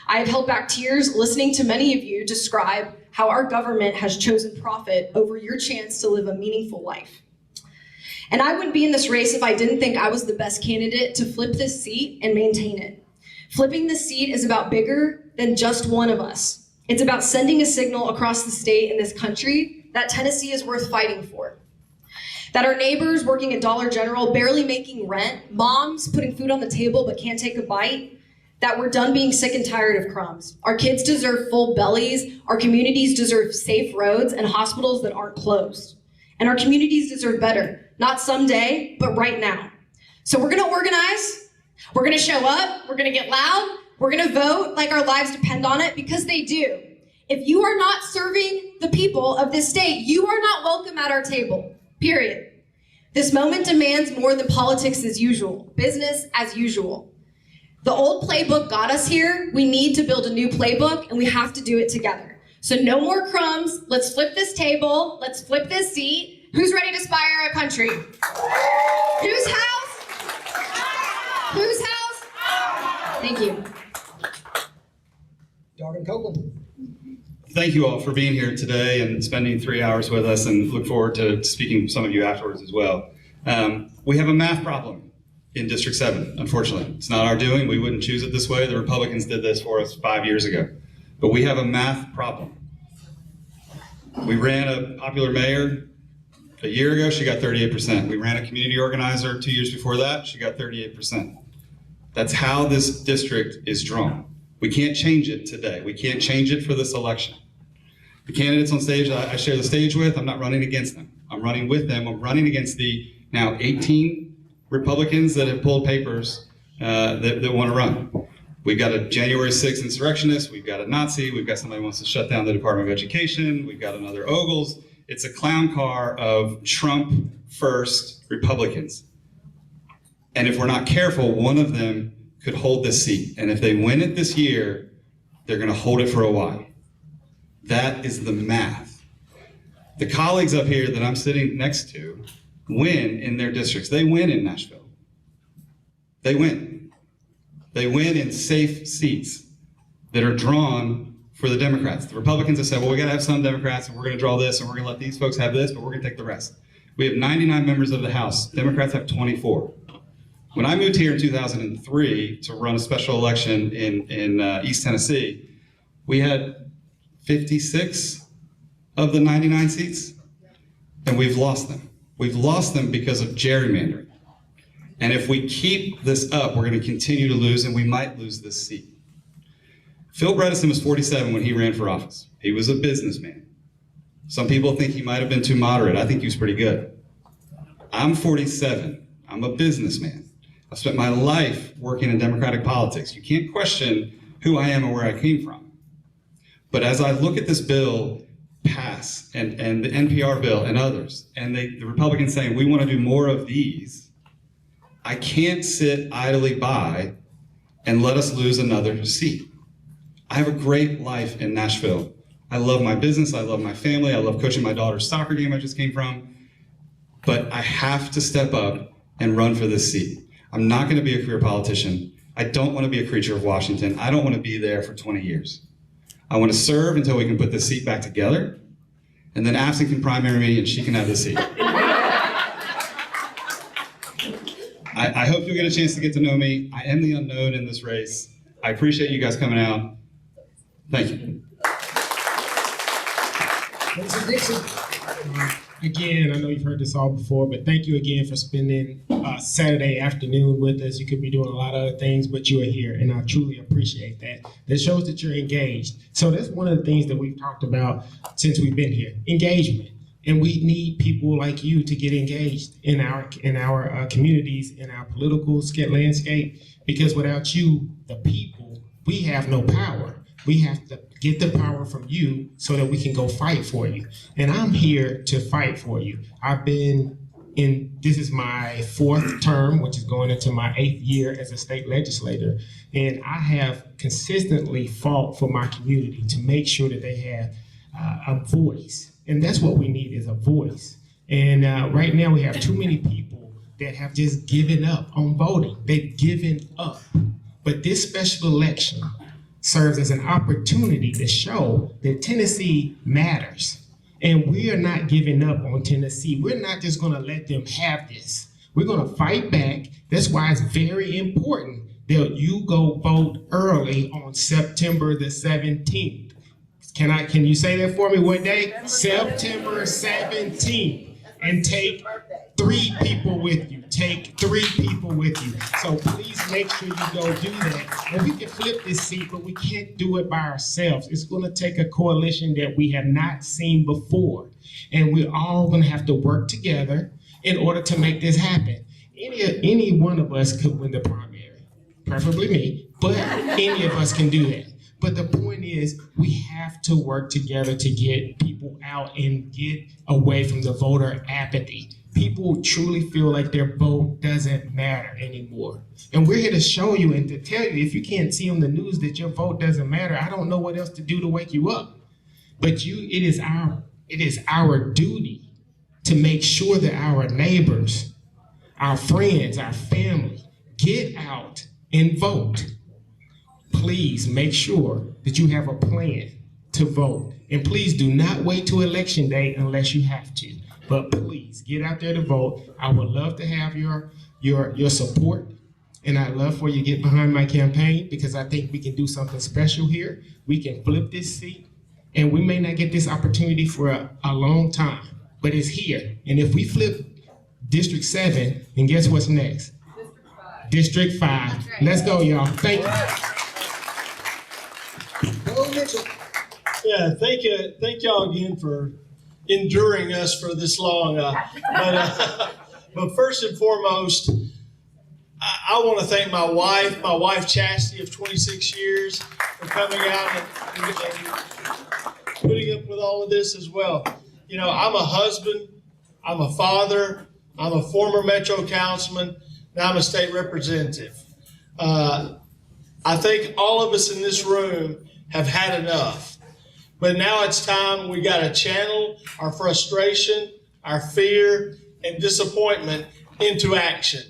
I have held back tears listening to many of you describe how our government has chosen profit over your chance to live a meaningful life. And I wouldn't be in this race if I didn't think I was the best candidate to flip this seat and maintain it. Flipping this seat is about bigger than just one of us. It's about sending a signal across the state and this country that Tennessee is worth fighting for. That our neighbors working at Dollar General, barely making rent, moms putting food on the table but can't take a bite, that we're done being sick and tired of crumbs. Our kids deserve full bellies, our communities deserve safe roads and hospitals that aren't closed. And our communities deserve better, not someday, but right now. So we're gonna organize, we're gonna show up, we're gonna get loud, we're gonna vote like our lives depend on it, because they do. If you are not serving the people of this state, you are not welcome at our table. Period. This moment demands more than politics as usual, business as usual. The old playbook got us here. We need to build a new playbook, and we have to do it together. So no more crumbs. Let's flip this table. Let's flip this seat. Who's ready to spire a country? Whose house? Whose house? Thank you. Darden Copeland. Thank you all for being here today and spending 3 hours with us, and look forward to speaking with some of you afterwards as well. We have a math problem in District 7, unfortunately. It's not our doing. We wouldn't choose it this way. The Republicans did this for us 5 years ago. But we have a math problem. We ran a popular mayor a year ago. She got 38%. We ran a community organizer 2 years before that. She got 38%. That's how this district is drawn. We can't change it today. We can't change it for this election. The candidates on stage I share the stage with, I'm not running against them. I'm running with them. I'm running against the now 18 Republicans that have pulled papers that want to run. We've got a January 6th insurrectionist. We've got a Nazi. We've got somebody who wants to shut down the Department of Education. We've got another Ogles. It's a clown car of Trump first Republicans. And if we're not careful, one of them could hold this seat. And if they win it this year, they're going to hold it for a while. That is the math. The colleagues up here that I'm sitting next to win in their districts. They win in Nashville. They win. They win in safe seats that are drawn for the Democrats. The Republicans have said, well, we gotta have some Democrats and we're gonna draw this and we're gonna let these folks have this, but we're gonna take the rest. We have 99 members of the House. Democrats have 24. When I moved here in 2003 to run a special election in East Tennessee, we had 56 of the 99 seats, and we've lost them. We've lost them because of gerrymandering. And if we keep this up, we're gonna continue to lose, and we might lose this seat. Phil Bredesen was 47 when he ran for office. He was a businessman. Some people think he might have been too moderate. I think he was pretty good. I'm 47. I'm a businessman. I've spent my life working in Democratic politics. You can't question who I am or where I came from. But as I look at this bill pass, and the NPR bill and others, and the Republicans saying we want to do more of these, I can't sit idly by and let us lose another seat. I have a great life in Nashville. I love my business, I love my family, I love coaching my daughter's soccer game I just came from, but I have to step up and run for this seat. I'm not gonna be a career politician. I don't wanna be a creature of Washington. I don't wanna be there for 20 years. I wanna serve until we can put this seat back together, and then Aftyn can primary me and she can have the seat. I hope you'll get a chance to get to know me. I am the unknown in this race. I appreciate you guys coming out. Thank you. Vincent Dixie. Again, I know you've heard this all before, but thank you again for spending Saturday afternoon with us. You could be doing a lot of other things, but you are here, and I truly appreciate that. That shows that you're engaged. So that's one of the things that we've talked about since we've been here, engagement. And we need people like you to get engaged in our communities, in our political landscape, because without you, the people, we have no power. We have to get the power from you so that we can go fight for you. And I'm here to fight for you. This is my 4th term, which is going into my 8th year as a state legislator. And I have consistently fought for my community to make sure that they have a voice. And that's what we need, is a voice. And right now we have too many people that have just given up on voting. They've given up. But this special election serves as an opportunity to show that Tennessee matters. And we are not giving up on Tennessee. We're not just gonna let them have this. We're gonna fight back. That's why it's very important that you go vote early on September the 17th. Can you say that for me? What day? September 17th. And take 3 people with you. Take 3 people with you. So please make sure you go do that. And we can flip this seat, but we can't do it by ourselves. It's gonna take a coalition that we have not seen before. And we're all gonna have to work together in order to make this happen. Any one of us could win the primary, preferably me, but any of us can do that. But the point is, we have to work together to get people out and get away from the voter apathy. People truly feel like their vote doesn't matter anymore. And we're here to show you and to tell you, if you can't see on the news that your vote doesn't matter, I don't know what else to do to wake you up. But it is our duty to make sure that our neighbors, our friends, our family, get out and vote. Please make sure that you have a plan to vote. And please do not wait till election day unless you have to. But please get out there to vote. I would love to have your support. And I'd love for you to get behind my campaign, because I think we can do something special here. We can flip this seat. And we may not get this opportunity for a long time, but it's here. And if we flip District 7, then guess what's next? District 5. Let's go, y'all. Thank you. Yeah, thank y'all again for enduring us for this long. But first and foremost, I want to thank my wife Chastity of 26 years, for coming out and putting up with all of this as well. You know, I'm a husband, I'm a father, I'm a former Metro councilman, and I'm a state representative. I think all of us in this room have had enough. But now it's time we got to channel our frustration, our fear, and disappointment into action.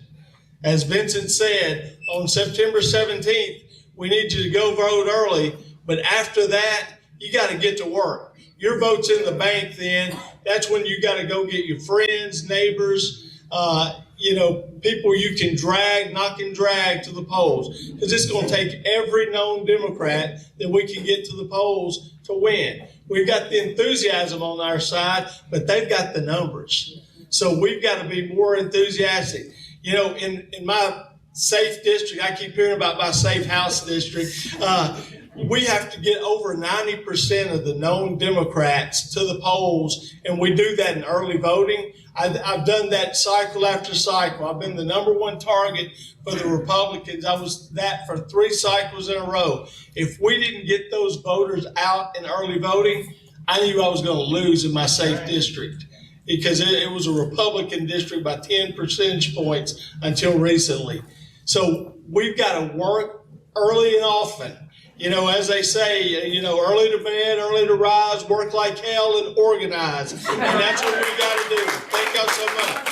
As Vincent said, on September 17th, we need you to go vote early, but after that, you got to get to work. Your vote's in the bank then. That's when you got to go get your friends, neighbors, people you can knock and drag to the polls. Because it's going to take every known Democrat that we can get to the polls to win. We've got the enthusiasm on our side, but they've got the numbers. So we've got to be more enthusiastic. In my safe district, I keep hearing about my safe house district. We have to get over 90% of the known Democrats to the polls, and we do that in early voting. I've done that cycle after cycle. I've been the number one target for the Republicans. I was that for 3 cycles in a row. If we didn't get those voters out in early voting, I knew I was going to lose in my safe district because it was a Republican district by 10 percentage points until recently. So we've got to work early and often. As they say, early to bed, early to rise, work like hell, and organize. And that's what we got to do. Thank y'all so much.